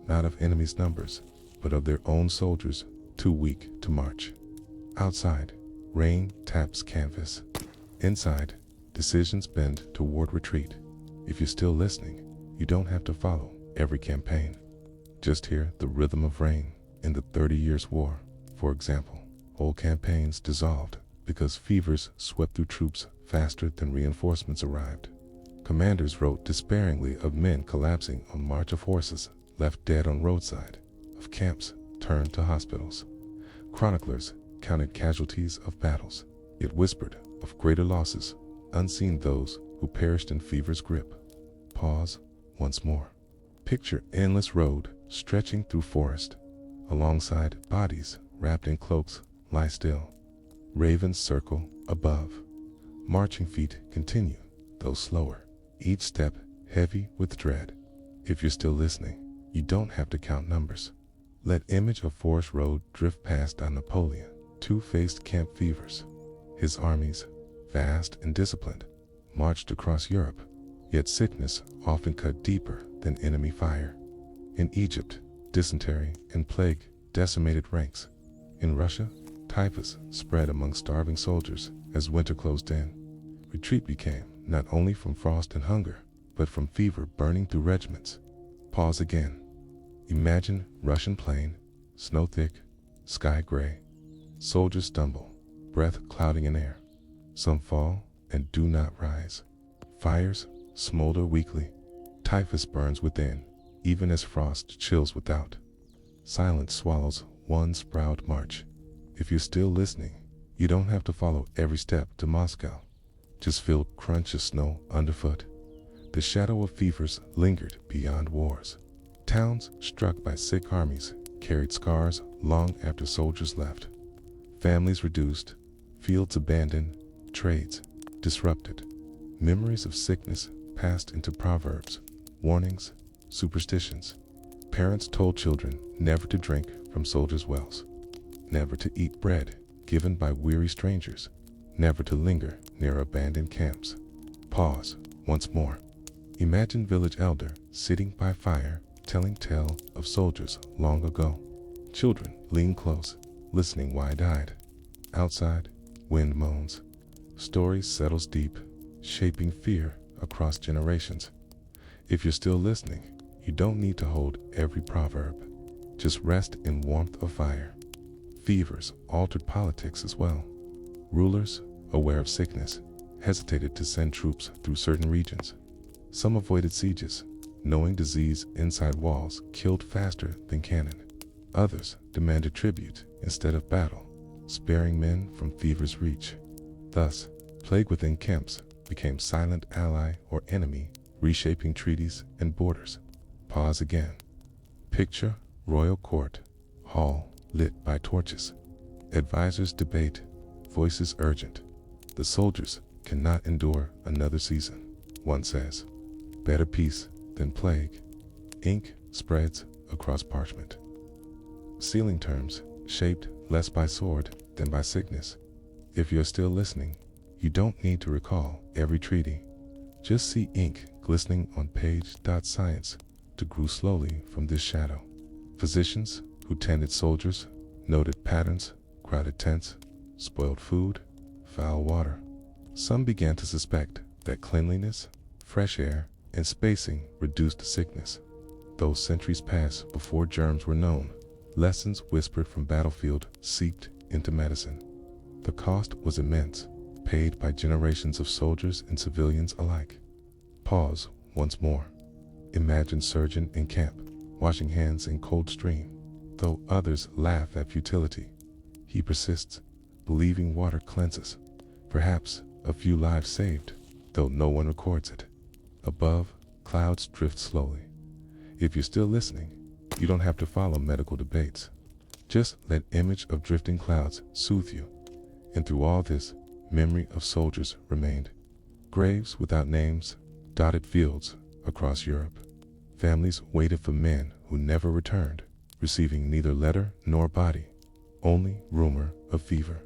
not of enemies' numbers, but of their own soldiers too weak to march. Outside, rain taps canvas. Inside, decisions bend toward retreat. If you're still listening, you don't have to follow every campaign. Just hear the rhythm of rain in the 30 Years' War, for example. Whole campaigns dissolved because fevers swept through troops faster than reinforcements arrived. Commanders wrote despairingly of men collapsing on march of horses left dead on roadside, of camps turned to hospitals. Chroniclers counted casualties of battles, yet whispered of greater losses, unseen those who perished in fever's grip. Pause once more. Picture endless road stretching through forest. Alongside, bodies wrapped in cloaks lie still. Ravens circle above. Marching feet continue, though slower, each step heavy with dread. If you're still listening, you don't have to count numbers. Let image of forest road drift past on Napoleon, two-faced camp fevers. His armies, vast and disciplined, marched across Europe, yet sickness often cut deeper than enemy fire. In Egypt, dysentery and plague decimated ranks. In Russia, typhus spread among starving soldiers as winter closed in. Retreat became not only from frost and hunger, but from fever burning through regiments. Pause again. Imagine Russian plain, snow thick, sky gray. Soldiers stumble, breath clouding in air. Some fall and do not rise. Fires smolder weakly. Typhus burns within, even as frost chills without. Silence swallows one's proud march. If you're still listening, you don't have to follow every step to Moscow. Just feel crunch of snow underfoot. The shadow of fevers lingered beyond wars. Towns struck by sick armies carried scars long after soldiers left. Families reduced, fields abandoned, trades disrupted. Memories of sickness passed into proverbs, warnings, superstitions. Parents told children never to drink from soldiers' wells, never to eat bread given by weary strangers, never to linger near abandoned camps. Pause once more. Imagine village elder sitting by fire telling tale of soldiers long ago. Children lean close, listening wide-eyed. Outside, wind moans. Story settles deep, shaping fear across generations. If you're still listening, you don't need to hold every proverb. Just rest in warmth of fire. Fevers altered politics as well. Rulers, aware of sickness, hesitated to send troops through certain regions. Some avoided sieges, knowing disease inside walls killed faster than cannon. Others demanded tribute instead of battle, sparing men from fever's reach. Thus, plague within camps became silent ally or enemy, reshaping treaties and borders. Pause again. Picture royal court, hall lit by torches. Advisors debate, voices urgent. The soldiers cannot endure another season. One says, better peace than plague. Ink spreads across parchment. Sealing terms shaped less by sword than by sickness. If you're still listening, you don't need to recall every treaty. Just see ink glistening on page. Science to grew slowly from this shadow. Physicians who tended soldiers noted patterns, crowded tents, spoiled food, foul water. Some began to suspect that cleanliness, fresh air, and spacing reduced sickness. Though centuries passed before germs were known, lessons whispered from battlefield seeped into medicine. The cost was immense, paid by generations of soldiers and civilians alike. Pause once more. Imagine surgeon in camp, washing hands in cold stream. Though others laugh at futility, he persists, believing water cleanses. Perhaps a few lives saved, though no one records it. Above, clouds drift slowly. If you're still listening, you don't have to follow medical debates. Just let image of drifting clouds soothe you. And through all this, memory of soldiers remained. Graves without names dotted fields across Europe. Families waited for men who never returned, receiving neither letter nor body, only rumor of fever.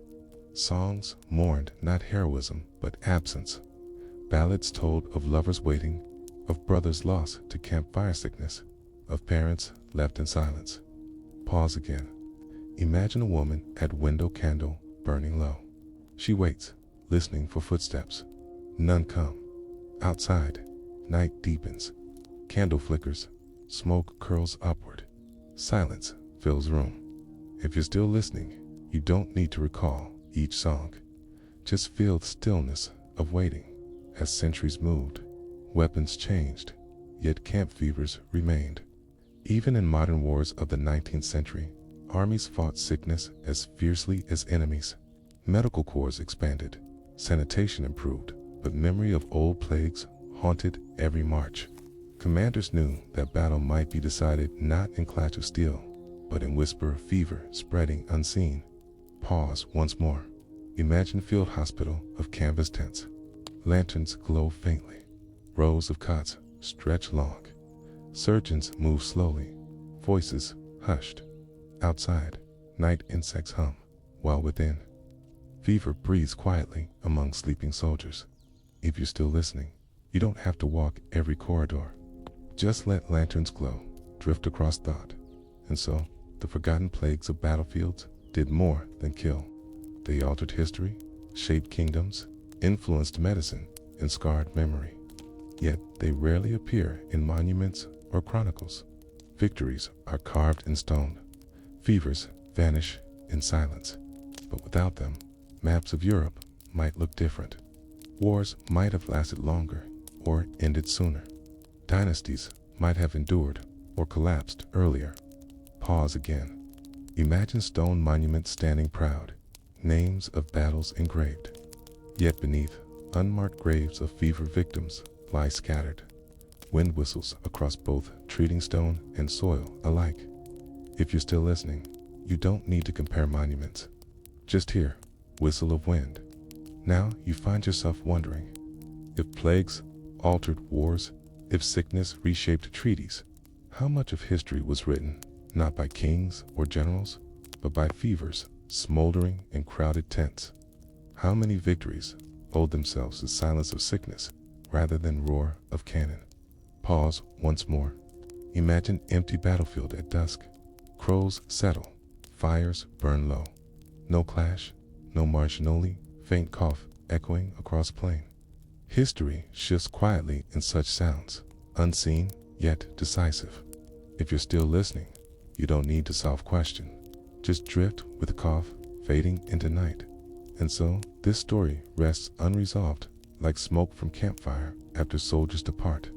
Songs mourned not heroism but absence. Ballads told of lovers waiting, of brothers lost to campfire sickness, of parents left in silence. Pause again. Imagine a woman at window candle burning low. She waits, listening for footsteps. None come. Outside, night deepens. Candle flickers, smoke curls upward. Silence fills room. If you're still listening, you don't need to recall each song. Just feel the stillness of waiting. As centuries moved, weapons changed, yet camp fevers remained. Even in modern wars of the 19th century, armies fought sickness as fiercely as enemies. Medical corps expanded, sanitation improved, but memory of old plagues haunted every march. Commanders knew that battle might be decided not in clash of steel, but in whisper of fever spreading unseen. Pause once more. Imagine field hospital of canvas tents. Lanterns glow faintly. Rows of cots stretch long. Surgeons move slowly, voices hushed. Outside, night insects hum, while within, fever breathes quietly among sleeping soldiers. If you're still listening, you don't have to walk every corridor. Just let lanterns glow, drift across thought. And so, the forgotten plagues of battlefields did more than kill. They altered history, shaped kingdoms, influenced medicine, and scarred memory. Yet they rarely appear in monuments or chronicles. Victories are carved in stone. Fevers vanish in silence. But without them, maps of Europe might look different. Wars might have lasted longer or ended sooner. Dynasties might have endured or collapsed earlier. Pause again. Imagine stone monuments standing proud, names of battles engraved. Yet beneath, unmarked graves of fever victims lie scattered. Wind whistles across both treating stone and soil alike. If you're still listening, you don't need to compare monuments. Just hear, whistle of wind. Now you find yourself wondering, if plagues altered wars, if sickness reshaped treaties, how much of history was written not by kings or generals, but by fevers, smoldering in crowded tents? How many victories owed themselves to silence of sickness rather than roar of cannon? Pause once more. Imagine empty battlefield at dusk. Crows settle, fires burn low. No clash, no march, only faint cough echoing across plain. History shifts quietly in such sounds, unseen yet decisive. If you're still listening, you don't need to solve question. Just drift with the cough fading into night. And so, this story rests unresolved, like smoke from campfire after soldiers depart.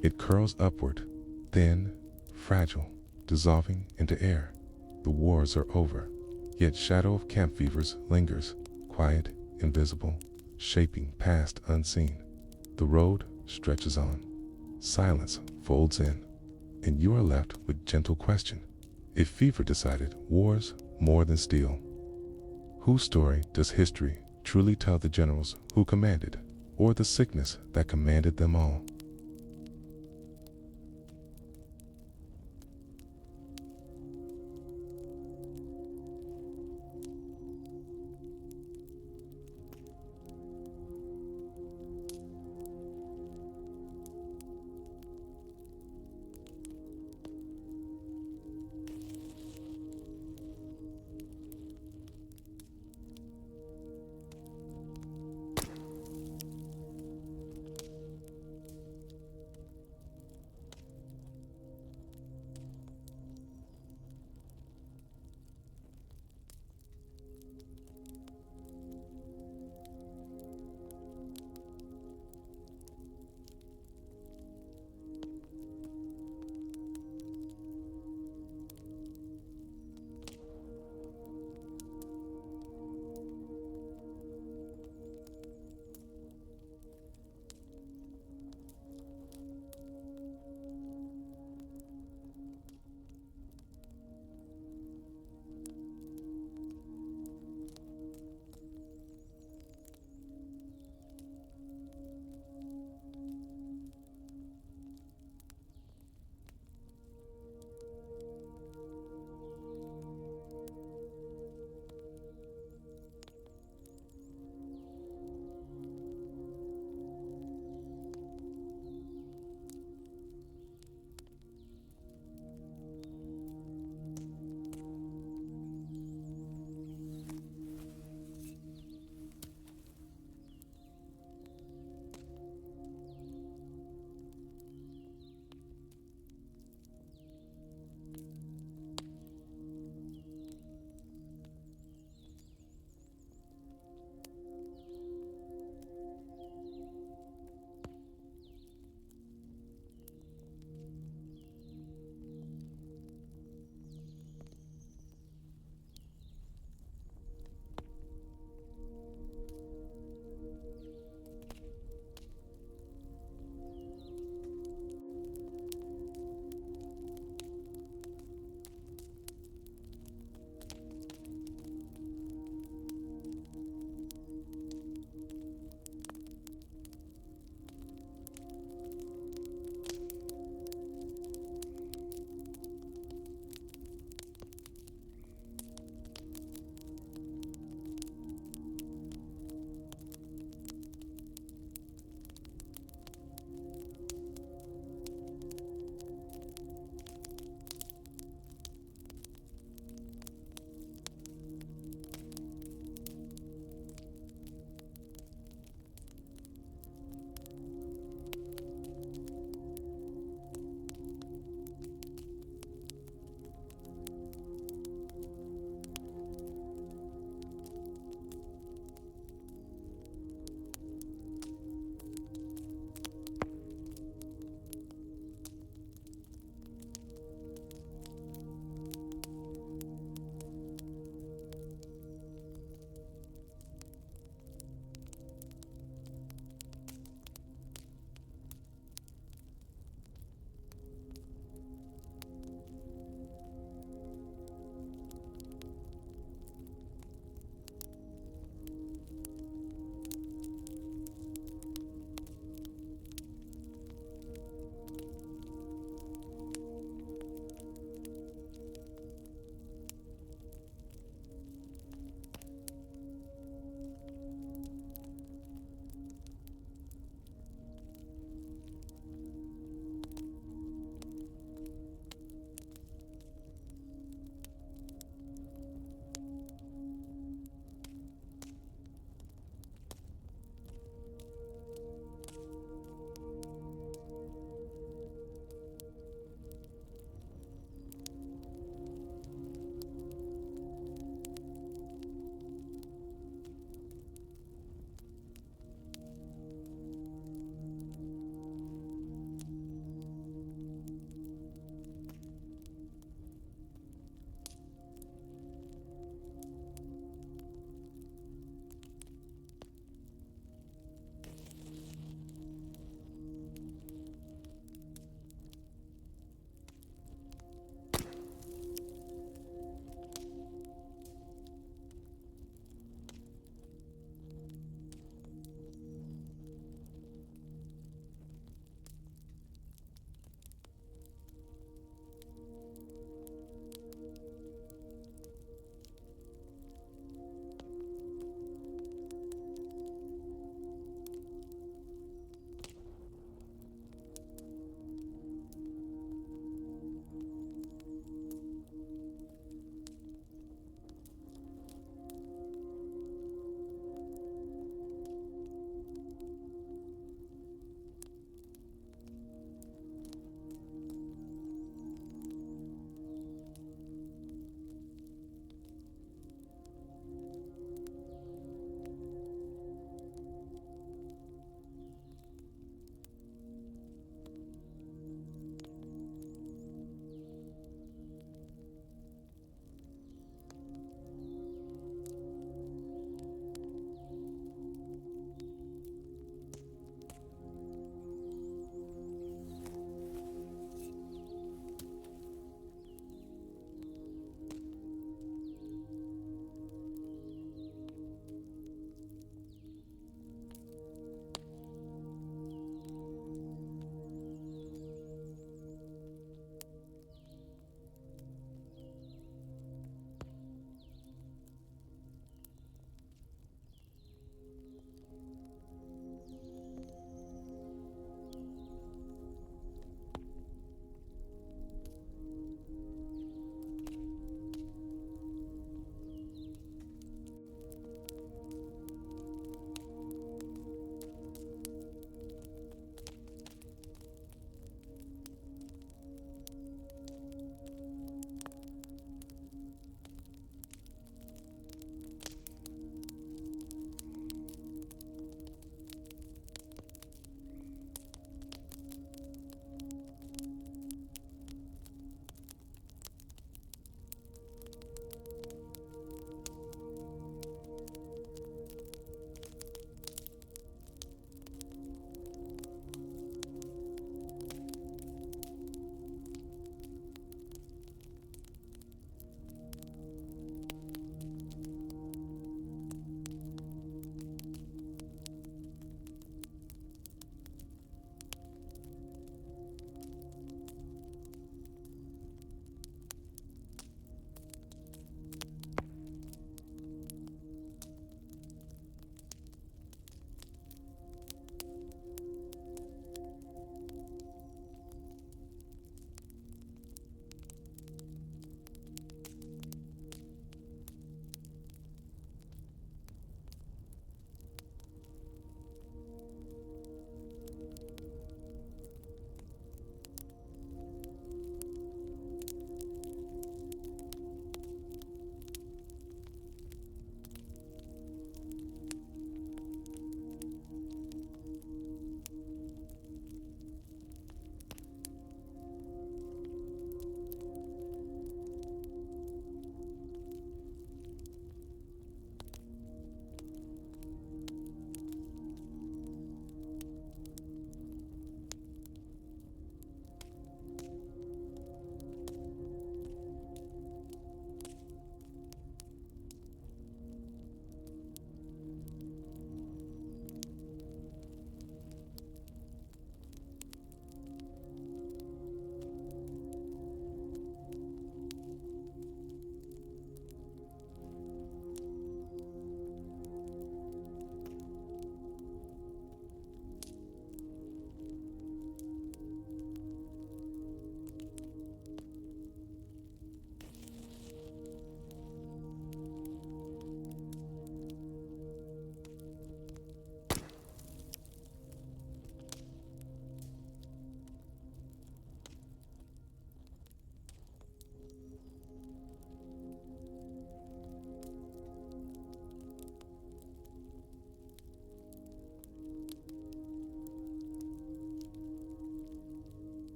It curls upward, thin, fragile, dissolving into air. The wars are over, yet shadow of camp fevers lingers, quiet, invisible, shaping past unseen. The road stretches on. Silence folds in, and you are left with gentle question. If fever decided wars more than steel, whose story does history truly tell, the generals who commanded, or the sickness that commanded them all?